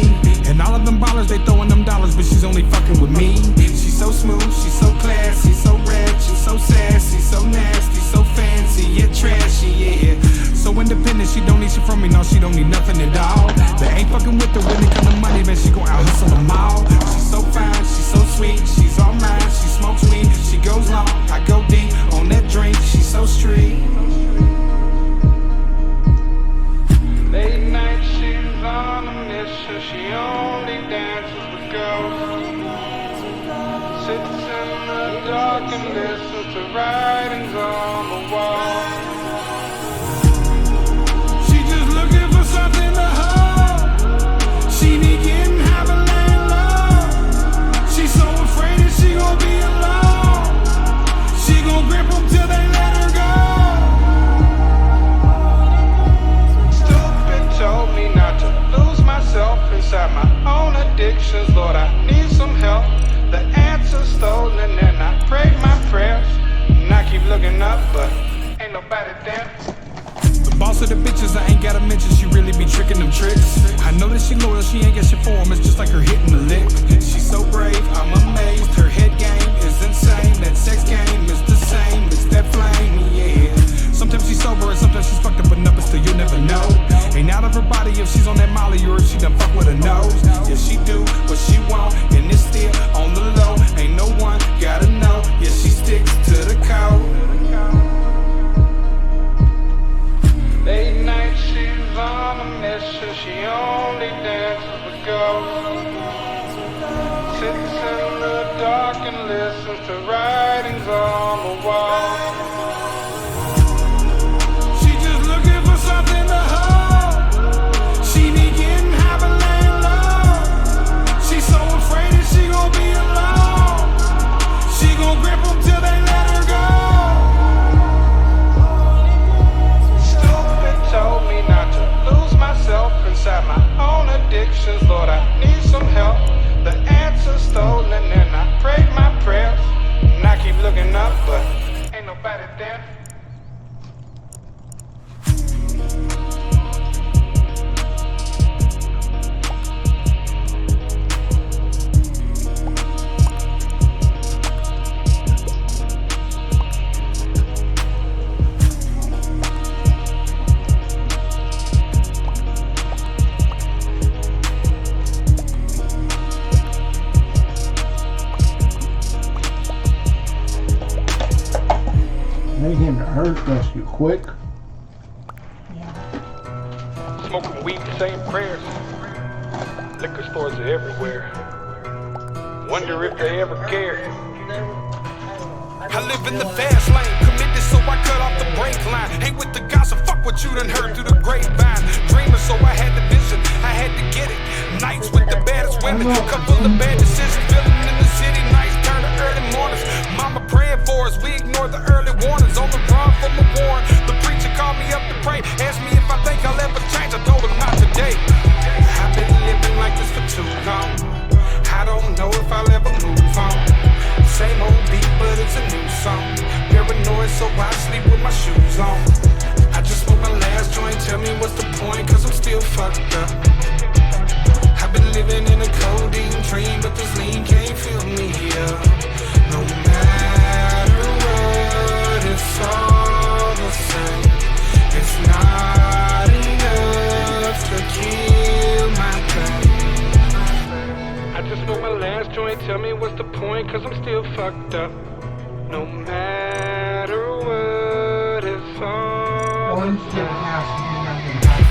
And all of them ballers, they throwing them dollars, but she's only fucking with me. She's so smooth, she's so classy, so rad, she's so sassy, so nasty, so fancy, yet trashy, yeah. So independent, she don't need shit from me, no, she don't need nothing at all. They ain't fucking with her when it come to money, man, she gon' out hustle them all. She's so fine, she's so sweet, she's all mine, she smokes weed, she goes long, I go deep on that drink, she's so street. Late night, she's on a mission. She only dances with ghosts. Sits in the dark and listens to writings on the wall. She just looking for something to hold. She be getting high but laying low. She's so afraid that she gon' be alone. She gon' grip them till they let her go. Told me not to lose myself inside my own addictions. Lord, I need some help. The answer's stolen and I pray my prayers. And I keep looking up, but ain't nobody there. The boss of the bitches, I ain't gotta mention, she really be tricking them tricks. I know that she loyal, she ain't got shit for him, it's just like her hitting the lick. She's so brave, I'm a dark and listens to writings on the wall. She just looking for something to hold. She be getting high but laying low. She's so afraid that she gon' be alone. She gon' grip them till they let her go. Stupid told me not to lose myself inside my own addictions. Lord, I need some help. The answer's stolen and I prayed my prayers. And I keep looking up, but ain't nobody there. Make him to hurt rescue quick. Smoking weed, saying prayers. Liquor stores are everywhere. Wonder if they ever care. I live in the fast lane, committed so I cut off the brake line. Ain't with the gossip, fuck what you done heard through the grapevine. Dreamer, so I had the vision, I had to get it. Nights with the baddest women, cup full of bad decisions. Living in the city, nights turn to early mornings. Mama praying for us, we ignore the early warnings. On the run from a warrant, the preacher called me up to pray. Asked me if I think I'll ever change, I told him not today. I've been living like this for too long. I don't know if I'll ever move on. Same old beat, but it's a new song. Paranoid, so I sleep with my shoes on. I just smoked my last joint, tell me what's the point, cause I'm still fucked up. I've been living in a codeine dream, but this lean can't fill me up. No matter what, it's all the same. It's not enough to kill my pain. I just smoked my last joint, tell me what's the point, cause I'm still fucked up. No matter what, it's all the same.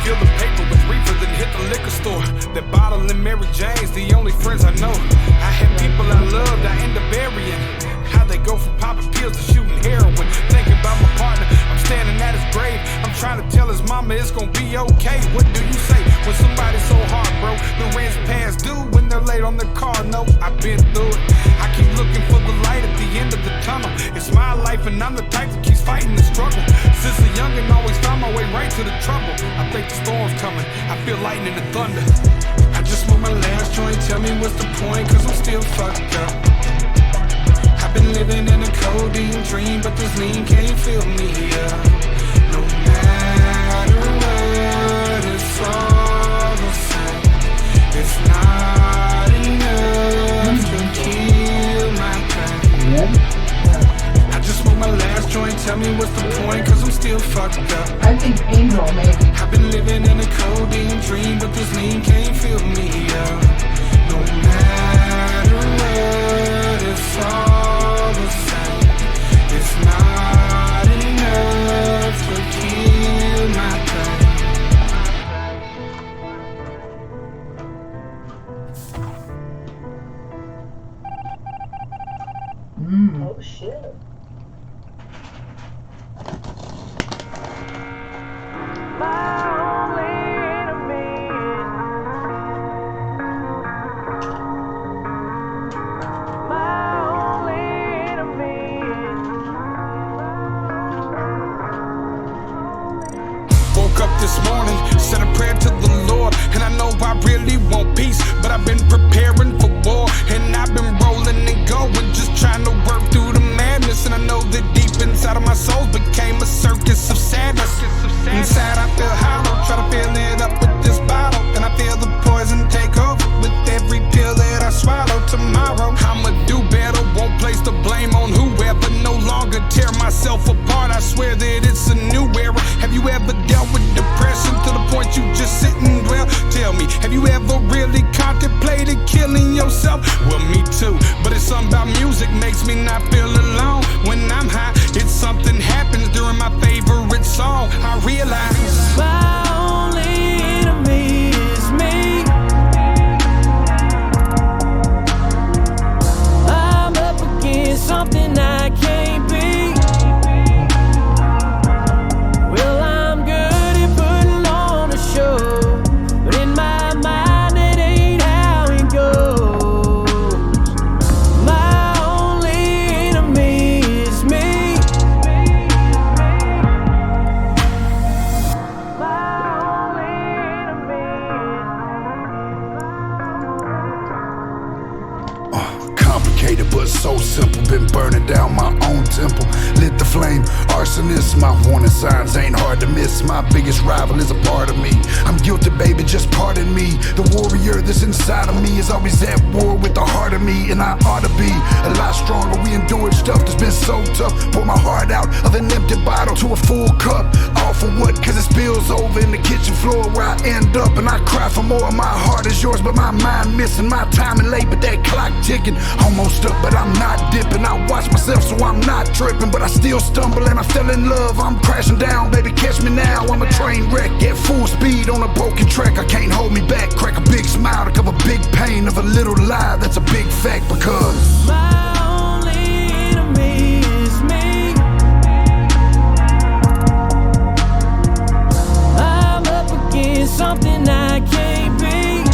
Fill the paper with reefer, then hit the liquor store. That bottle and Mary Jane's the only friends I know. I had people I loved, I end up burying. How they go from popping pills to shooting heroin. Thinking about my partner, I'm standing at his grave. I'm trying to tell his mama it's gonna be okay. What do you say when somebody's so hard, bro? The rent's past due when they're late on their car. No, I've been through it. I keep looking for the light at the end of the tunnel. It's my life and I'm the type that keeps fighting the struggle. Since a youngin' always found my way right to the trouble. I think the storm's coming, I feel lightning and thunder. I just smoked my last joint, tell me what's the point, cause I'm still fucked up. I've been living in a codeine dream, but this lean can't fill me up. No matter what, it's all the same. It's not enough to kill my pain. I just smoked my last joint, tell me what's the point, cause I'm still fucked up. I think Angel maybe. I've been living in a codeine dream, but this lean can't fill me up. No matter what, it's all the same. It's not enough to kill my pain. Oh shit. Woke up this morning, said a prayer to the Lord, and I know I really want peace, but I've been preparing for war, and I've been rolling and going, just trying to work through the madness, and I know that deep inside of my soul became a circus of sadness. Inside I feel hollow, try to fill it up with this bottle, and I feel the poison take over with every pill that I swallow. Tomorrow I'ma do better, won't place the blame on whoever, no longer tear myself apart. I swear that it's a new era. Have you ever dealt with depression to the point you just sit and dwell? Tell me, have you ever really contemplated killing yourself? Well, me too, but it's something about music makes me not feel alone. When I'm high, it's something happens during my favorite song. I realize my only enemy is me. I'm something I can't be. Well, I'm good at putting on a show, but in my mind it ain't how it goes. My only enemy is me. Complicated but so simple. Been burning down my own temple. Lit the flame, arsonist. My warning signs ain't hard to miss. My biggest rival is a part of me. I'm guilty, baby, just pardon me. The warrior that's inside of me is always at war with the heart of me. And I ought to be a lot stronger. We endured stuff that's been so tough. Pour my heart out of an empty bottle to a full cup. All for what? Cause it spills over in the kitchen floor where I end up. And I cry for more. My heart is yours, but my mind missing. My timing late, but that clock ticking. Almost up, but I'm not dipping. I watch myself so I'm not tripping, but I still stumble and I fell in love. I'm crashing down, baby, catch me now. I'm a train wreck at full speed on a broken track. I can't hold me back. Crack a big smile to cover big pain of a little lie. That's a big fact because My only enemy is me. I'm up against something I can't be.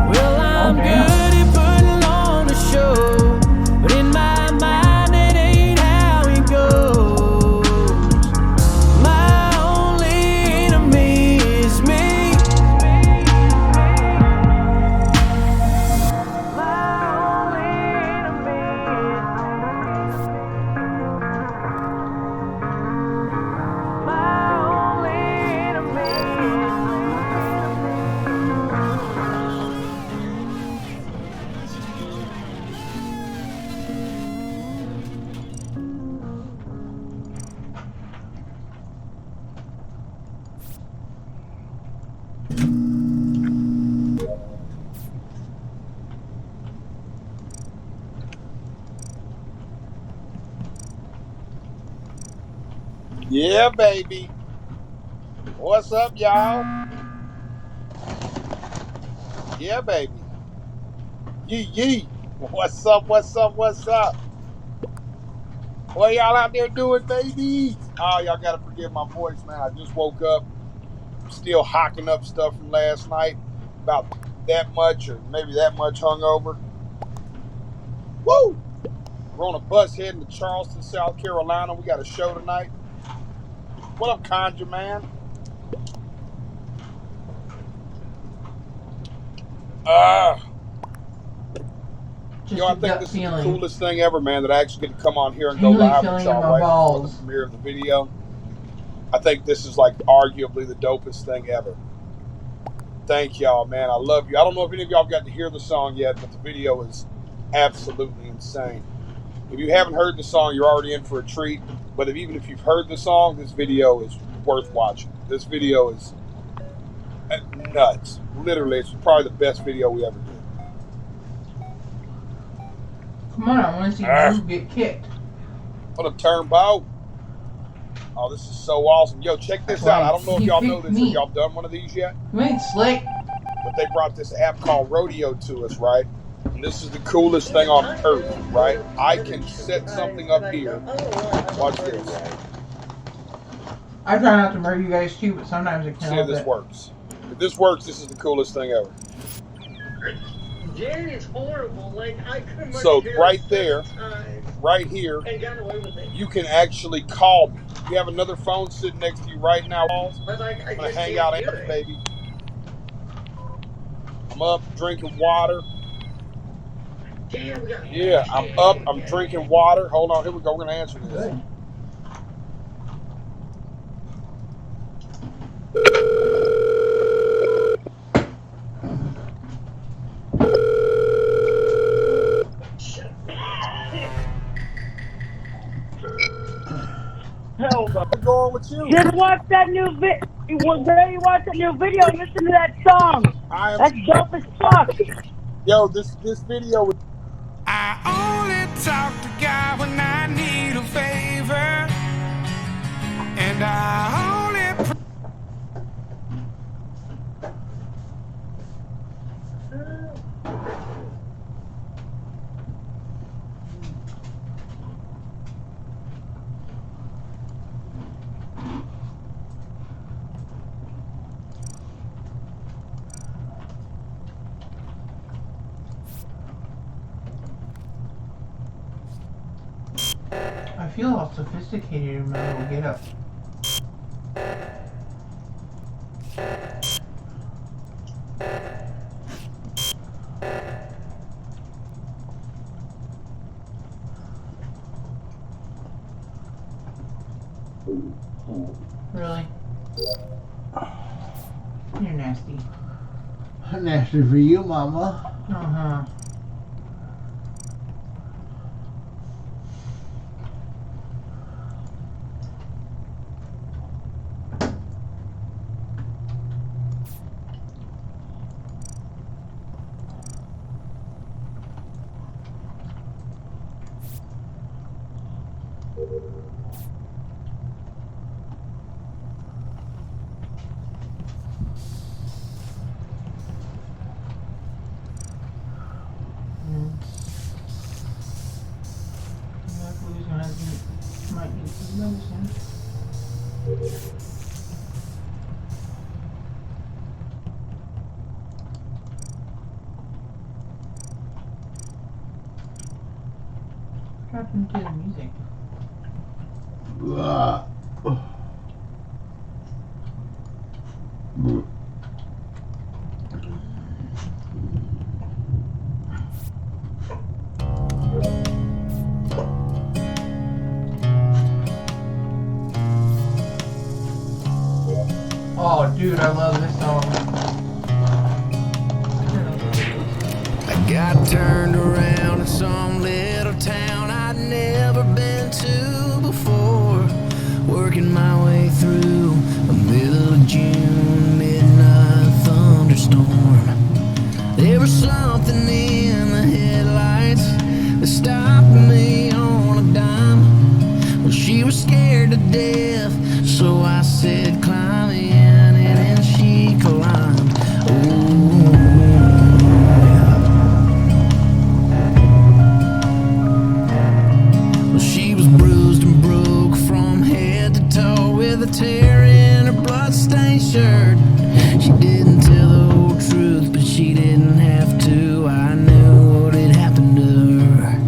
Well, I'm good at putting on a show, but in my mind it ain't how it goes. My only enemy is me. Yeah, baby. What's up, y'all? Yeah, baby. Yee yee. What's up? What's up? What's up? What y'all out there doing, baby? Oh, y'all gotta forgive my voice, man. I just woke up. I'm still hocking up stuff from last night. About that much or maybe that much hungover. Woo! We're on a bus heading to Charleston, South Carolina. We got a show tonight. What up, Conjure Man? Yo, I think this is the coolest thing ever, man, that I actually get to come on here and go live with y'all right before the premiere of the video. I think this is like arguably the dopest thing ever. Thank y'all, man. I love you. I don't know if any of y'all got to hear the song yet, but the video is absolutely insane. If you haven't heard the song, you're already in for a treat. But even if you've heard the song, this video is worth watching. This video is nuts. Literally, it's probably the best video we ever did. Come on, I want to see Drew get kicked. What a turnbow. Oh, this is so awesome. Yo, check this out. I don't know if y'all know this. Have y'all done one of these yet? You ain't slick. But they brought this app called Rodeo to us, right? And this is the coolest thing on earth, right? I can set something up here. Watch this. I try not to murder you guys too, but sometimes it can't. See if this works. If this works, this is the coolest thing ever. Jerry is horrible. Like, I couldn't. So right there, right here, you can actually call me. You have another phone sitting next to you right now. I'm gonna hang out here, baby. I'm up drinking water. Yeah, I'm up. I'm drinking water. Hold on, here we go. We're gonna answer this. Hell, what's going with you? Just watch that new video. You watch that new video. Listen to that song. That's dope as fuck. Yo, this video was. I only talk to God when I need a favor, and I only. feel all sophisticated in my little get up. Really? You're nasty. Nasty for you, Mama. Uh-huh. Might need some medicine. What happened to the music? Oh, dude, I love this song. I got turned around in some little town I'd never been to before. Working my way through the middle of June, midnight thunderstorm. There was something in the headlights that stopped me on a dime. Well, she was scared to death, so I said, climb in, and then she climbed. Ooh, yeah. Well, she was bruised and broke from head to toe with a tear in her bloodstained shirt. She didn't tell the whole truth, but she didn't have to. I knew what had happened to her.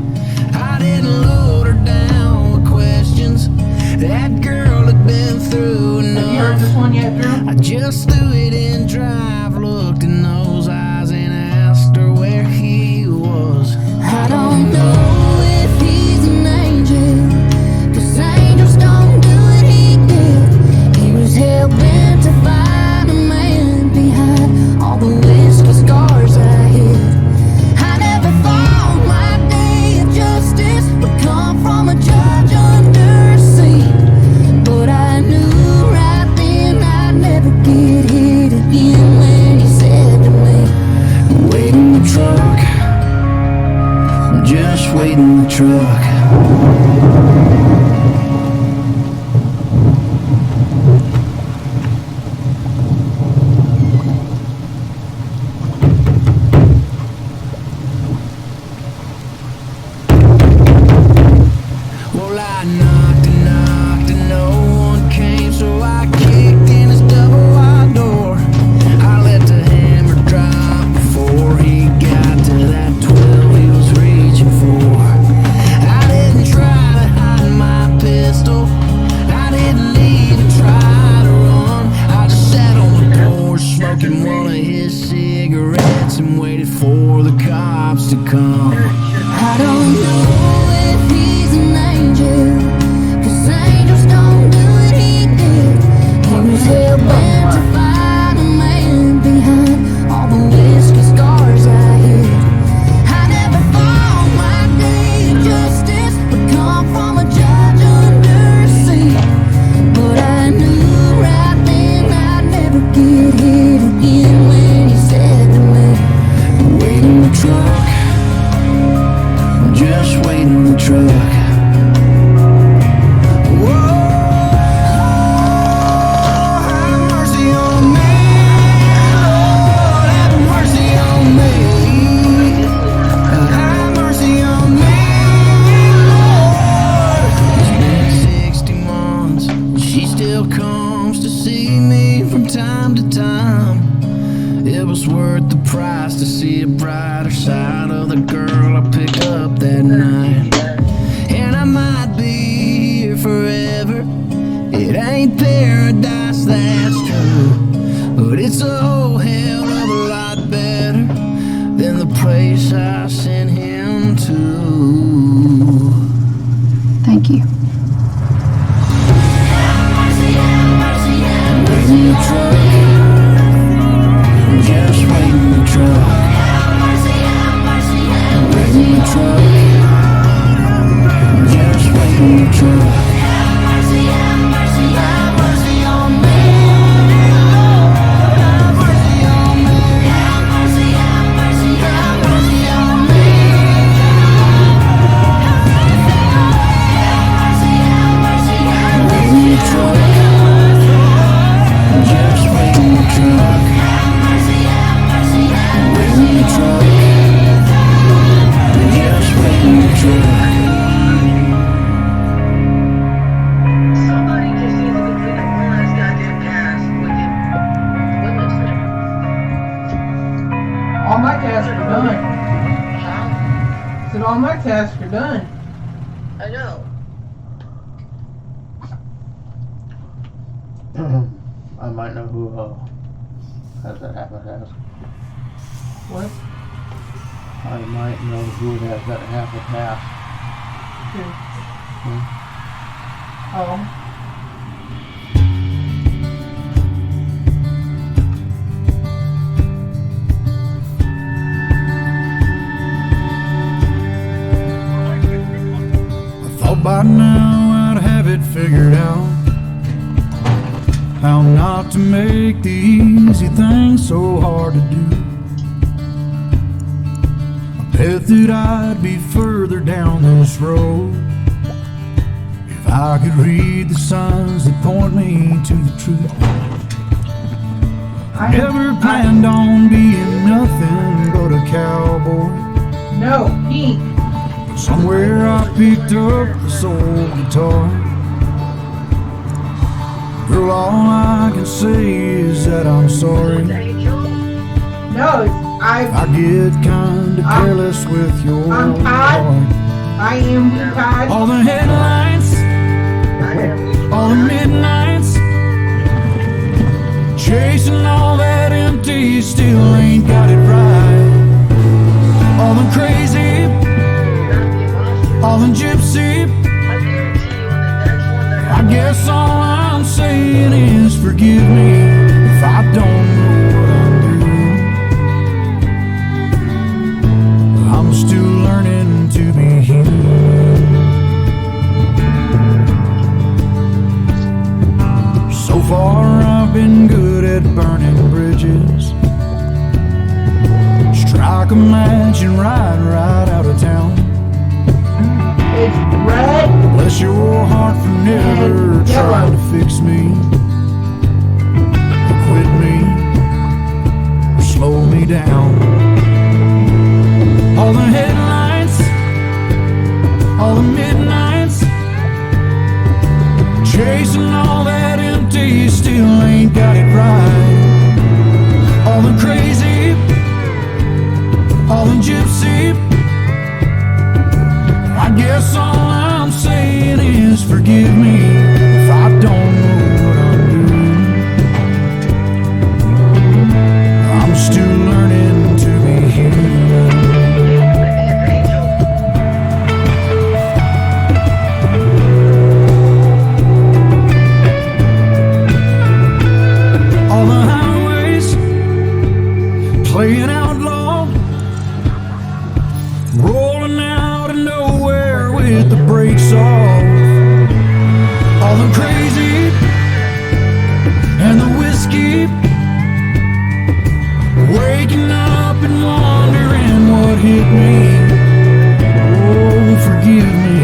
I didn't load her down with questions. That girl had been through enough. Have you heard this one yet, Drew? I just threw it in drive, looked in those eyes, and asked her where he was. I don't know if he's an angel, 'cause angels don't do what he did. He was hell-bent to find a man behind all the whiskey scars I hid. I never thought my day of justice would come from a judge under a seat, but I knew right then I'd never get hit again when he said to me, Wait in the truck, just wait in the truck. Well, I knocked and no one came, so I kicked in his double wide door. I let the hammer drop before he got to that 12 he was reaching for. I didn't try to hide my pistol, I didn't even try to run. I just sat on the porch smoking one of his cigarettes and waited for the cops to come. I don't know if he's an angel, 'cause angels don't do what he did. He was hell-bent to find a man behind all the whiskey scars I hid. I never thought my day of justice would come from a judge under a seat, but I knew right then I'd never get hit again when he said to me, Wait in the truck, just wait in the truck. Whoa, have mercy on me, Lord, have mercy on me. Have mercy on me, Lord. It's been 60 months, she still comes to see me from time to time. It was worth the price to see a brighter side of the girl I picked up that night. It's a whole hell of a lot better than the place I sent him to. Thank you. Wait in the truck. Just wait in the truck. Wait in the truck. Just wait in the truck. All my tasks are done. I said all my tasks are done. I know. I might know who has that half a task. What? I might know who has that half a task. Oh. Thought by now I'd have it figured out how not to make the easy things so hard to do. I bet that I'd be further down this road if I could read the signs that point me to the truth. I never planned on being nothing but a cowboy. No, Pete. Somewhere I picked up this old guitar. Girl, all I can say is that I'm sorry. No, I get kinda careless with your I'm heart. I am Todd. All the headlights, all the midnights, chasing all that empty, still ain't got it right. All the crazy, all the gypsy, I guess all I'm saying is forgive me if I don't know what I'm doing. I'm still learning to be human. So far I've been good at burning bridges. Strike a match and ride right out of town. It's red. Bless your heart for never trying to fix me, or quit me, or slow me down. All the headlights, all the midnights, chasing all that empty, still ain't got it right. All the crazy, all the gypsy, I guess all I'm saying is forgive me if I don't know what I'm doing. I'm still learning to be human. All the highways playing outlaw, rolling out of nowhere with the brakes off. All the crazy and the whiskey, waking up and wondering what hit me. Oh, forgive me,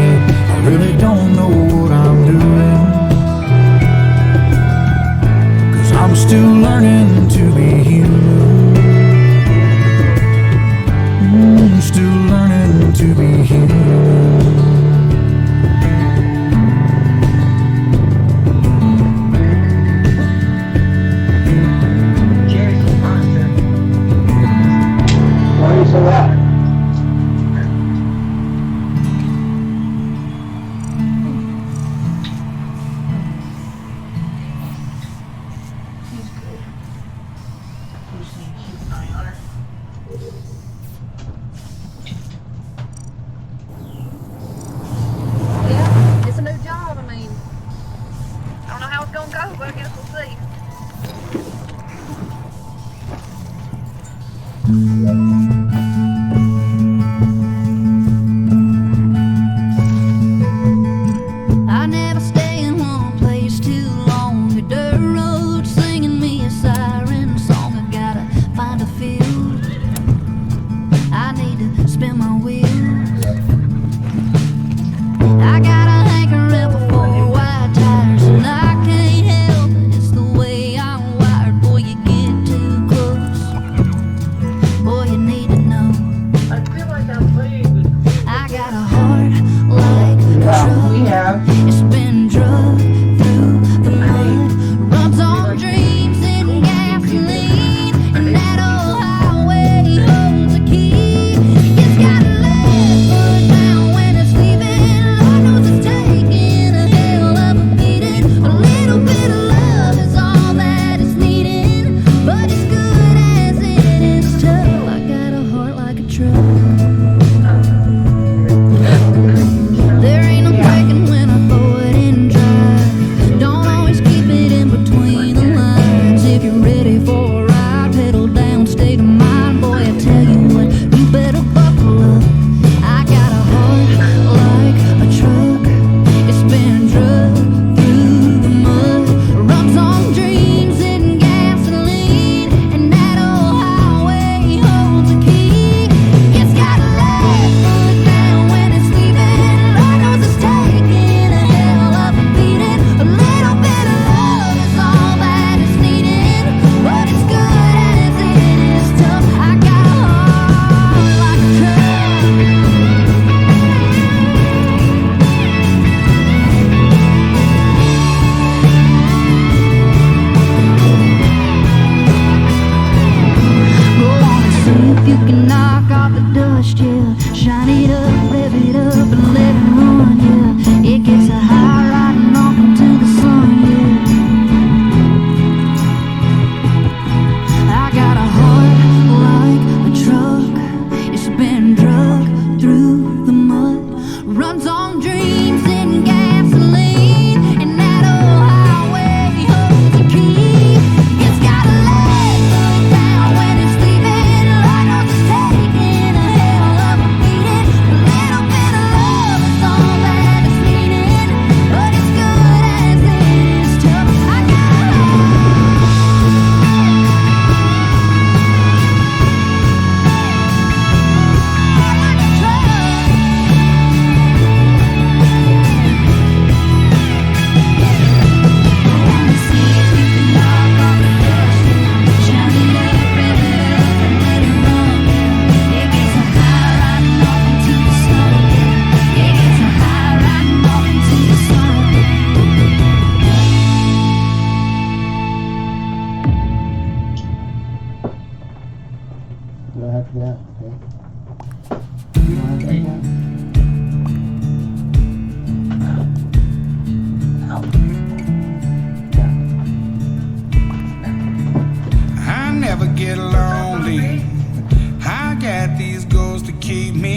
I really don't know what I'm doing, 'cause I'm still learning to be human. Still learning to be human. Why do you say that?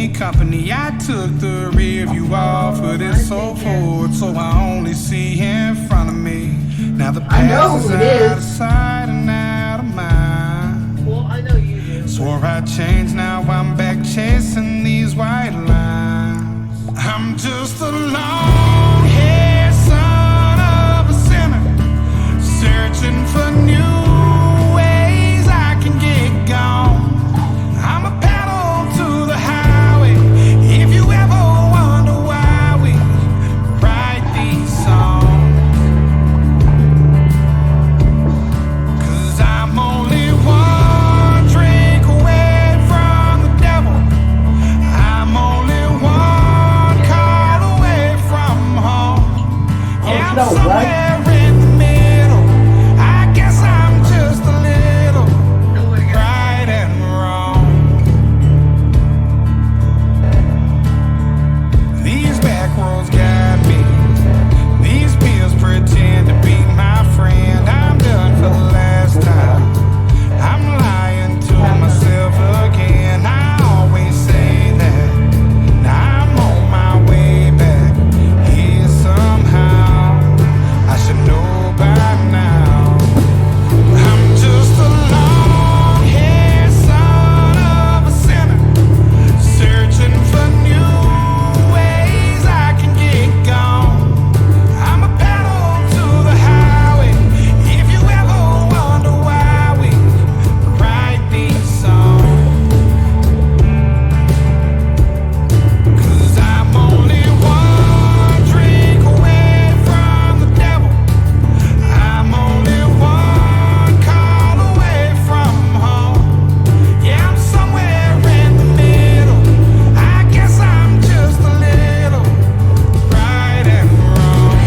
me company. I took the rear view off of this old Ford, so I only see in front of me. Now the past is out of sight and out of mind. Well, I know you do. Swore I'd change, now I'm back chasing these white lines. I'm just a long-haired son of a sinner, searching for new ways I can get gone. I'm a pedal to the highway. If you ever wonder why we write these songs, 'cause I'm only one drink away from the devil. I'm only one call away from home. Yeah, I'm somewhere in the middle. I guess I'm just a little right and wrong. These back roads got me. These pills pretend to be my friend. I'm done for the last time. I'm lying to myself again. I always say that. Now I'm on my way back here somehow. I should know by now. I'm just a long-haired son of a sinner, searching for new ways I can get gone. I'm a pedal to the highway. If you ever wonder why we write these songs, 'cause I'm only one drink away from the devil. I'm only one call away from home. Yeah, I'm somewhere in the middle. I guess I'm just a little right and wrong.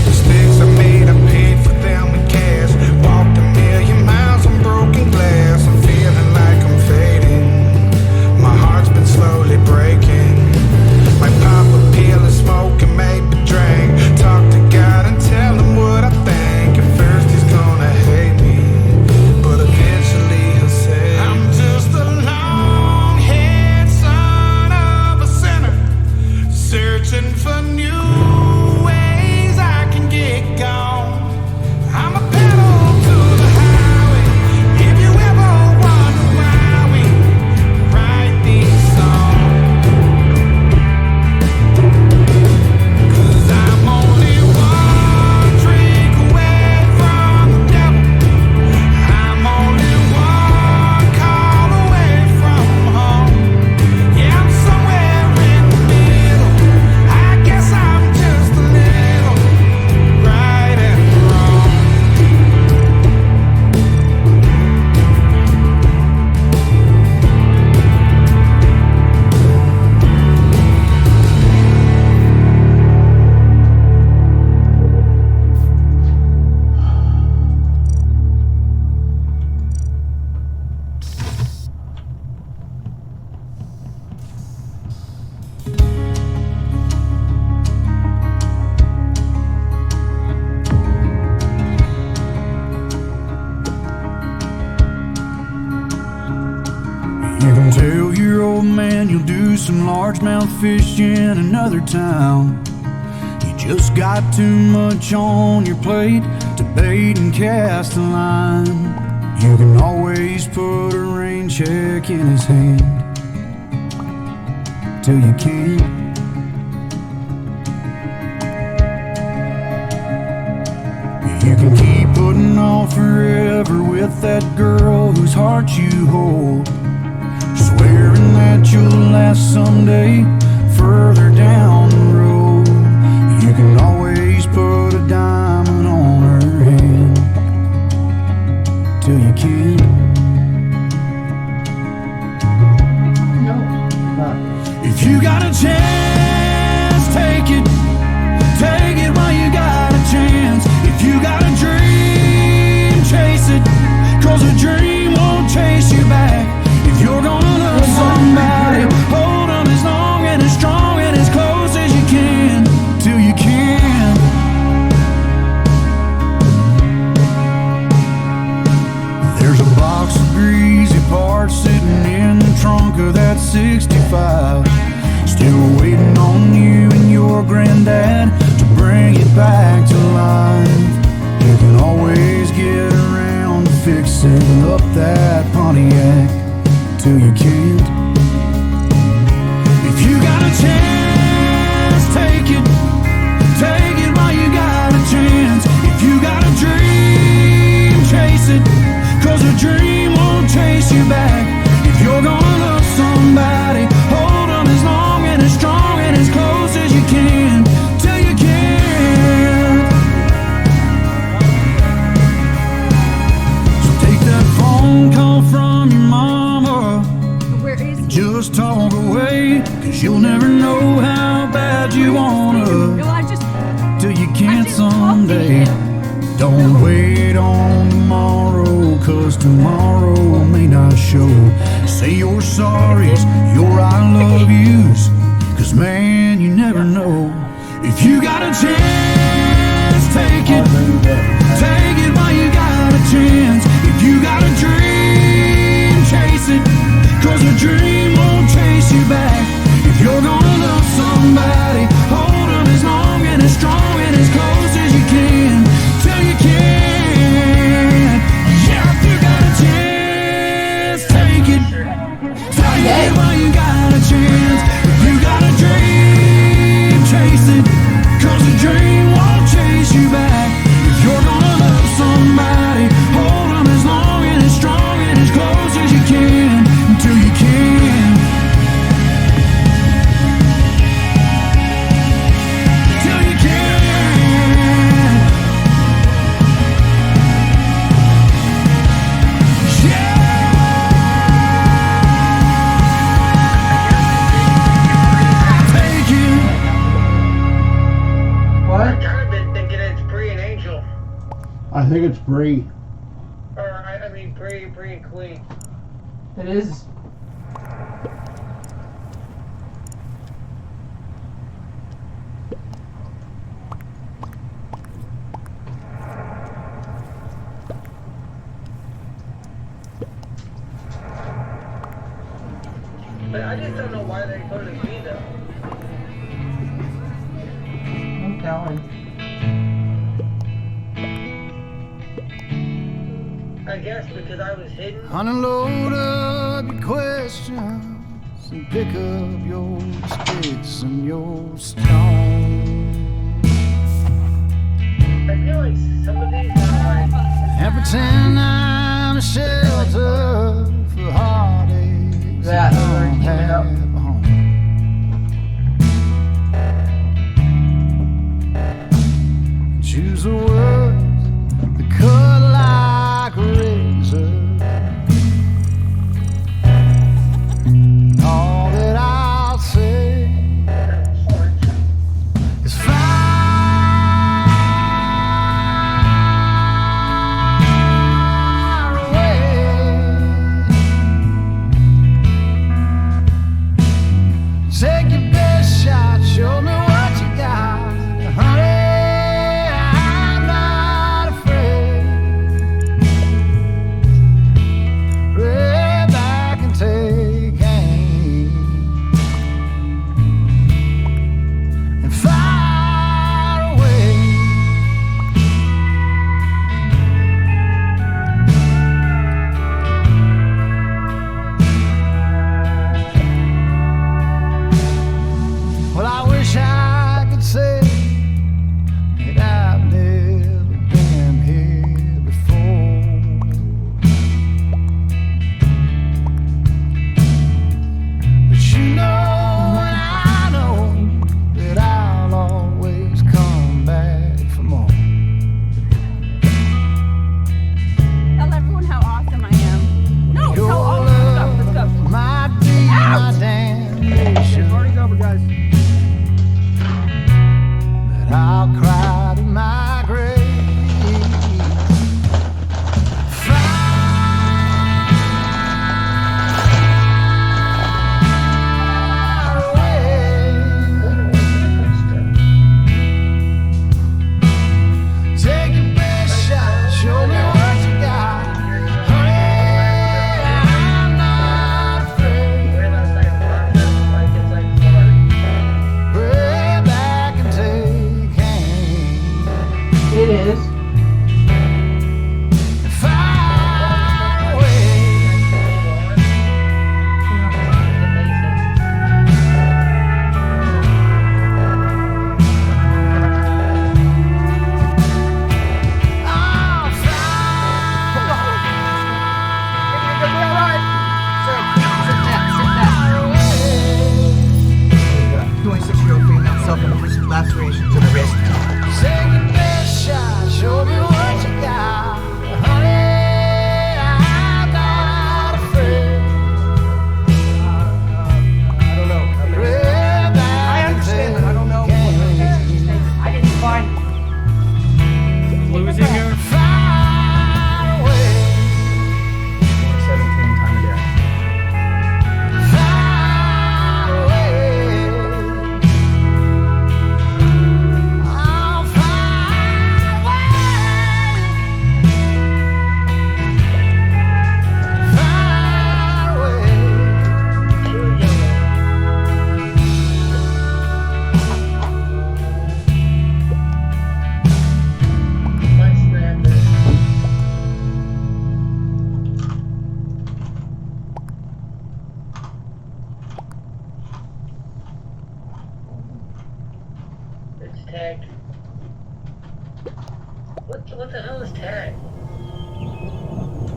Mistakes I made, I paid for them in cash. Walked a million miles on broken glass. I'm feeling like I'm fading. My heart's been slowly breaking. Might pop a pill and smoke and maybe drink. Talk to God and tell him what I think. At first he's gonna hate me, but eventually he'll say, I'm just a long-haired son of a sinner, searching for new ways I can get gone. I'm a pedal to the highway. If you ever wonder why we write these songs, 'cause I'm only one drink away from the devil. I'm only one call away from home. Yeah, I'm somewhere in the middle. I guess I'm just a little right and wrong. You can tell your old man you'll do some largemouth fishing in another town. You just got too much on your plate to bait and cast a line. You can always put a rain check in his hand till you can't. You can keep putting off forever with that girl whose heart you hold, swearing that you'll last someday further down the road. You can always put a diamond on her hand till you can't. If you got a chance, take it. Take it while you got a chance. If you got a dream, chase it. 'Cause a dream won't chase you back. If you're gonna love somebody, hold them as long and as strong and as close as you can till you can. till you can't. If you got a chance, take it. Take it while you got a chance. If you got a dream, chase it. 'Cause a dream won't chase you back. If you're gonna love somebody, hold them as long and as strong and as close as you can, till you can't. So take that phone call from your mama. Where is he? Just talk away, 'cause you'll never know how bad you wanna, No, I just. till you can't someday. Don't wait on tomorrow, 'cause tomorrow may not show. Say your sorries, your I love yous, 'cause man, you never know. If you got a chance, take it. Take it while you got a chance. If you got a dream, chase it. 'Cause a dream won't chase you back. If you're gonna love somebody, hold them as long and as strong and as close as you can, till you can. Yeah, if you got a chance, take it. Take it while you got a chance. If you got a dream, chase it. 'Cause a dream won't chase you back. If you're gonna love somebody, hold them as long and as strong and as close as you can, until you can. Till you can. Take it. What? I kind of been thinking it's Bree and Angel. I think it's Bree. Or, I mean, Bree and Queen. It is. But I just don't know why they put it in B, though. I'm telling. I guess because I was hidden. Unload up your questions and pick up your sticks and your stones, I feel like some of these are like... and pretend I'm a shelter for heartaches That that don't already went up. have a home. Choose the words that cut like a razor. All that I'll say is far away.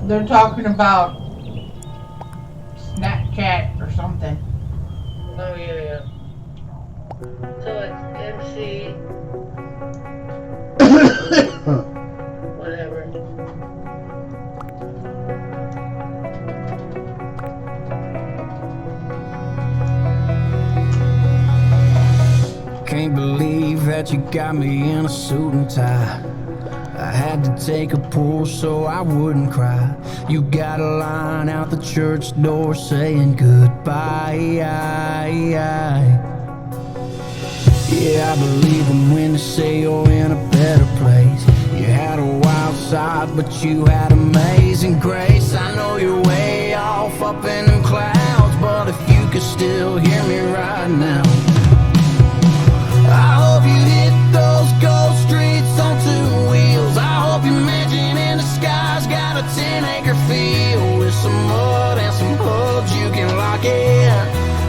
They're talking about Snapchat or something. Oh, yeah. So it's MC. Whatever. Can't believe that you got me in a suit and tie. I had to take a pull so I wouldn't cry. You got a line out the church door saying goodbye. Yeah, I believe them when they say you're in a better place. You had a wild side, but you had amazing grace. I know you're way off up in them clouds, but if you could still hear me right now, I hope you hit those ghost streets on 2 wheels. I hope your mansion in the sky's got a 10-acre field with some mud and some hubs you can lock in.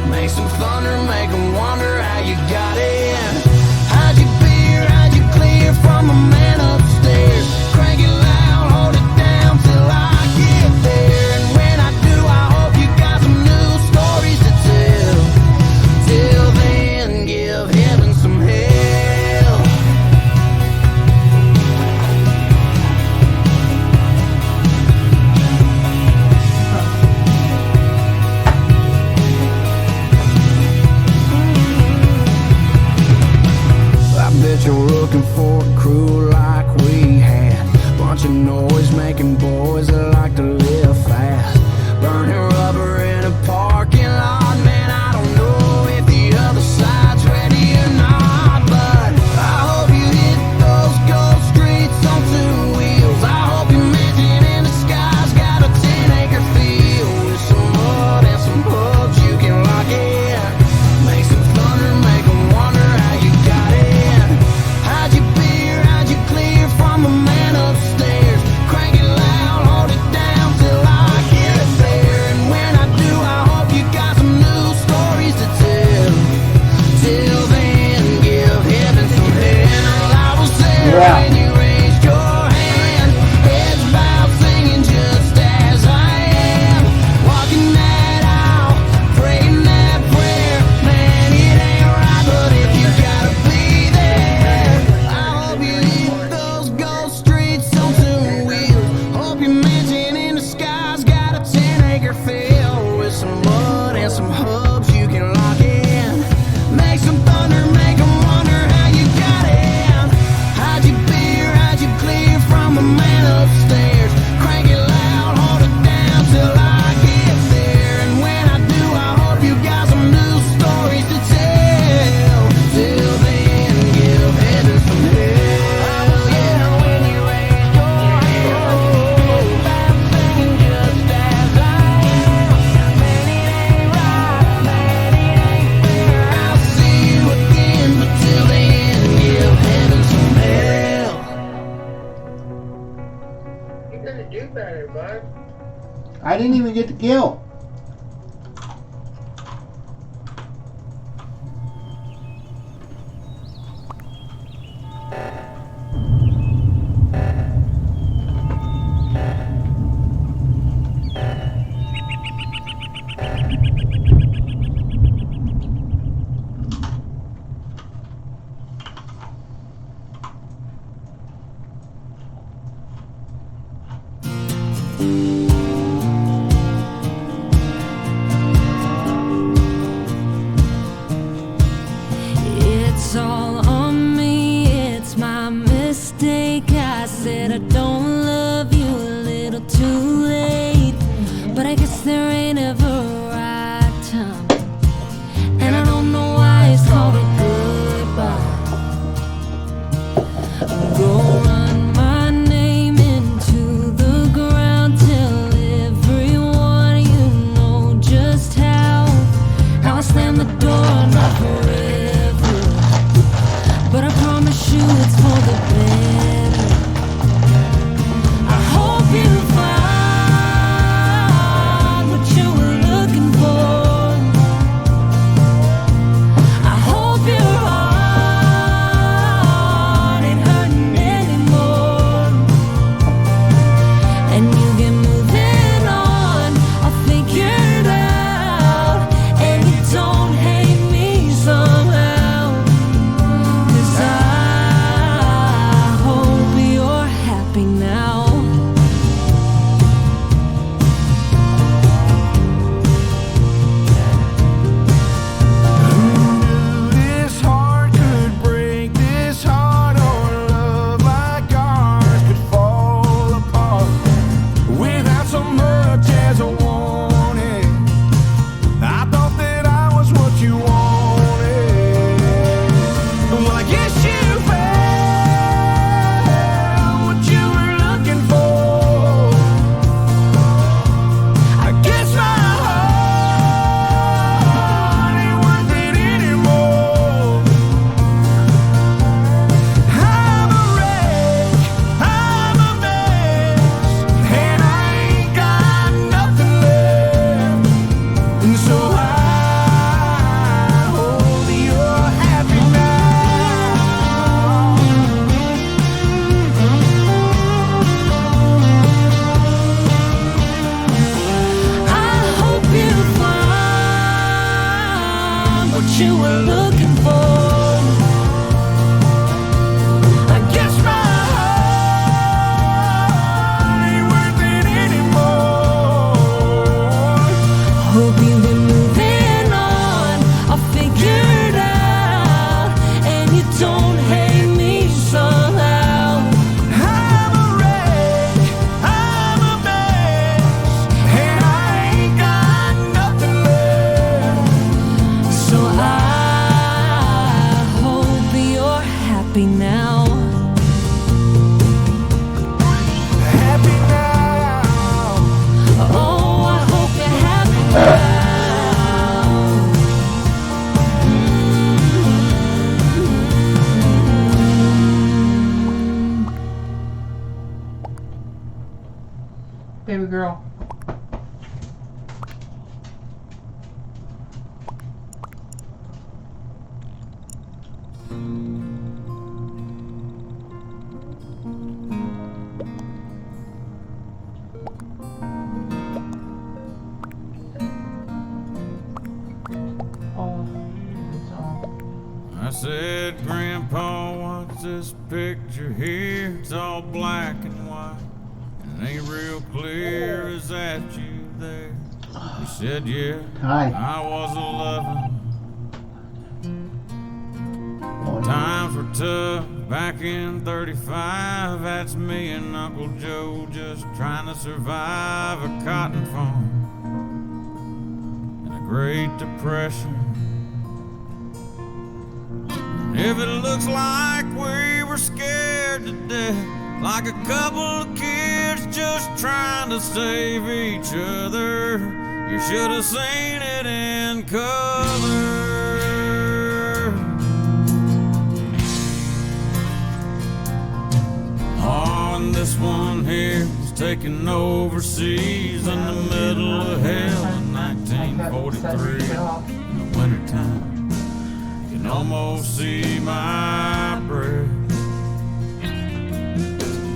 Make some thunder, make them wonder how you got in. How'd you beer, how'd you clear from the man upstairs? Crank it loud, hold it down till I get there. And when I do, I hope you got some new stories to tell. Till then, give heaven some hell. I bet you're looking for a crew like we had. Bunch of noise making boys that like to live fast. Burning rubber in a parking lot. Man, I don't know if the other side's ready or not, but I hope you hit those ghost streets on 2 wheels. I hope your mansion in the sky's got a 10-acre field with some mud and some hubs you can lock in. Make some thunder, make them wonder how you got in. How'd you beer, how'd you clear from the man upstairs? Crank it loud, hold it down till I get there. And when I do, I hope you got some new stories to tell. Till then, give heaven some hell. I was there when you raised your hand, heads bowed, singing just as I am. Walking that aisle, praying that prayer. Man, it ain't right, but if you gotta be there, I hope you hit those ghost streets on 2 wheels. Hope your mansion in the sky's got a 10-acre field with some mud and some hubs you can lock in. Make some thunder, make them wonder how you got in. How'd you beer, how'd you clear from the man upstairs? Crank it loud, hold it down till I get there. And when I do, I hope you got some new stories to tell. Till then, give heaven some hell. I was there when you raised your hand, bowed, singing just as I am. Man, it ain't right, man, it ain't fair. I'll see you again, but till then, give heaven some hell. You're gonna do better, bud. I didn't even get the kill. It's all on me, it's my mistake. I said I don't love you a little too late, but I guess there ain't ever a right time, and I don't know why it's called a goodbye. Go run my name into the ground, tell everyone you know just how I slam the door, not forever, but I promise you it's for the better. I hope you find what you were I said, Grandpa, what's this picture here? It's all black and white, and it ain't real clear. Is that you there? He said, yeah. Hi. I was 11. Times were tough back in 35. That's me and Uncle Joe just trying to survive a cotton farm and a Great Depression. If it looks like we were scared to death, like a couple of kids just trying to save each other, you should have seen it in color. Oh, and this one here was taken overseas in the middle of hell in 1943 in the wintertime. You can almost see my breath.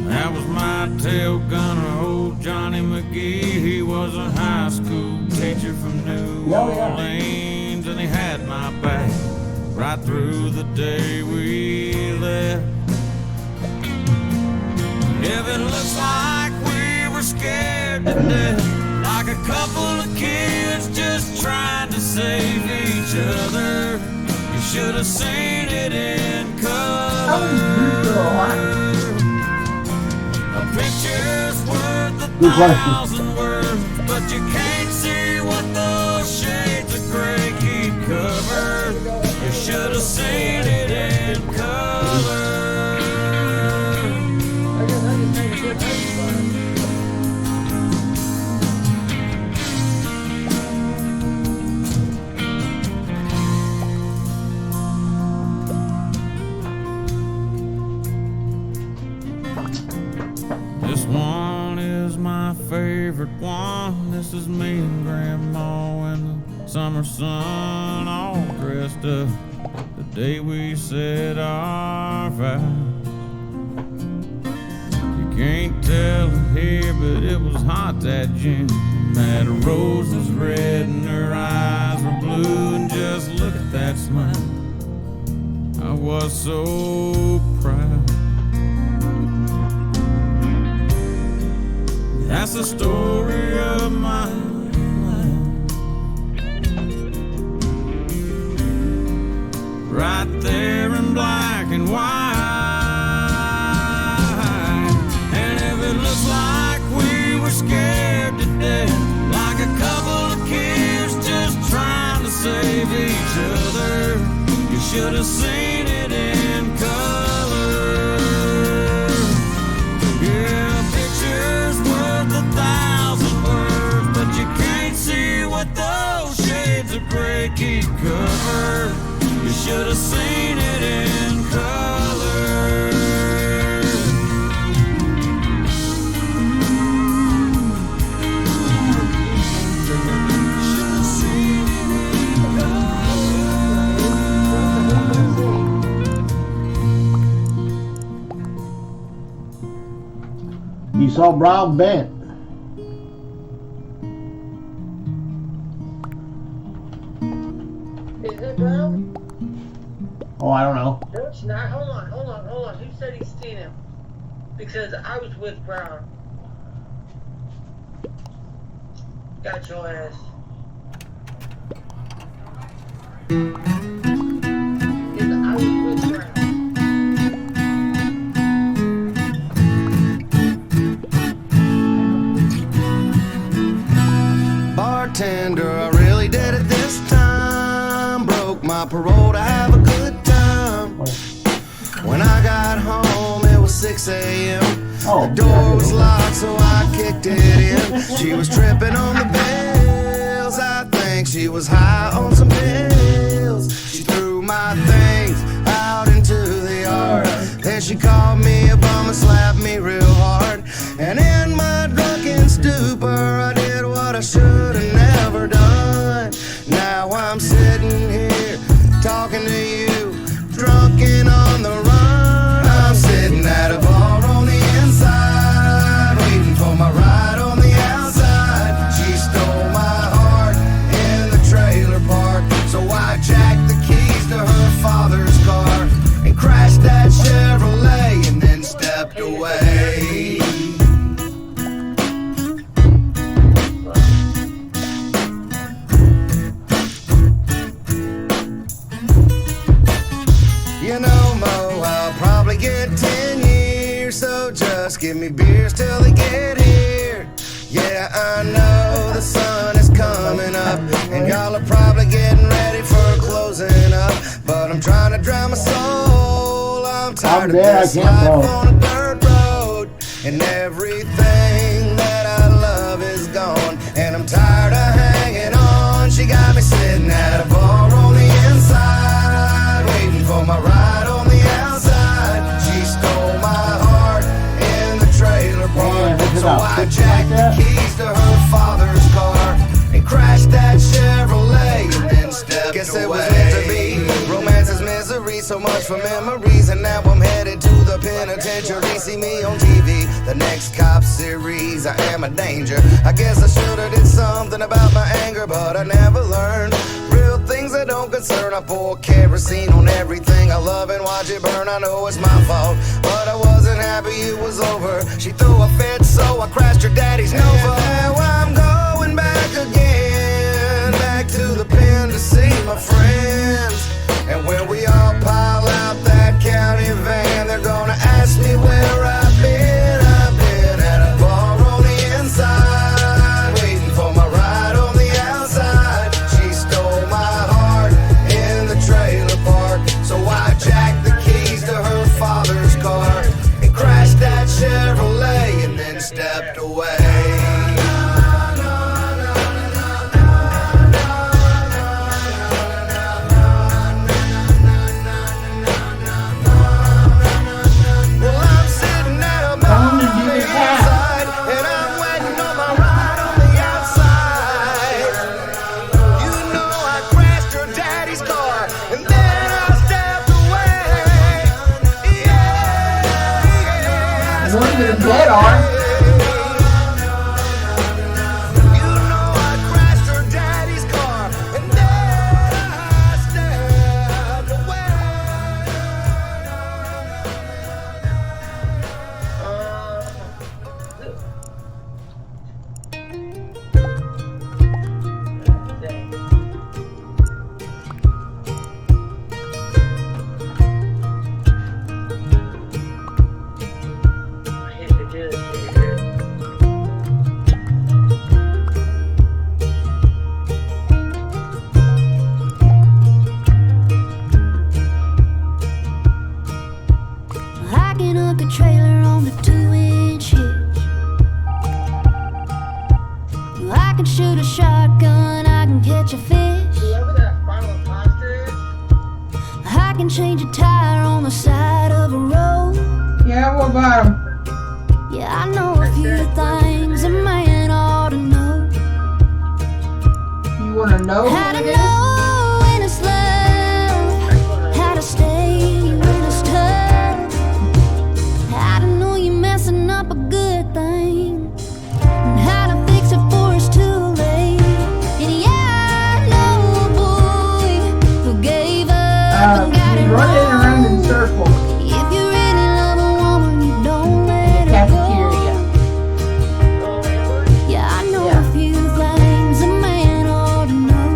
That was my tail gunner, old Johnny McGee. He was a high school teacher from New Orleans, and he had my back right through the day we left. If it looks like we were scared to death, like a couple of kids just trying to save each other, you should have seen it in color. A picture's worth 1,000 words, but you can't see what those shades of gray keep covered. You should have seen it in color. This one is my favorite one. This is me and Grandma in the summer sun, all dressed up the day we said our vows. You can't tell it here, but it was hot that June. That rose was red and her eyes were blue, and just look at that smile. I was so proud. That's the story of my life, right there in black and white. And if it looks like we were scared to death, like a couple of kids just trying to save each other, you should have seen it in color. Yeah, pictures worth 1,000 words, but you can't see what those shades of gray keep covered. You should have seen it in color. You saw Brown Bent. Is it Brown? Oh, I don't know. No, it's not. Hold on. Who said he's seen him? Because I was with Brown. Got your ass. Because I was with Brown. Bartender, I really did it this time. Broke my parole to have a good time. When I got home, it was 6 a.m. The door was locked, so I kicked it in. She was tripping on the pills. I think she was high on some pills. She threw my things out into the yard. Then she called me a bum and slapped me real hard. And in my drunken stupor, I did what I should have never done. Now I'm sitting here talking to you, drunk and on the run. I'm sitting at a bar on the inside, waiting for my ride on the outside. She stole my heart in the trailer park. give me beers till they get here. Yeah, I know the sun is coming up, and y'all are probably getting ready for closing up. But I'm trying to drown my soul. I'm tired of this life on a dirt road, and everything that I love is gone. And I'm tired of hanging on. She got me sitting at a bar on the inside, waiting for my ride on the outside. She stole my heart in the trailer park, so I jacked the keys to her father's car and crashed that Chevrolet and then stepped Guess away. It was meant to be. Romance is misery, so much for memories, and now I'm headed to the penitentiary. See me on TV, the next cop series. I am a danger. I guess I should've did something about my anger, but I never learned. Real things that don't concern. I pour kerosene on everything I love and watch it burn. I know it's my fault, but I wasn't happy it was over. She threw a fit, so I crashed her daddy's Nova. And now I'm going back again, back to the pen to see my friends. And when we all pile out that county van, they're gonna ask me where I've been. I've been at a bar on the inside, waiting for my ride on the outside. She stole my heart in the trailer park, so I jacked the keys to her father's car and crashed that Chevrolet and then stepped away. Dead on. Hacking up the trailer on the 2-inch hitch. I can shoot a shotgun, I can catch a fish. I can change a tire on the side of a road. Yeah, what about him? Yeah, I know a few things a man ought to know. You wanna know How who to it is? know when it's love, how to stay when it's tough, how to know you're messing up a good thing, and how to fix it before it's too late. And yeah, I know a boy who gave up and got it running wrong. around in circles. If you really love a woman, you don't let her go. Yeah, I know a few things a man ought to know.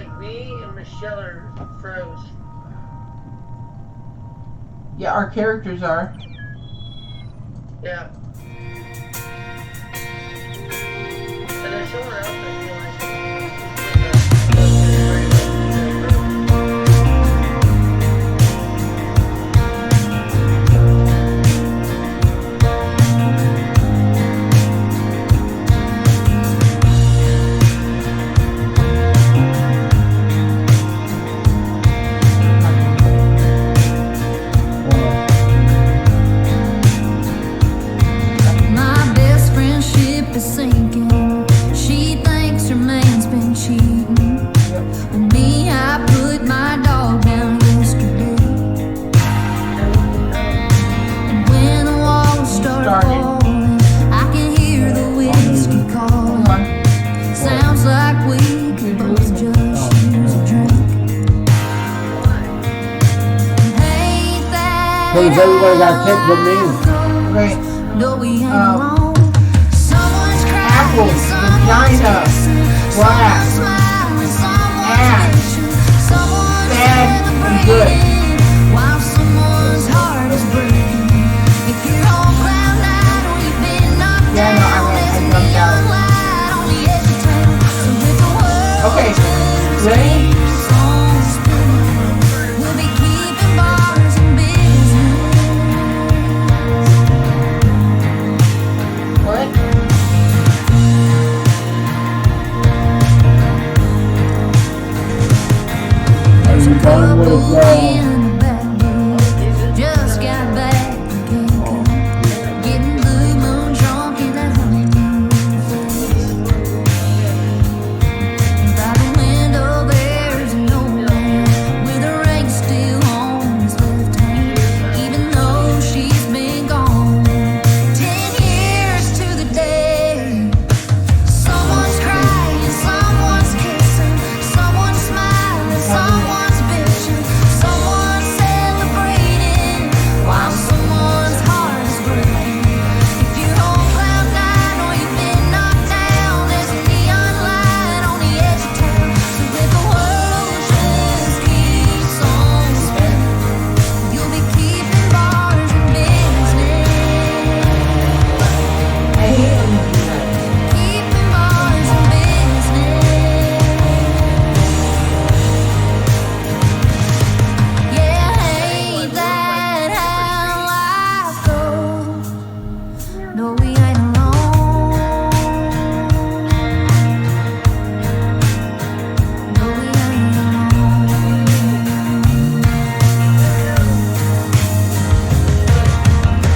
like me and Michelle are froze. Yeah, our characters are. Yeah. And there's somewhere else I feel like. My best friend's ship is sinking. She thinks her man's been cheating. With me, I put my dog down yesterday. And when the walls start falling, I can hear the whiskey calling. Sounds like we could both just use a drink. Ain't that Because everybody got kicked but me. Right. no, we ain't alone. Someone's Apple, crying, vagina, black, ass, bad and good. while someone's heart is breaking. If you're on cloud nine or you've been knocked Yeah, no, I jumped out. light on the edge of town. So if the world Okay, ready? keeps on spinning, we'll be keeping bars and business. What? Are you done with Just got back from Cancun, getting blue moon drunk in that honeymoon phase. By the window there's an old man with a ring still on his left hand, even though she's been gone 10 years to the day. Someone's crying, someone's kissing, someone's smiling, someone's bitching, someone's celebrating while someone's heart is breaking. If you're on cloud nine or you've been knocked down, there's a neon light on the edge of town. So if the world just keeps on spinning, you'll be keeping bars and business. I hate when you do that. Keeping bars and business. Yeah, ain't that how life goes? No, we ain't alone. No, we ain't alone.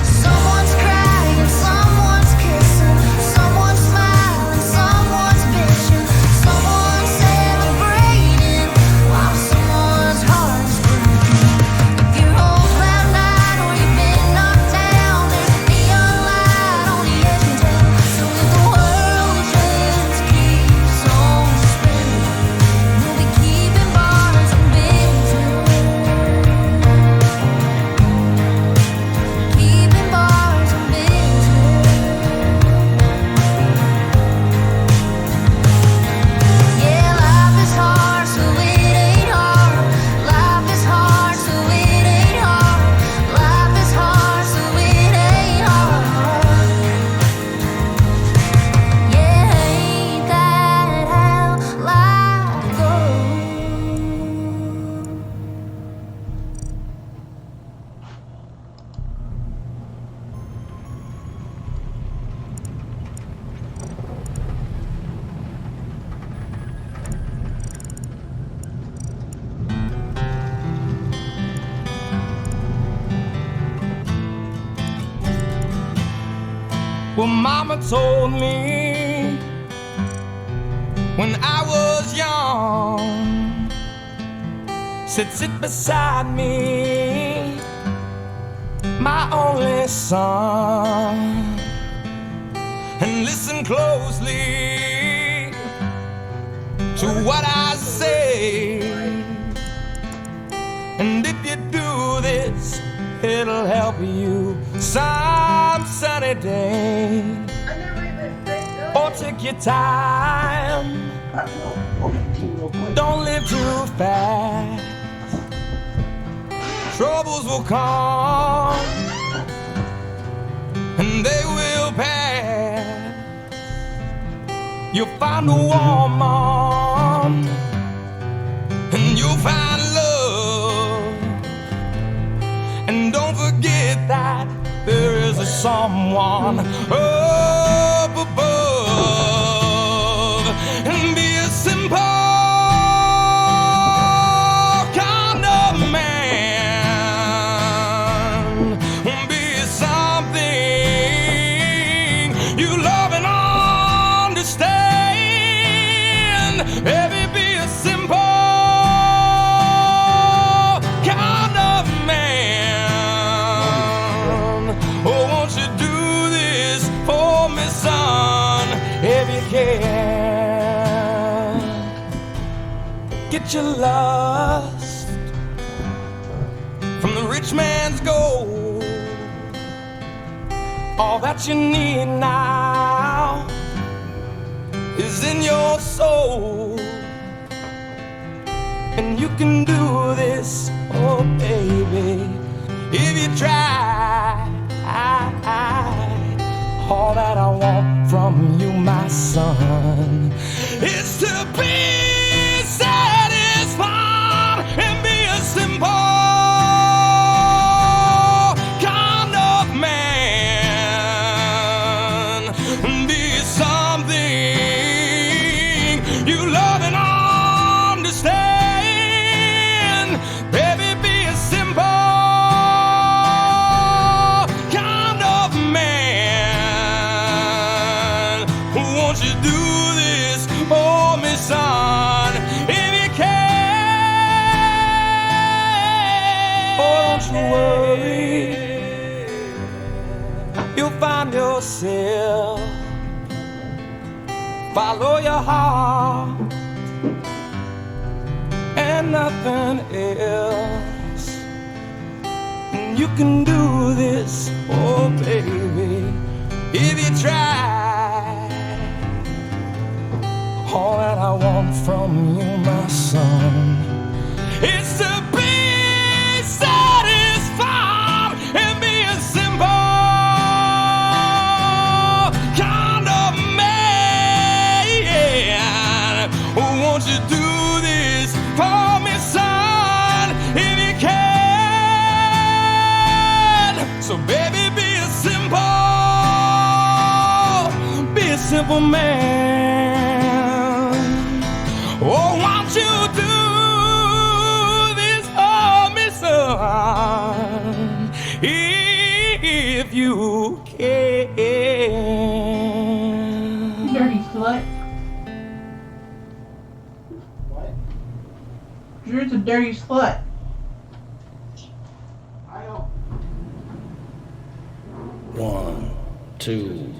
Someone's crying, someone's kissing, someone's smiling, someone's bitching, someone's celebrating while someone's heart is breaking. If you're on cloud nine or you've been knocked down, there's a neon light on the edge of town. So if the world just keeps on spinning, we'll be keeping bars and business. Keeping bars and business. Yeah, life is hard, so it ain't hard. Life is hard, so it ain't hard. Life is hard, so it ain't hard. Yeah, ain't that how life goes? Well, Mama told me when I was young, said sit beside me, my only son, and listen closely to what I say. And if you do this, it'll help you some sunny day. Or take your time Don't live too fast. Troubles will come and they will pass. You'll find a woman and you'll find love. And don't forget that there is a someone up above. And be a simple kind of man. Be something you love and understand. Baby, be a simple kind of man. Oh, won't you do this for me, son, if you can? Get your lust from the rich man's gold. All that you need now is in your soul. And you can do this, oh baby, if you try. All that I want from you, my son, is to be satisfied and be a simple kind of man. Be something you love and understand. Baby, be a simple kind of man. Won't you do this for me, son, if you can? Oh, don't you worry, you'll find yourself. Follow your heart and nothing else. And you can do this, oh baby, if you try. All that I want from you, my son, is to be satisfied and be a simple kind of man. Won't you do this for me, son, if you can? So baby, be a simple man. Oh, won't you do this for me, son, if you can? Dirty slut. What? Drew's a dirty slut. I don't. 1, 2,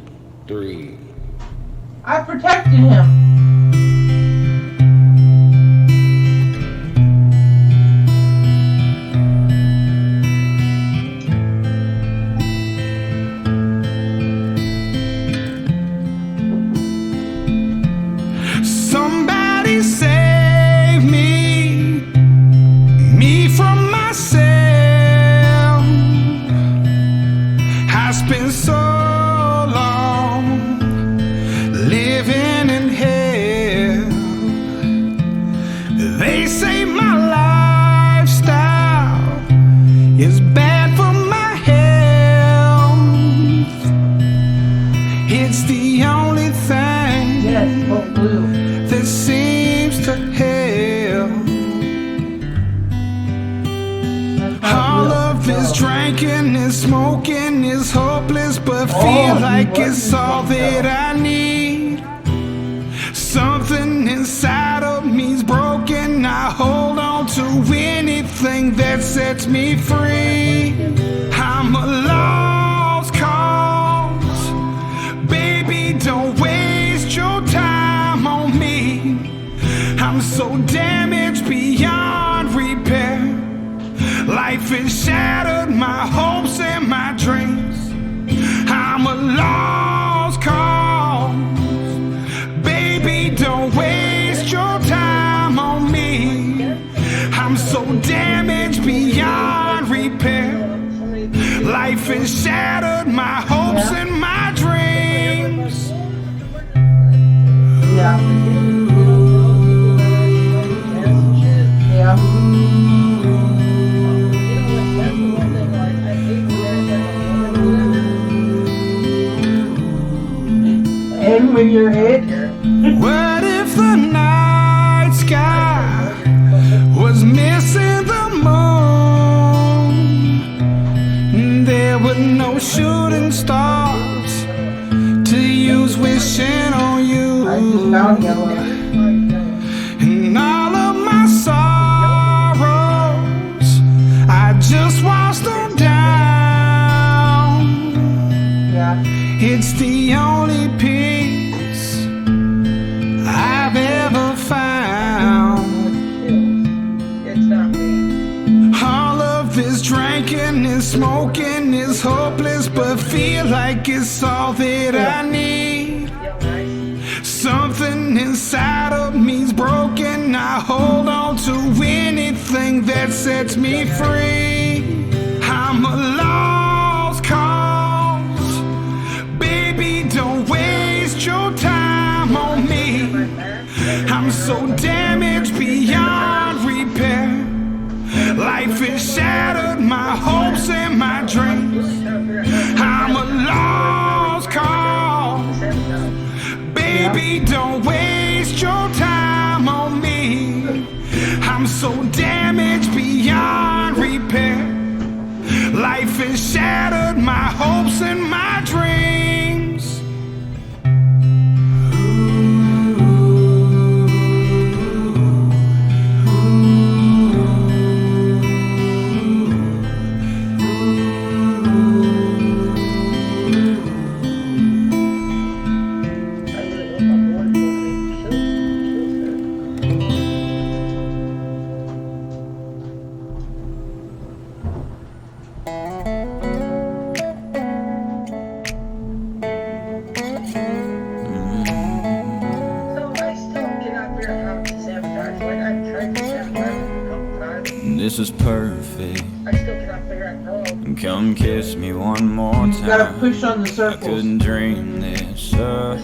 3. I protected him. Somebody save me from myself. I spent so long living in hell. They say my lifestyle is bad for my health. It's the only thing that seems to help. All of this drinking and smoking is hopeless, but feel like it's all that I need. Something inside of me's broken. I hold on to anything that sets me free. I'm a lost cause. Baby, don't waste your time on me. I'm so damaged beyond repair. Life has shattered my hopes and my dreams. I'm a lost cause. Baby, don't waste your time on so damaged beyond repair. Life has shattered my hopes and my dreams. Yeah. And when you're it. What if the night sky was missing the moon? There were no shooting stars to use wishing on you. And all of my sorrows, I just washed them down. Yeah. It's the only peace I've ever found. All of this drinking and smoking is hopeless, but feel like it's all that I need. Something inside of me's broken. I hold on to anything that sets me free. I'm a lost cause. Baby, don't waste your time on me. I'm so damaged beyond repair. Life has shattered my hopes and my dreams. I'm a lost cause. Baby, don't waste your time on me. I'm so damaged beyond repair. Life has shattered my hopes and my dreams. This is perfect. Come kiss me one more time. You gotta push on the circles. I couldn't dream this up,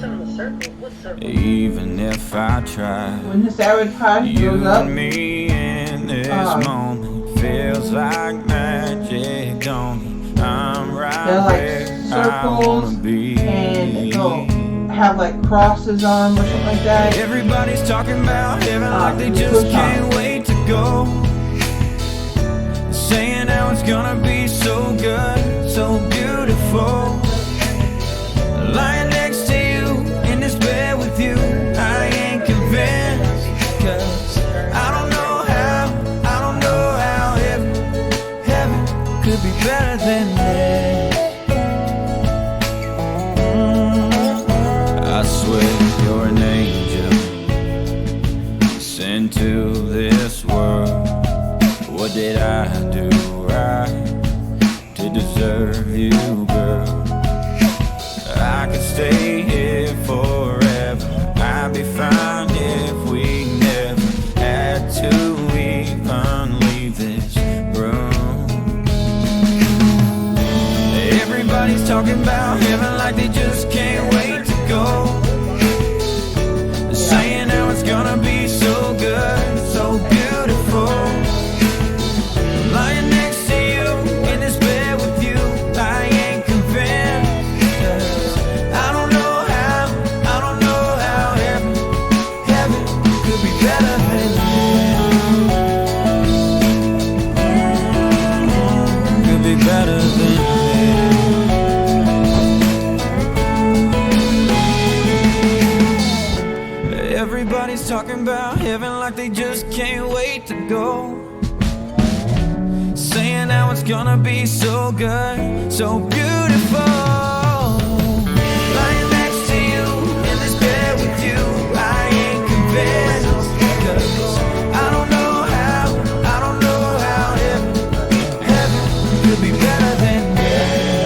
even if I tried. When the sabotage You goes up, and me in this moment feels like magic, don't it? I'm right they're like where I circles wanna be. and they'll have like crosses on or something like that. Everybody's talking about heaven like they just can't wait to go. Saying how it's gonna be so good, so beautiful. Lying next to you, in this bed with you, I ain't convinced. Cause I don't know how heaven could be better than this. I swear you're an angel sent to this world. What did I do right to deserve you, girl? I could stay here forever. I'd be fine if we never had to even leave this room. Everybody's talking about heaven like they just can't wait to go. Saying how it's gonna be so good, so beautiful. Lying next to you, in this bed with you, I ain't convinced. Cause I don't know how heaven could be better than this. Could be better than this. Everybody's talking about heaven like they just can't wait to go. Saying how it's gonna be so good, so beautiful. Lying next to you, in this bed with you, I ain't convinced. Cause I don't know how heaven could be better than this.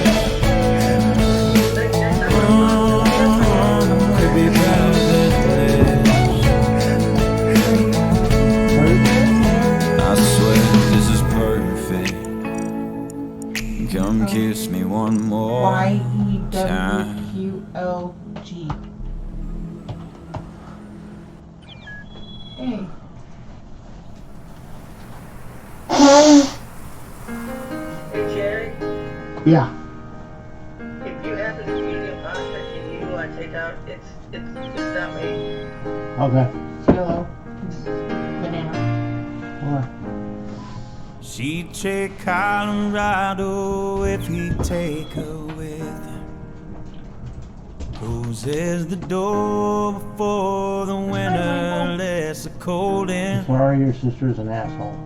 Could be better than this. I swear kiss me one more time. YEWQLG. Hey. Hey, Jerry, Yeah. if you happen to be the imposter, can you take out? It's not me. Okay. Hello. Banana. Alright. She'd take Colorado if he'd take her with him. Closes the door before the winter lets the cold in. Sorry, your sister's an asshole.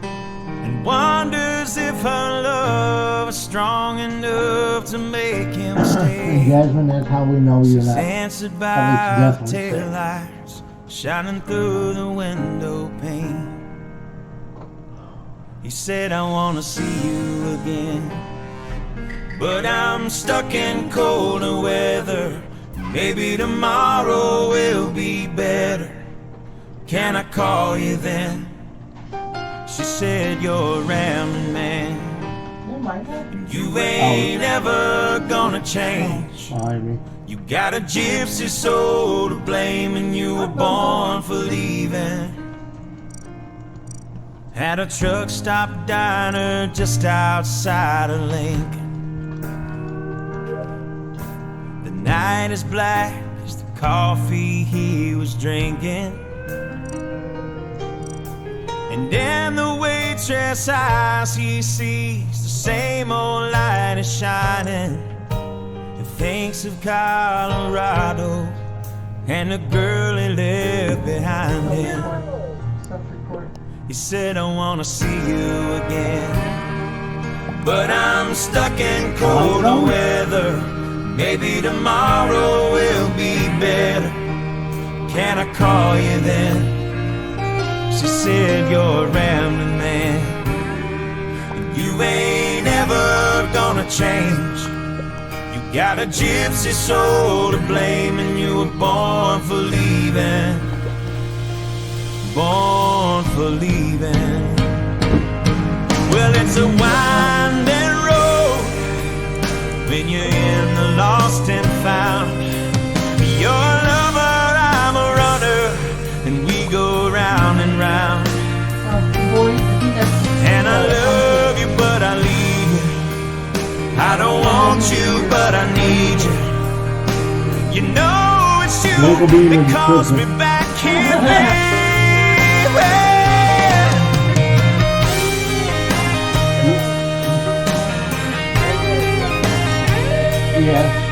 And wonders if her love is strong enough to make him And stay. Jasmine, that's how we know you're She's not. answered by At least definitely taillights shining through the window pane. He said, I wanna see you again, but I'm stuck in colder weather. Maybe tomorrow will be better. Can I call you then? She said, you're a rambling man, and you ain't ever gonna change. You got a gypsy soul to blame, and you were born for leaving. At a truck stop diner just outside of Lincoln. The night is black as the coffee he was drinking, and in the waitress' eyes he sees the same old light is shining, and thinks of Colorado and the girl he left behind him. He said, I wanna see you again, but I'm stuck in colder weather. Maybe tomorrow will be better. Can I call you then? She said, you're a rambling man, and you ain't ever gonna change. You got a gypsy soul to blame, and you were born for leaving. Born for leaving. Well, it's a winding road when you're in the lost and found. You're a lover, I'm a runner, and we go round and round. And I love you, but I leave you. I don't want you, but I need you. You know it's you that calls me back here, baby. Yeah.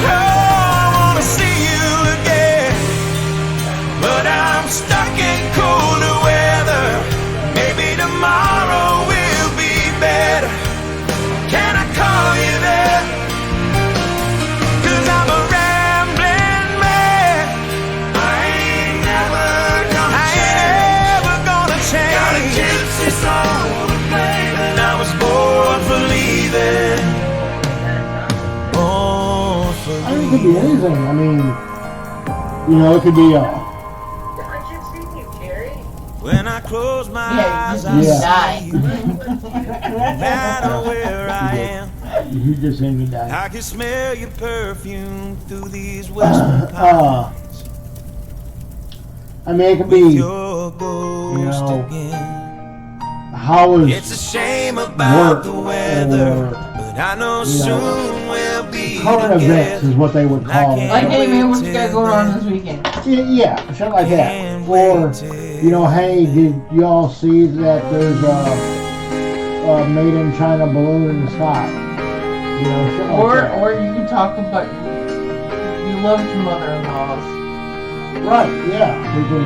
I wanna see you again, but I'm stuck in colder weather. Maybe tomorrow will be better. Can I call you there? 'Cause I'm a rambling man. I ain't never gonna change. Got a gypsy soul, and I was born for leaving. Born for I mean, it could be anything. I mean, you know, it could be When I close my eyes, I see you. No matter where I am, you just made me die. I can smell your perfume through these western pines. I mean, it could be, you know, how is It's a shame about work the weather, or, but I know you soon know, we'll be current together. events is what they would call it. Like, hey man, what you got going on this weekend? Yeah, shit like that. Or, you know, hey, did y'all see that there's a made in China balloon in the sky? You know, shit like that. Or you can talk about you loved your mother-in-laws. Right, yeah. We can,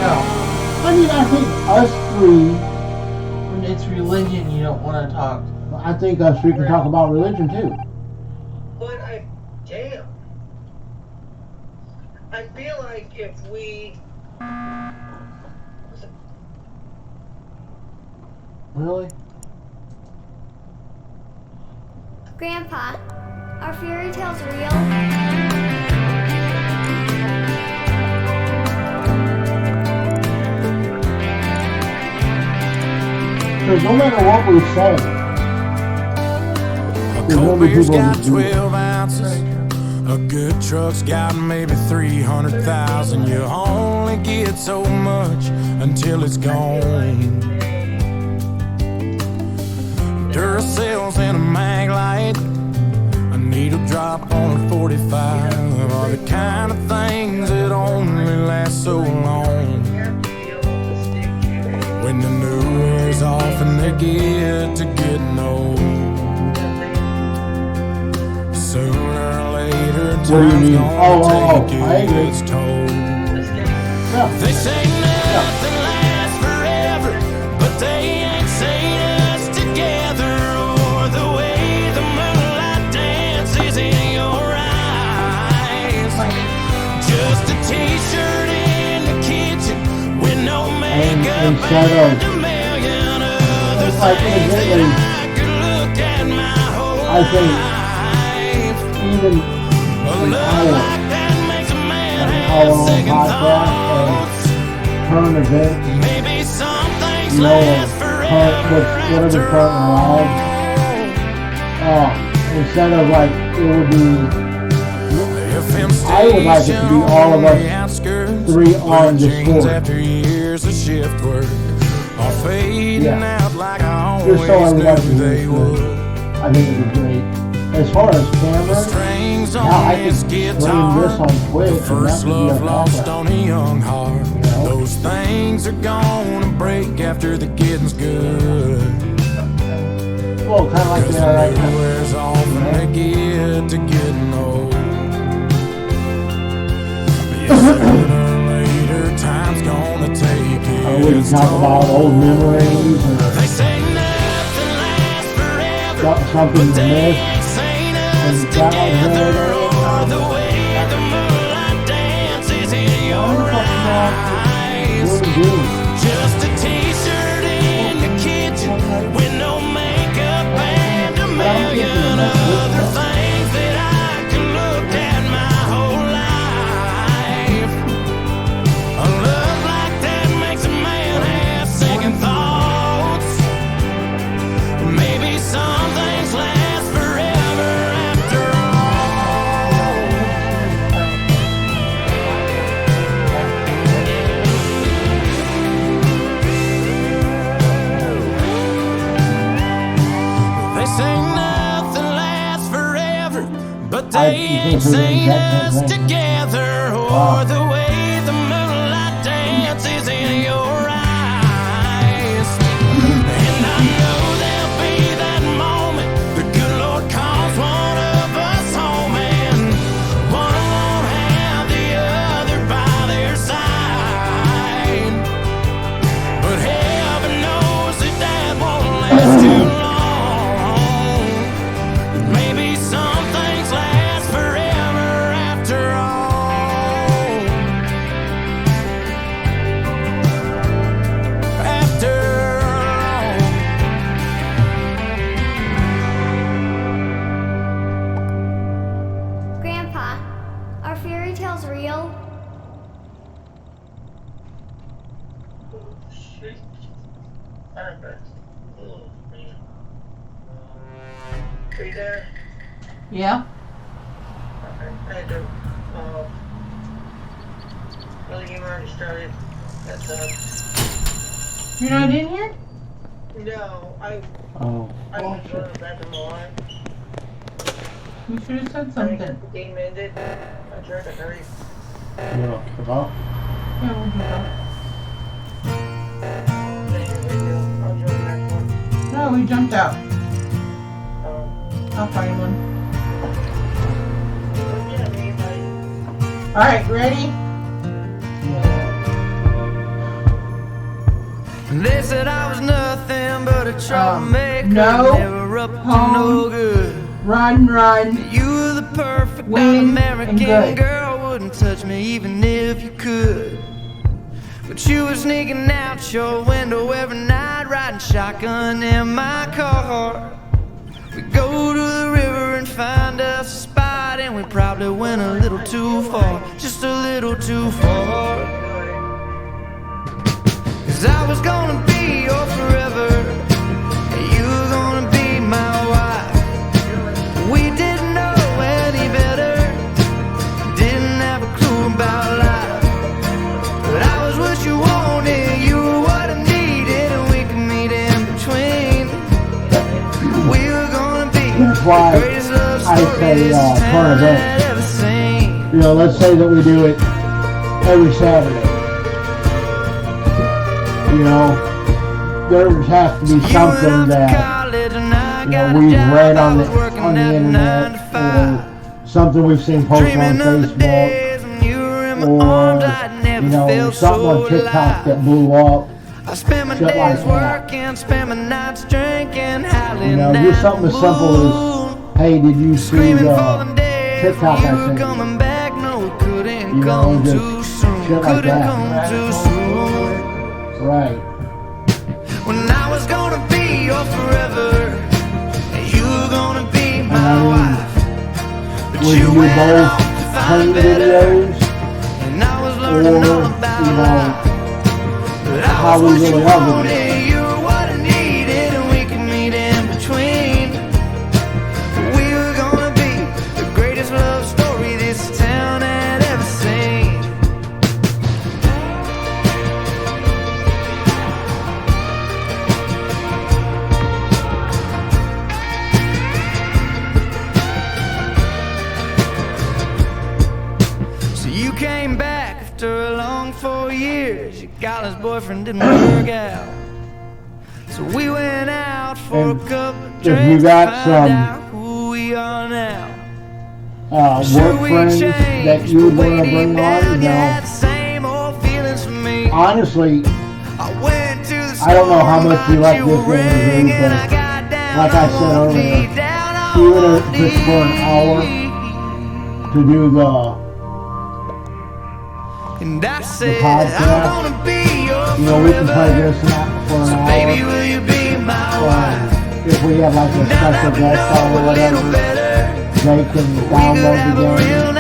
No. I mean, I think us three, When it's religion, you don't want to talk. I think us three can talk about religion too. But damn. I feel like if we. Really? Grandpa, are fairy tales real? Because no matter what we say, there's Cold gonna be beer's people got who do it. 12 ounces. A good truck's got maybe 300,000. You only get so much until it's gone. Duracells and a mag light, a needle drop on a 45 are the kind of things that only last so long. When the new wears off and they get to getting old, sooner or later What do you time's mean? gonna take I agree. its toll. Yeah. They say nothing lasts forever, but they ain't seen us together, or the way the moonlight dances in your eyes. Just a t-shirt in the kitchen with no makeup instead and of- a million other It's like things that evidently, I could look at my whole I think life. even an hour, like our own podcast and current events, Maybe some things you know, last whatever's current around, instead of like, it would be, I would like it to be all of us three on Discord. After years of shift work are fading out like I Just so always everybody knew can they use would. it. I think it'd be great. As far as cameras, now I can stream this on Twitch, and that First could be love a lost backup. on a young heart. Those things are gonna break after the getting's good. Well, kind of like Cause that right the new now. wears off and they get to getting old. Yeah, sooner or later, time's gonna take it. We can talk about old memories They say nothing lasts forever, or something you missed from childhood. or the way the moonlight dances in your eyes. Just a t-shirt in the kitchen with no makeup and a million other things that I can look at my whole life. A love like that makes a man have second thoughts. Maybe some things last forever after all. They say nothing lasts forever, but they ain't seen us together, or the way the moonlight dances in your eyes. And I know there'll be that moment the good Lord calls one of us home, and one won't have the other by their side. But heaven knows that that won't last too long. Maybe some things last forever after all. After all. Grandpa, are fairy tales real? Are you there? Yeah? I do. Well, the game already started. That's You're not in here? No, I Oh. was running back in the line. You should have said I something. think the game ended. I tried to hurry. You don't give up? Yeah, we'll do that. I'll join the next one. No, we jumped out. I'll find one. Alright, ready? They said I was nothing but a troublemaker, no. never up to Home. no good. Run, run. You were the perfect Win American and good. girl, wouldn't touch me even if you could. But you were sneaking out your window every night, riding shotgun in my car. We go to the river and find us a spot, and we probably went a little too far, just a little too far. 'Cause I was gonna be your forever, why I say turn it up. You know, let's say that we do it every Saturday. You know, there has to be something that, you know, we've read on the internet, or something we've seen posted on Facebook, or, you know, something on TikTok that blew up. Shit like that. You know, just something as simple as, hey, did you see the TikTok I sent you? You know, just shit like that. Right. When I was gonna be your forever, and you were gonna be my wife. But Would you both clean videos, or, you know, how we really are with it? You were what I needed, and we could meet in between. We were gonna be the greatest love story this town had ever seen. So you came back after a long 4 years. Your college boyfriend didn't work out. So we went out for a couple of drinks. If you got to find some out who we are now. work friends that you would want to bring on, you know, honestly, I don't know how much you like this interview, but like I said earlier, even if it's for an hour to do the podcast, you know, we can play this for an hour. If we have like a special guest on or whatever, they can download the game.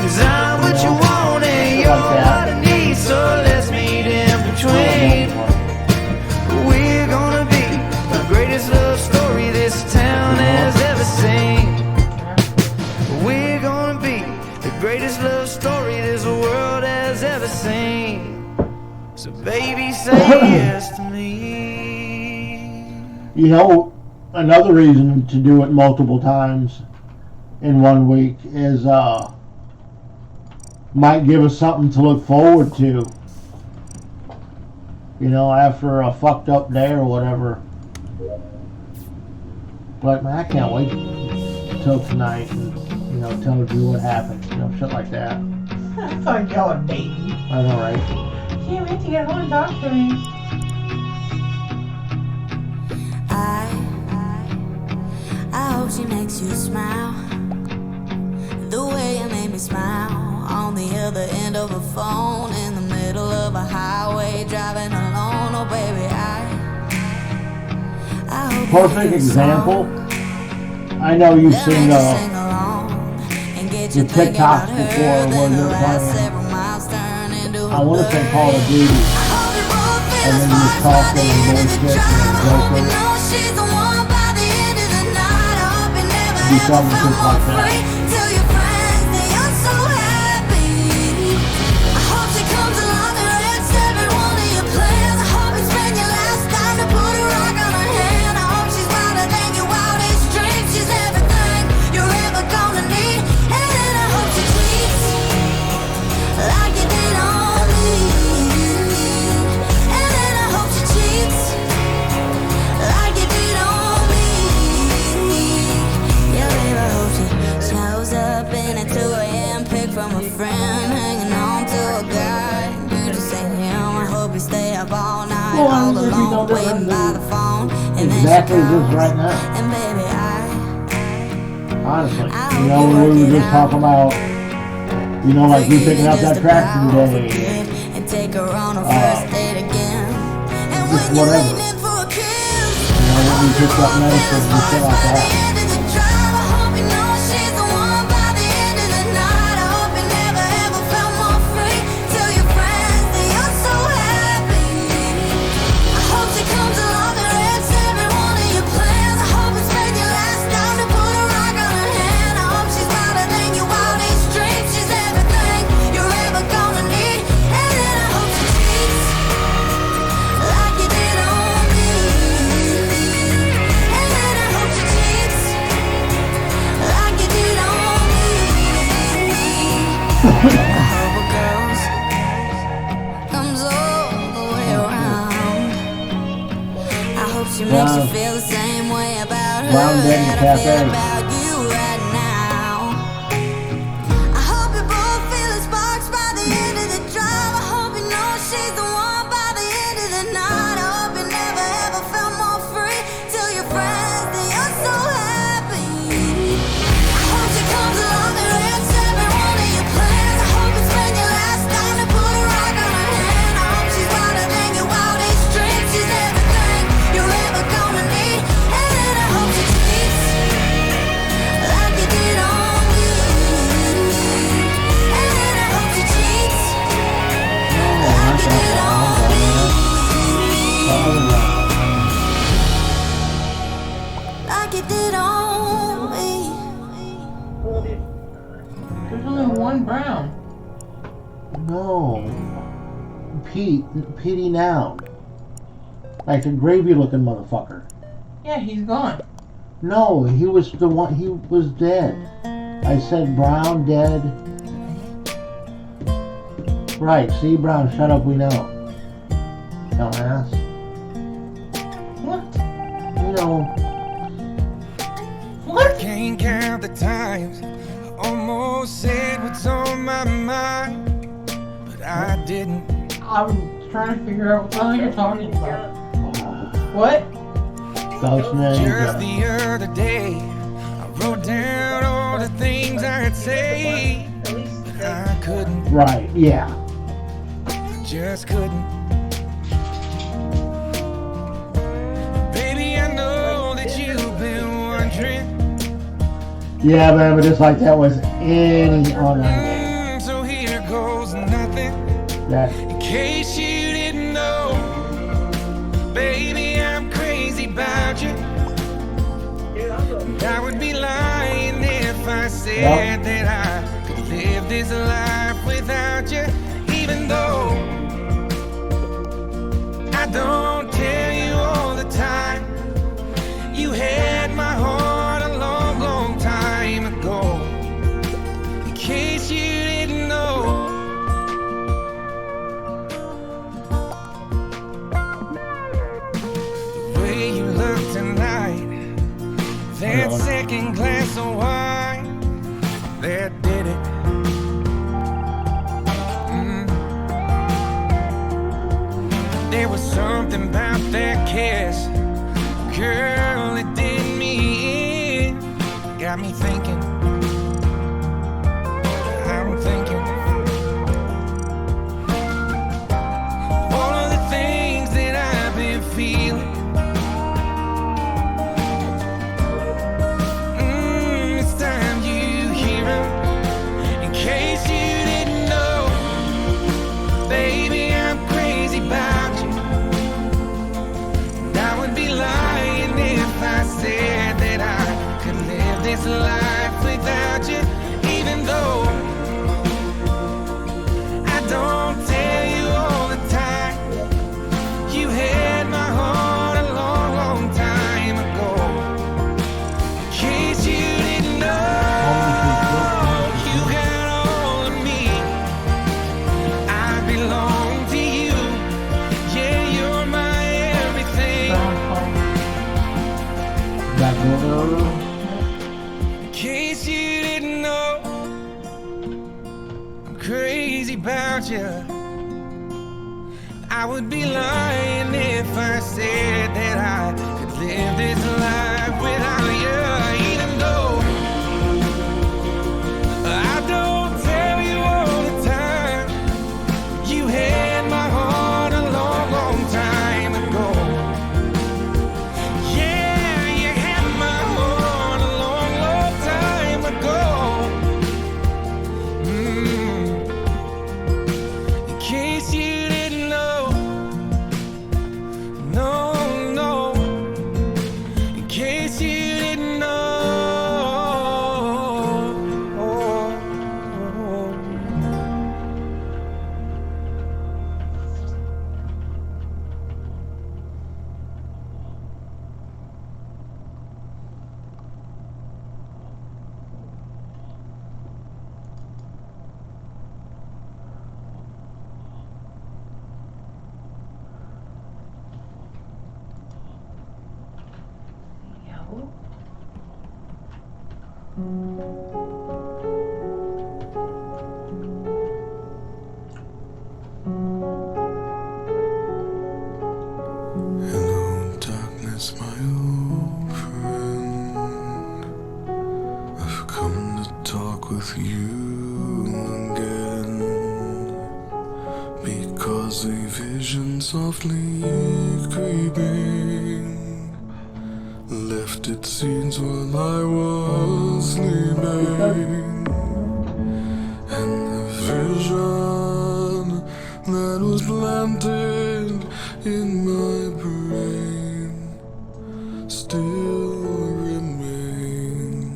Cause I'm what you want and you're what I need, so let's meet in between. We're gonna be the greatest love story this town has ever seen. We're gonna be the greatest love story this world has ever seen. So baby, say yes to me. You know, another reason to do it multiple times in 1 week is might give us something to look forward to. You know, after a fucked up day or whatever. Like, man, I can't wait till tonight and, you know, tell you what happened. You know, shit like that. I thought y'all were babies. I know, right? Can't wait to get home and talk to me. I hope she makes you smile. The way you made me smile on the other end of a phone in the middle of a highway driving alone. Oh baby, I hope Perfect example. I know you've seen the TikToks before where they're playing, I want to say Call of Duty, and then you're talking and bullshit and joking. Do something just like that. Exactly just right now. Honestly, you know, we were just talking about, you know, like you picking up that tractor today. Just whatever. You know, when we picked up medicine and shit like that. comes all the way around. I hope she makes you feel the same way about her that I feel about you right now. I hope you both feel the sparks by the end of the drive. I hope you know she's the one by the end of the night. I hope you never ever felt more free. Tell your friends that you're so happy. I hope she comes along and wrecks every one of your plans. I hope it's been your last time to put a rock on her hand. I hope she's wilder than your wildest dreams. She's everything you're ever gonna need. And then I hope she cheats like you did on me. And then I hope she cheats like you did on me. Like you did on me. There's only one Brown. No. Petey Noun. Like a gravy looking motherfucker. Yeah, he's gone. No, he was the one, he was dead. I said Brown dead. Right, see Brown, shut up, we know. Dumbass. What? You know. What? Can't count the times I almost said what's on my mind, but I didn't. I'm trying to figure out what the hell you're talking about. What? Ghost Just the other day, I wrote down all the things I'd say, but I couldn't. Right, yeah. Just couldn't. Baby, I know that you've been wondering. Yeah, man, but just like that was any online. So here goes nothing. That. In case you didn't know, baby, I'm crazy about you. And I would be lying if I said that I could live this life without you, even though I don't tell you all the time. You had my heart a long, long time ago. In case you didn't know. The way you look tonight, that second glass of wine, that did it. There was something about that kiss, girl, it did me in. Got me thinking, I'm thinking all of the things that I've been feeling. It's time you hear 'em. In case you didn't know, baby, I'm crazy about you. And I would be lying if I said that I could live this life without you, even though I don't tell you all the time. You had my heart a long, long time ago. In case you didn't know, you got all of me. I belong to you. Yeah, you're my everything. In case you didn't know, I'm crazy about you. I would be lying if I said that I could live this life without you, even though I don't tell you all the time. You had my heart a long, long time ago. Yeah, you had my heart a long, long time ago. In case you didn't know, no, no. In case you Hello, darkness, my old friend. I've come to talk with you again, because a vision softly creeping left its seeds while I was sleeping, and the vision that was planted in my brain still remains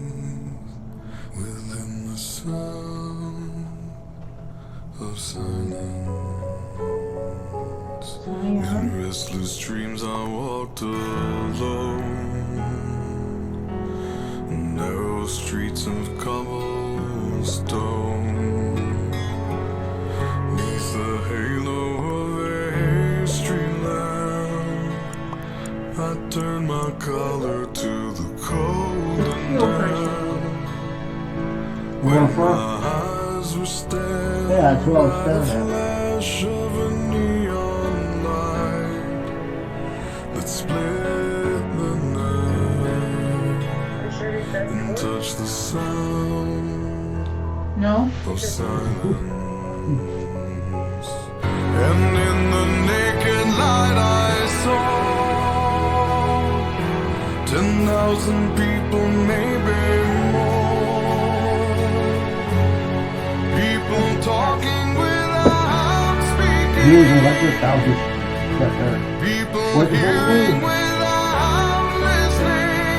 within the sound of silence. In restless dreams I walked alone, narrow streets of cobblestone, neath the halo of a street lamp. I turned my collar to the cold and damp. When my eyes were staring Yeah, that's what I was by the staring at. flash of a neon light that split the night and touched the sound of silence. And in the naked light I saw 10,000 people, maybe more. People talking without speaking. Usually that's just how just shut there. What the hell is it?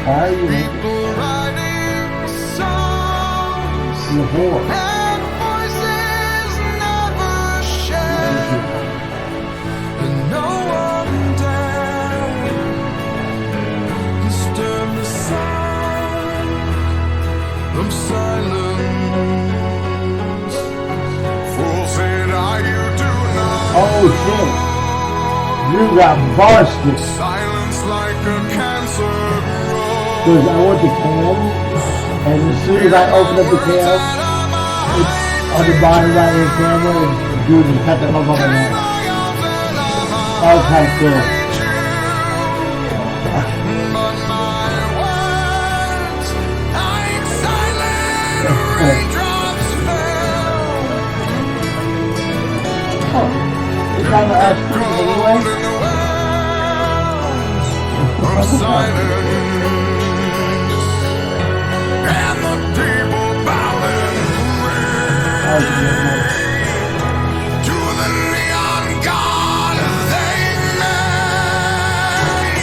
Why are you People writing songs in the floor? and voices never shared, and no one dared disturb the sound of silence. Fool said, "Are you do not Oh shit. You got busted. silence like a cancer Because I went to cam, and as soon as I opened up the cam, it's on the bottom right of the camera, and the dude just cut that motherfucker in half. That was kind of cool. Oh, it's on the screen anyway. and the people bowing to the neon god they made.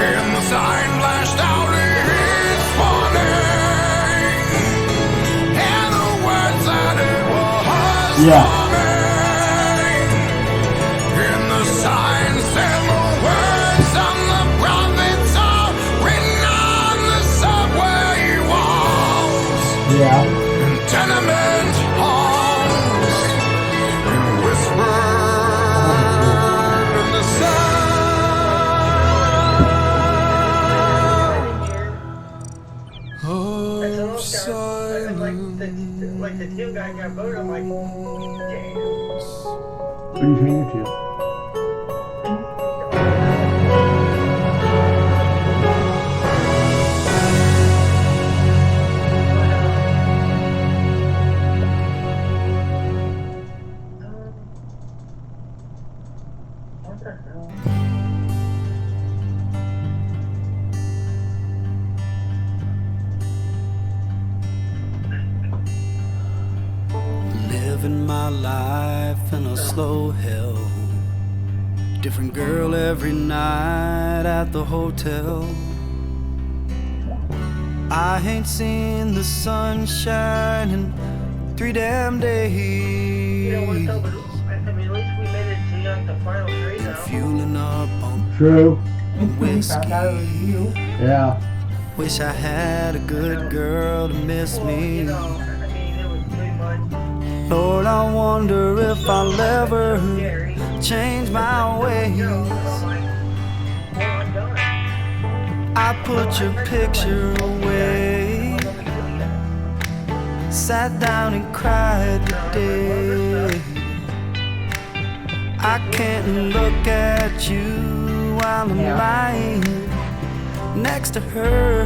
And the sign flashed out its warning, and the words that it was forming. And the sign said the words of the prophets are written on the subway walls. Yeah. In tenement halls, and whispered in the sound of silence. Like the two guy got voted, I'm like, damn. What do you mean you two? What the hell? Living my life in a slow hell. Different girl every night at the hotel. I ain't seen the sun shine in 3 damn days. You know what's up? I mean, at least we made it to like the final three now. Fueling up on True. whiskey. Yeah. Wish I had a good girl to miss me. Lord, I wonder if I'll ever change my ways. I put your picture away sat down and cried today. I can't look at you while I'm lying next to her.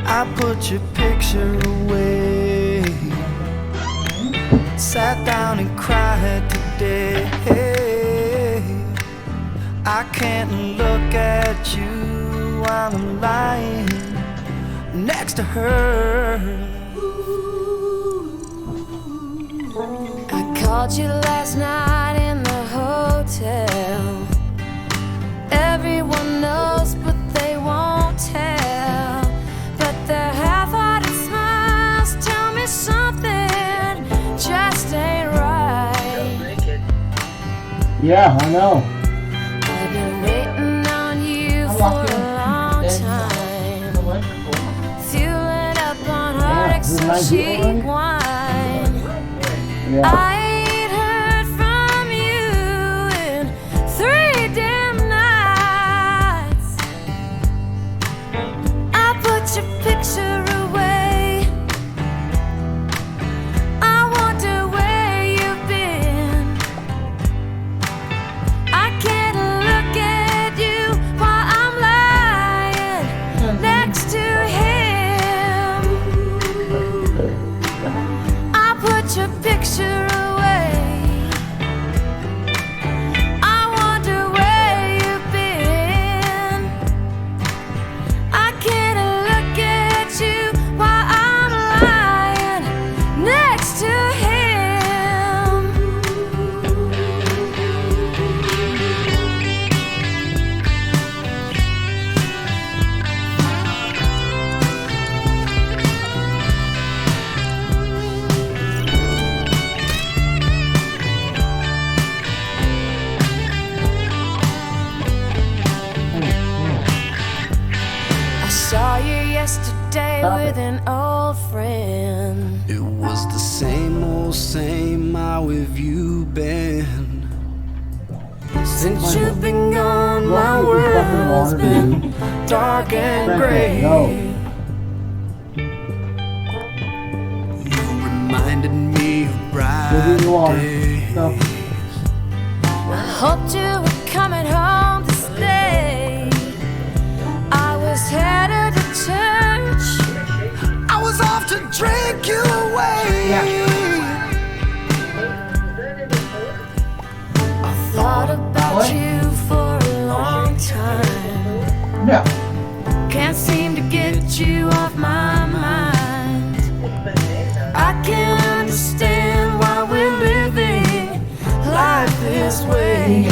I put your picture away, sat down and cried today. I can't look at you while I'm lying next to her. I called you last night in the hotel. Everyone knows, but they won't tell. But their half-hearted smiles tell me something just ain't right. Yeah, I know. I've been waiting on you for a long time, fueling up on heartaches and cheap wine. I ain't heard from you in 3 damn nights. I put your picture away. I wonder where you've been. I can't look at you while I'm lying next to him. I put your picture away. I wonder where you've been. I can't look at you while I'm lying next to him. I saw you yesterday with an old friend. It was the same old same, how have you been? Since you've been gone, my world's been dark and gray. You reminded me of bright days. I hoped you were coming home to stay. I was headed to church. I was off to drink you away. I thought about you for a long time. Can't seem to get you off my mind. I can't understand why we're living life this way.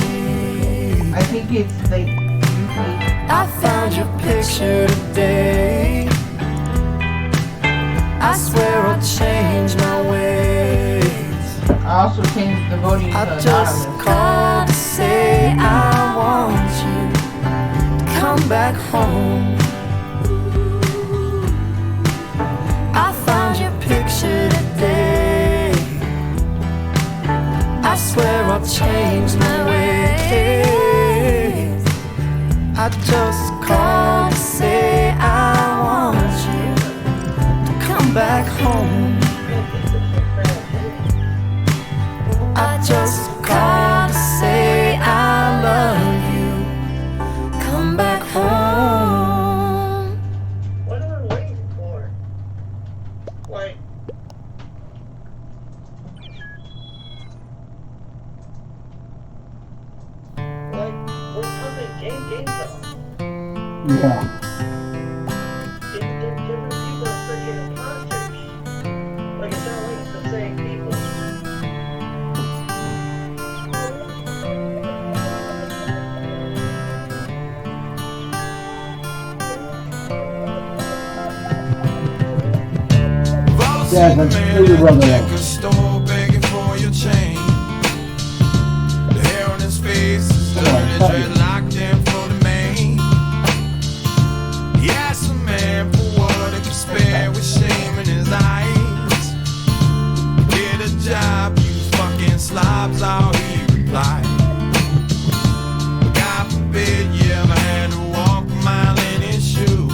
I think it's like I found your picture today. I swear I'll change my ways. I also changed the voting to I just anonymous. called to say I want you to come back home. I found your picture today. I swear I'll change my ways. I just called to say I want you to come back home. I just called to say I love you. Come back home. What are we waiting for? Like, we're coming games on. Yeah. Different people are freaking imposters. Like, it's not like it's the same people. Yeah, that's your brother. Liquor store begging for your change. The hair on his face is dirty, dreadlocked in for the main. He asked a man for what he could spare with shame in his eyes. Get a job, you fucking slobs, all he replied. God forbid you ever had to walk a mile in his shoes.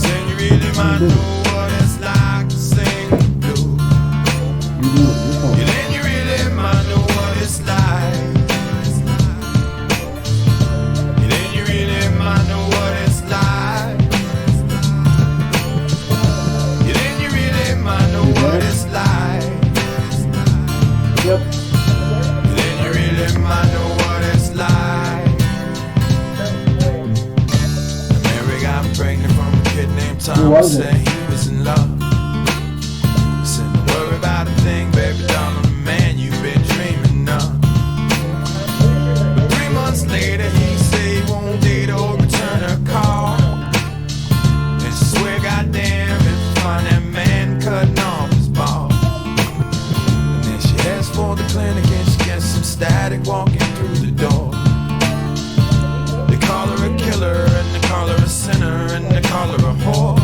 Say too. what it's like to sing the blues. And then you really might know what it's like. And then you really might know what it's like. And then you really might know what it's like. Yep. And then you really might know what it's like. Mary got pregnant from a kid named Tom. Said he was in love. Said don't worry about a thing, baby doll, I'm the man you've been dreaming of. But 3 months later he said he won't date or return her call. And she swear goddamn if you find that man cutting off his balls. And then she heads for the clinic and she gets some static walking through the door. They call her a killer and they call her a sinner and they call her a whore.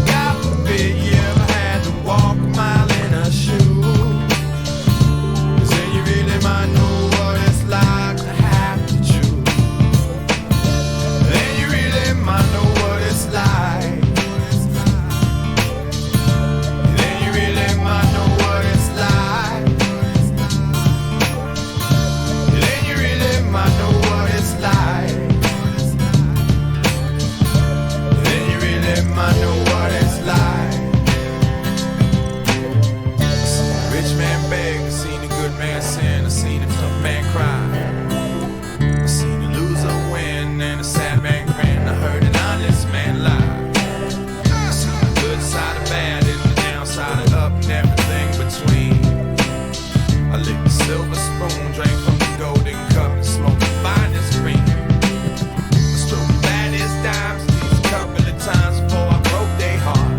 God forbid you ever had to walk a mile in her shoes. 'Cause then you really might know what it's like to have to choose. Then you really might know what it's like. Then you really might know what it's like. Then you really might know what it's like. Then you really might know what it's like. I seen a rich man beg, I seen a good man sin, I seen a tough man cry. I seen a loser win and a sad man grin, I heard an honest man lie. I seen the good side of bad and the downside of up and everything between. I licked the silver spoon, drank from the golden cup and smoked the finest green. I stroked the baddest dimes at least a couple of times before I broke their heart.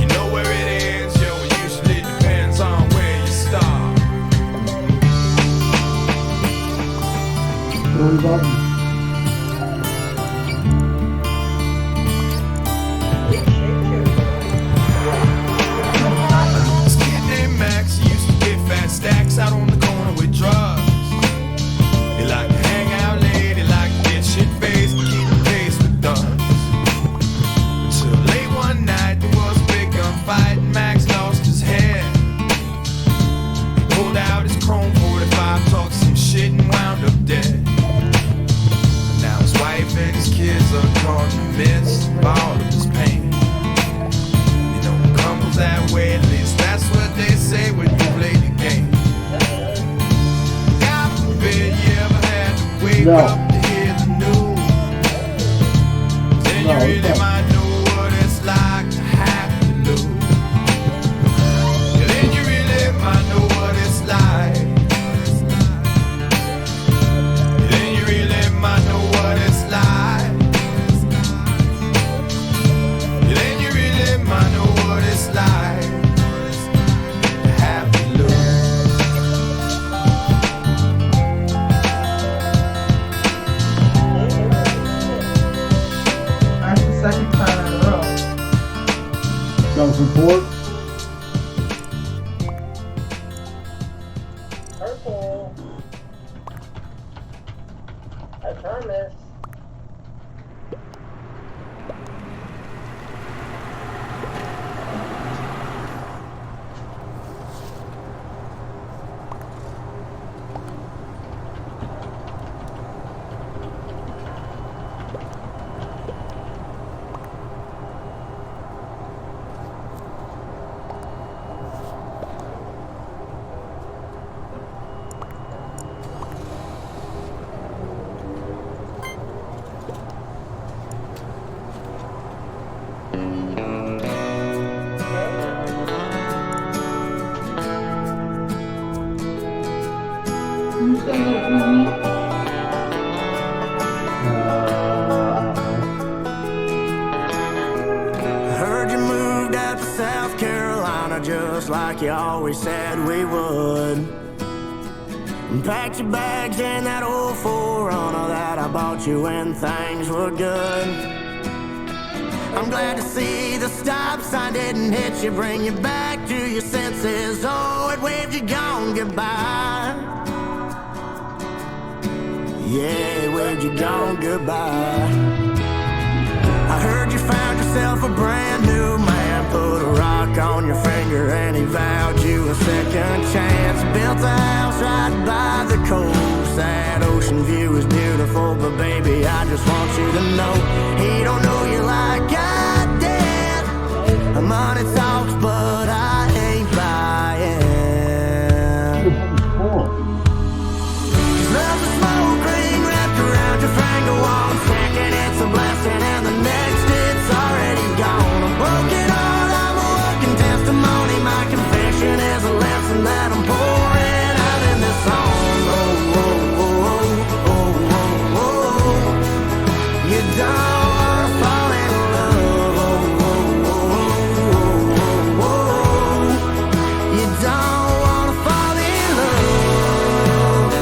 You know where it is, yo, it usually depends on where you start. This kid named Max, he used to get fat stacks out on the corner with drugs. He liked to hang out late, he liked to get shit faced and keep the pace with thugs. Until late one night, there was a big gunfight and Max lost his head. He pulled out his chrome 45, talked some shit and wound up dead. Now his wife and his kids are caught in the midst of all of his pain. You know, it comes that way, at least that's what they say when you play the game. God forbid you ever had to wake up to hear the news. Then you really might know what it's like to have to lose. Then you really might know what it's like. Then you really might know what it's like. Then you really might know what it's like to have to lose. That's the second time in a row. Show support. Purple. I promise. Heard you moved out to South Carolina just like you always said we would. And packed your bags in that old 4Runner that I bought you when things were good. I'm glad to see the stop sign didn't hit you, bring you back to your senses. Oh, it waved you gone goodbye. Yeah, it waved you gone goodbye. I heard you found yourself a brand new man. Put a rock on your finger and he vowed you a second chance. Built a house right by the coast. That ocean view is beautiful, but baby, I just want you to know he don't know you like I did. Money talks, but I ain't buying. Love's a smoke ring wrapped around your finger. One second it's a blessing and the next it's already gone. A broken heart, I'm a walking testimony. My confession is a lesson that I'm pouring out in this song. Oh, oh, oh, oh, oh, oh. You don't wanna fall in love. Oh, oh, oh, oh, oh, oh. You don't wanna fall in love.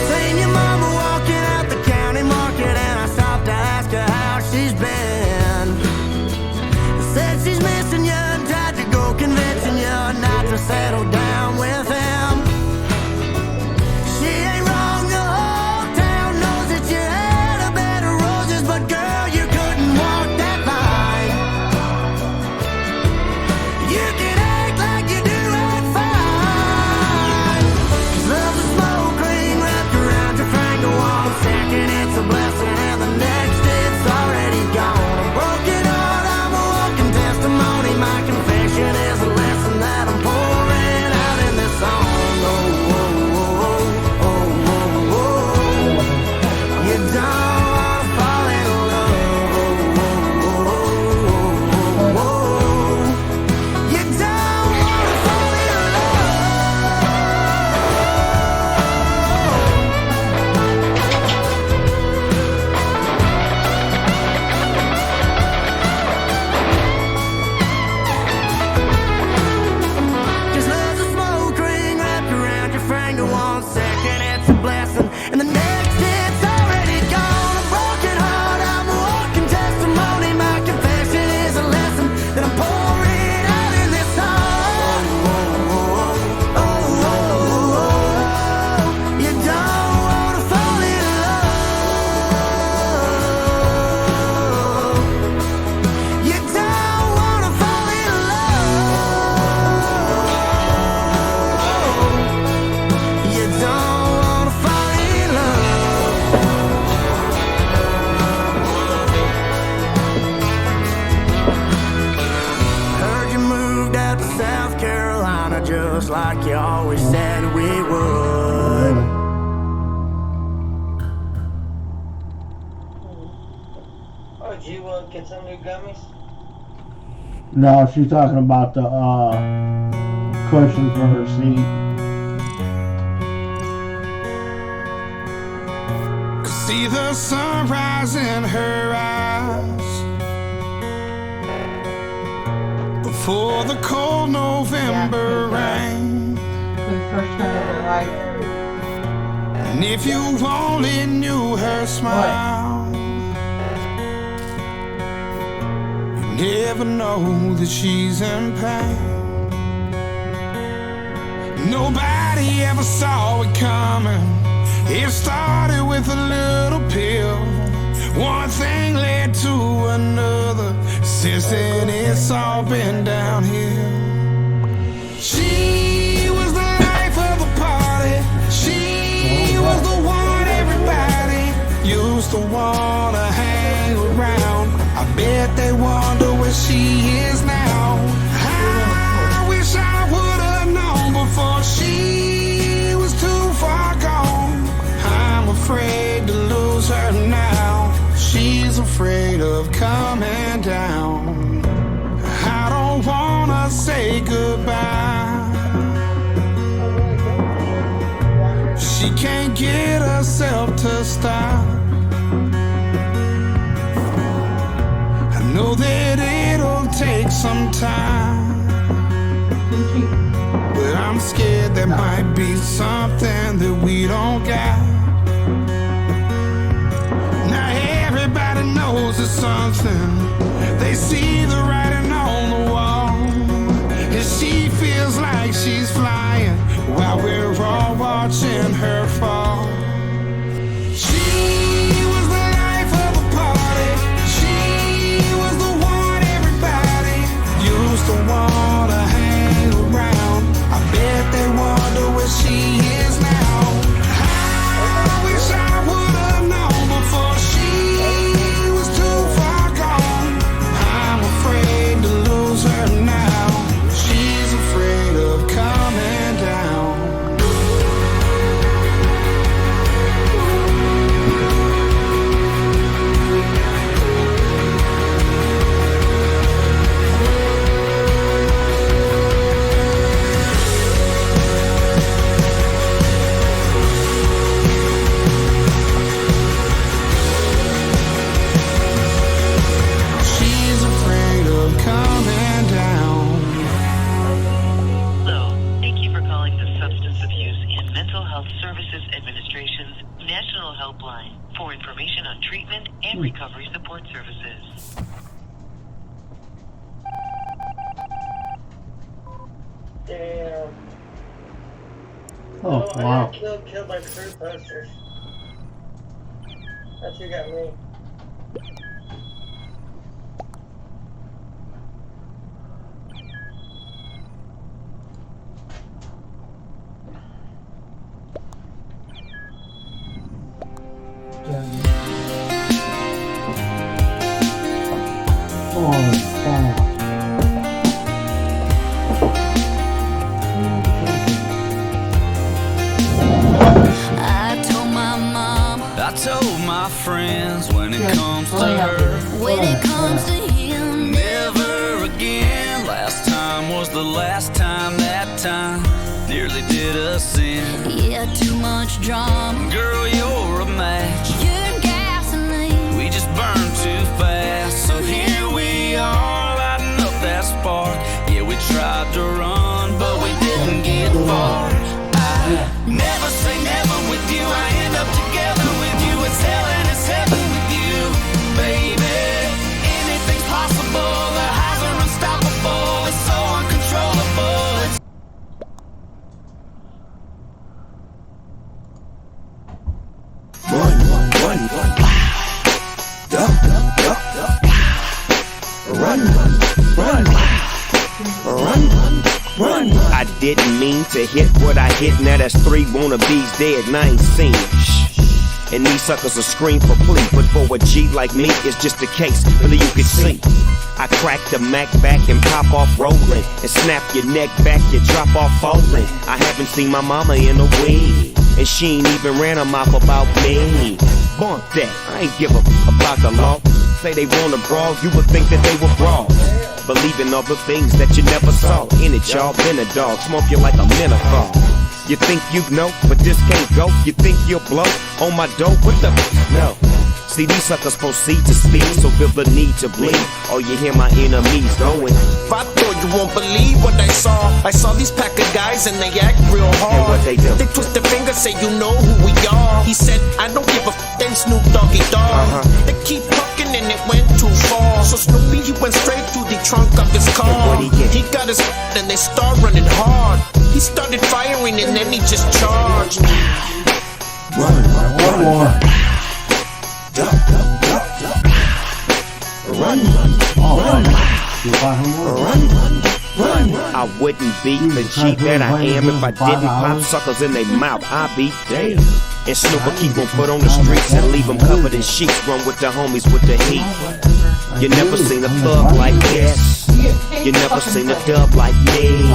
Seen your mama walking out the county market and I stopped to ask her how she's been. Said she's missing you and tried to go convincing you not to settle down with him. She ain't wrong, the whole town knows that you had a bed of roses, but girl, you couldn't walk that line. You can act like you do it fine. Love's a smoke ring wrapped around your finger. One second it's a blessing and the next it's already gone. A broken heart, I'm a walking testimony. My confession is a lesson that I'm pouring out in this song. Oh, oh, oh, oh, oh, oh. You don't wanna fall in love. Oh, oh, oh, oh, oh. You don't wanna fall in Just love's a smoke ring wrapped around your finger. One second it's a blessing, and the next it's already gone. A broken heart, I'm a walking testimony. My confession is a lesson that I'm pouring out in this song. Oh, oh, oh, oh, oh. You don't wanna fall in love. You don't wanna fall in love. You don't wanna fall in love. Heard you moved out to South Carolina just like you always said we would. Oh, did you get some new gummies? No, she's talking about the cushion for her seat. See the sunrise in her eyes before the cold November rain. For the first time in her life. And if you only knew her smile, you never know that she's in pain. Nobody ever saw it coming. It started with a little pill. One thing led to another. Since then it's all been downhill. She was the life of the party. She was the one everybody used to wanna hang around. I bet they wonder where she is now. I wish I would've known before she was too far gone. I'm afraid to lose her now. She's afraid of coming down. I don't wanna say goodbye. She can't get herself to stop. I know that it'll take some time, but I'm scared there might be something that we don't got. Now everybody knows there's something. They see the writing on the wall, and she feels like she's flying while we're all watching her fall. Substance Abuse and Mental Health Services Administration's National Helpline for information on treatment and recovery support services. Damn. Oh, I wow. got killed by crew posters. That's who got me. Oh, damn. I told my mom, I told my friends when it comes to her, when it comes to him, never again. Last time was the last time, that time nearly did us in. yeah, too much drama. Girl, you're a match. You're gasoline. We just burn too fast. So here we are, lighting up that spark. Yeah, we tried to run, but we didn't get far. I never say never with you. I end up together with you. It's hell and it's heaven with you, baby. Anything's possible. The highs are unstoppable. It's so uncontrollable. It's I didn't mean to hit what I hit. Now that's 3 wannabes dead and I ain't seen. Shh. And these suckers will scream for plea, but for a G like me, it's just a case. Really, you can see. I crack the Mac back and pop off rolling, and snap your neck back, you drop off falling. I haven't seen my mama in a week, and she ain't even ran her mouth about me. Bump that, I ain't give a about the law. Say they wanna brawl, you would think that they were brawl. Believing all the things that you never saw. In it, y'all been a dog, smoke you like a menthol. You think you know, but this can't go. You think you'll blow on my dough? What the? No. See, these suckers proceed to speak, so feel the need to bleed. Oh, you hear my enemies going. If I thought you won't believe what I saw these pack of guys and they act real hard. And what they do? They twist their fingers, say you know who we are. He said, I don't give a then Snoop Doggy Dogg. They keep talking and it went too far. So Snoopy, he went straight through the trunk of his car. He got his and they start running hard. He started firing and then he just charged. One more. I wouldn't be the G that I am if I didn't pop suckers in their mouth. I'd be damned. And Snooper keep on foot on the streets and leave them covered in sheets. Run with the homies with the heat. You never seen a thug like this. You never seen a dub like me.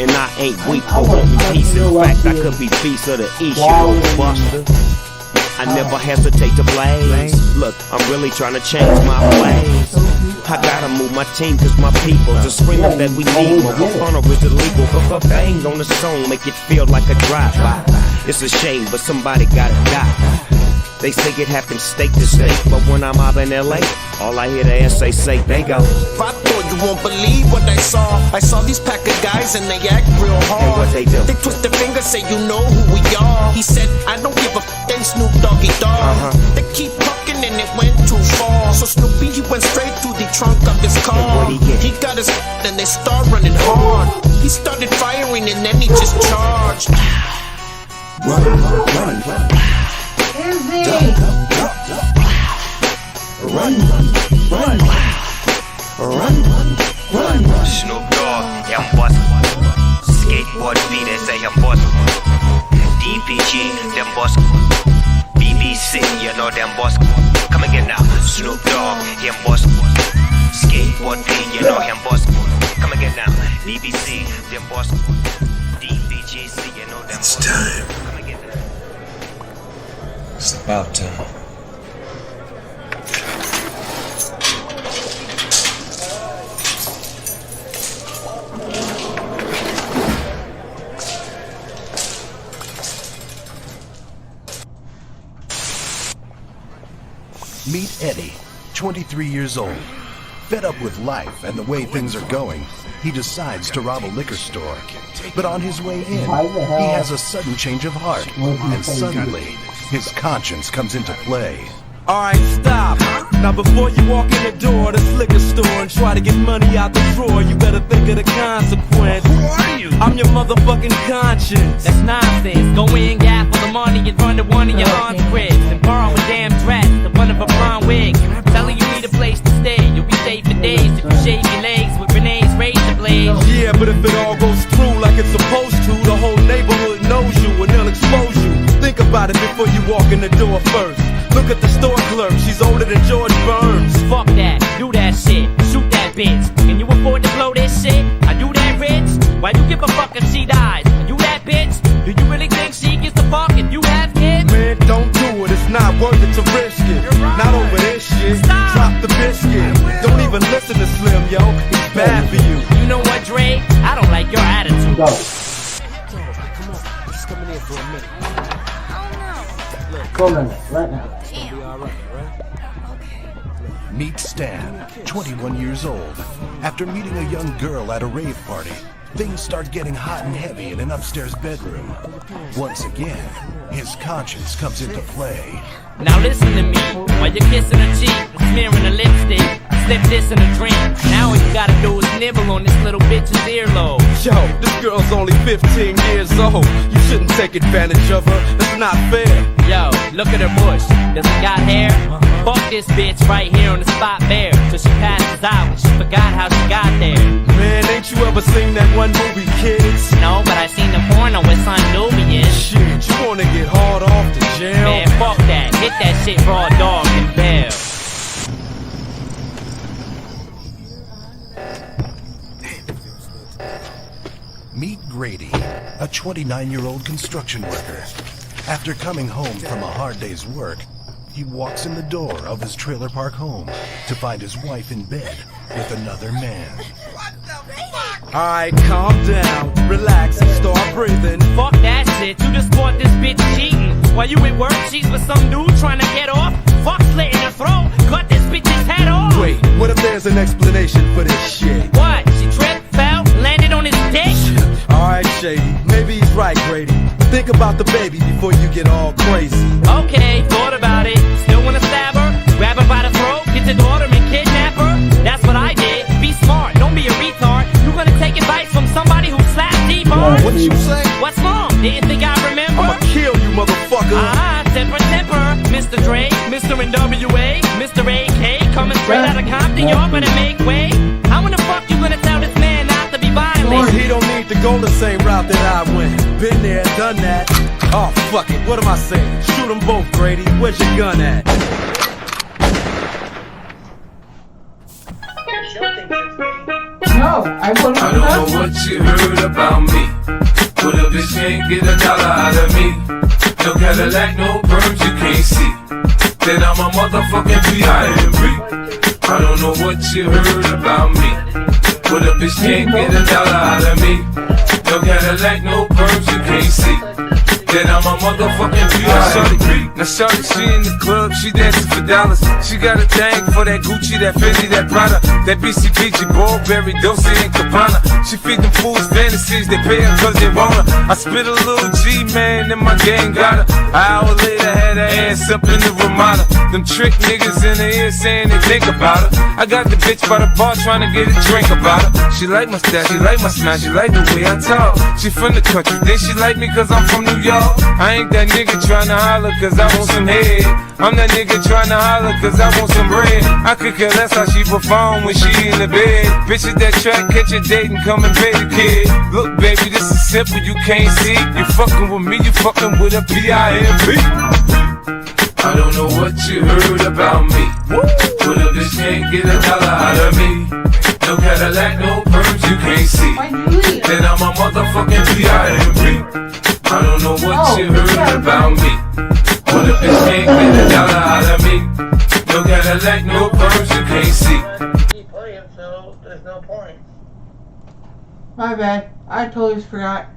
And I ain't weak for wanting peace. In fact, I could be beast of the east, you old buster. I never hesitate to blaze. Look, I'm really trying to change my ways. I gotta move my team cause my people just screaming that we need more. Funnel is illegal, but bang on the song make it feel like a drive-by. It's a shame, but somebody gotta die. They say it happens state to state, but when I'm out in LA, all I hear the ass say they go. If I thought you won't believe what I saw these pack of guys and they act real hard. And what they do? They twist their fingers, say you know who we are. He said, I don't give a then Snoop Doggy Dogg. They keep talking and it went too far. So Snoopy, he went straight through the trunk of his car. He got his and they start running hard. He started firing and then he just charged. Run. Snoop Dogg, yeah, I'm bustin'. Skateboard V, they say I'm bustin'. DPG, them bustin'. BBC, you know them bustin'. Come again now. Snoop Dogg, him bustin'. Skateboard V, you know him bustin'. Come again now. BBC, them bustin'. DPGC, you know them bustin'. It's time. Come again now. It's about time. Meet Eddie, 23 years old, Fed up with life and the way things are going, he decides to rob a liquor store. But on his way in, he has a sudden change of heart, and suddenly, his conscience comes into play. Alright, stop. Now before you walk in the door of this liquor store and try to get money out the drawer, you better think of the consequence. Who are you? I'm your motherfucking conscience. That's nonsense. Go in, gap for the money in front of one of your aunt's cribs and borrow a damn dress, the one of a blonde wig. Telling you need a place to stay. You'll be safe for days if you shave your legs with Renee's razor blades. Yeah, but if it all goes through like it's supposed to, the whole neighborhood knows you and they'll expose you. Think about it before you walk in the door first. Look at the store clerk, she's older than George Burns. Fuck that, do that shit, shoot that bitch. Can you afford to blow this shit? Are you that rich? Why you give a fuck if she dies? Are you that bitch? Do you really think she gets the fuck if you have kids? Man, don't do it, it's not worth it to risk it. Right. Not over this shit, stop. Drop the biscuit. Don't even listen to Slim, yo, he's bad for you. You know what, Dre? I don't like your attitude. Go. Come on, just coming in for a minute. Go right now. Meet Stan, 21 years old. After meeting a young girl at a rave party, things start getting hot and heavy in an upstairs bedroom. Once again, his conscience comes into play. Now listen to me, while you're kissing her cheek and smearing her lipstick, slip this in a drink. Now all you gotta do is nibble on this little bitch's earlobe. Yo, this girl's only 15 years old. You shouldn't take advantage of her, that's not fair. Yo, look at her bush, does it got hair? Fuck this bitch right here on the spot bare, till she passes out and she forgot how she got there. Man, ain't you ever seen that one movie, Kids? No, but I seen the porno with Son Nubian. Shit, you wanna get hard off to jail? Man, fuck that, hit that shit raw dog and bail. Meet Grady, a 29-year-old construction worker. After coming home from a hard day's work, he walks in the door of his trailer park home to find his wife in bed with another man. Alright, calm down, relax and start breathing. Fuck that shit, you just caught this bitch cheating. While you at work, she's with some dude trying to get off. Fuck slitting her throat, cut this bitch's head off. Wait, what if there's an explanation for this shit? What? She tripped, fell, landed on his dick? Alright, Shady, maybe he's right, Grady. Think about the baby before you get all crazy. Okay, thought about it. Still wanna stab her? Grab her by the throat, get the daughter and kidnap her? That's what I did. Be smart, don't be a retard. You gonna take advice from somebody who slapped D-Bar? What you say? What's wrong? Didn't think I remember? I'ma kill you, motherfucker. Temper, Mr. Dre, Mr. NWA, Mr. AK, coming straight out of Compton, y'all better make way. How in the fuck you gonna tell this man not to be violent? He don't need to go the same route that I went. Been there, done that. Oh, fuck it, what am I saying? Shoot them both, Grady. Where's your gun at? No, I wouldn't. I don't know what you heard about me. But a bitch can't get $1 out of me. No Cadillac, no perms you can't see. Then I'm a motherfucking P.I.M.P. I don't know what you heard about me. But a bitch can't get $1 out of me. No Cadillac, no perms you can't see. Then I'm a motherfucking P.I.M.P. Now shorty, she in the club, she dancing for dollars. She got a thing for that Gucci, that Fendi, that Prada, that BCBG, Burberry, Dolce and Gabbana. She feed them fools fantasies, they pay her cause they want her. I spit a little G, man, and my gang got her. An hour later, had her ass up in the Ramada. Them trick niggas in the ear saying they think about her. I got the bitch by the bar trying to get a drink about her. She like my style, she like my smile, she like the way I talk. She from the country, then she like me cause I'm from New York. I ain't that nigga tryna holler cause I want some head. I'm that nigga tryna holler cause I want some bread. I could care less how she perform when she in the bed. Bitches that track, catch a date and come and pay the kid. Look baby, this is simple, you can't see. You fucking with me, you fucking with a P.I.M.P. I don't know what you heard about me. But a bitch can't get $1 out of me. No Cadillac, no perms you can't see. Then I'm a motherfucking P.I.M.P. I don't know what you heard about me. But if bitch can't get $1 out of me, no Cadillac, no perms you can't see. Keep playing, so there's no point. My bad. I totally forgot.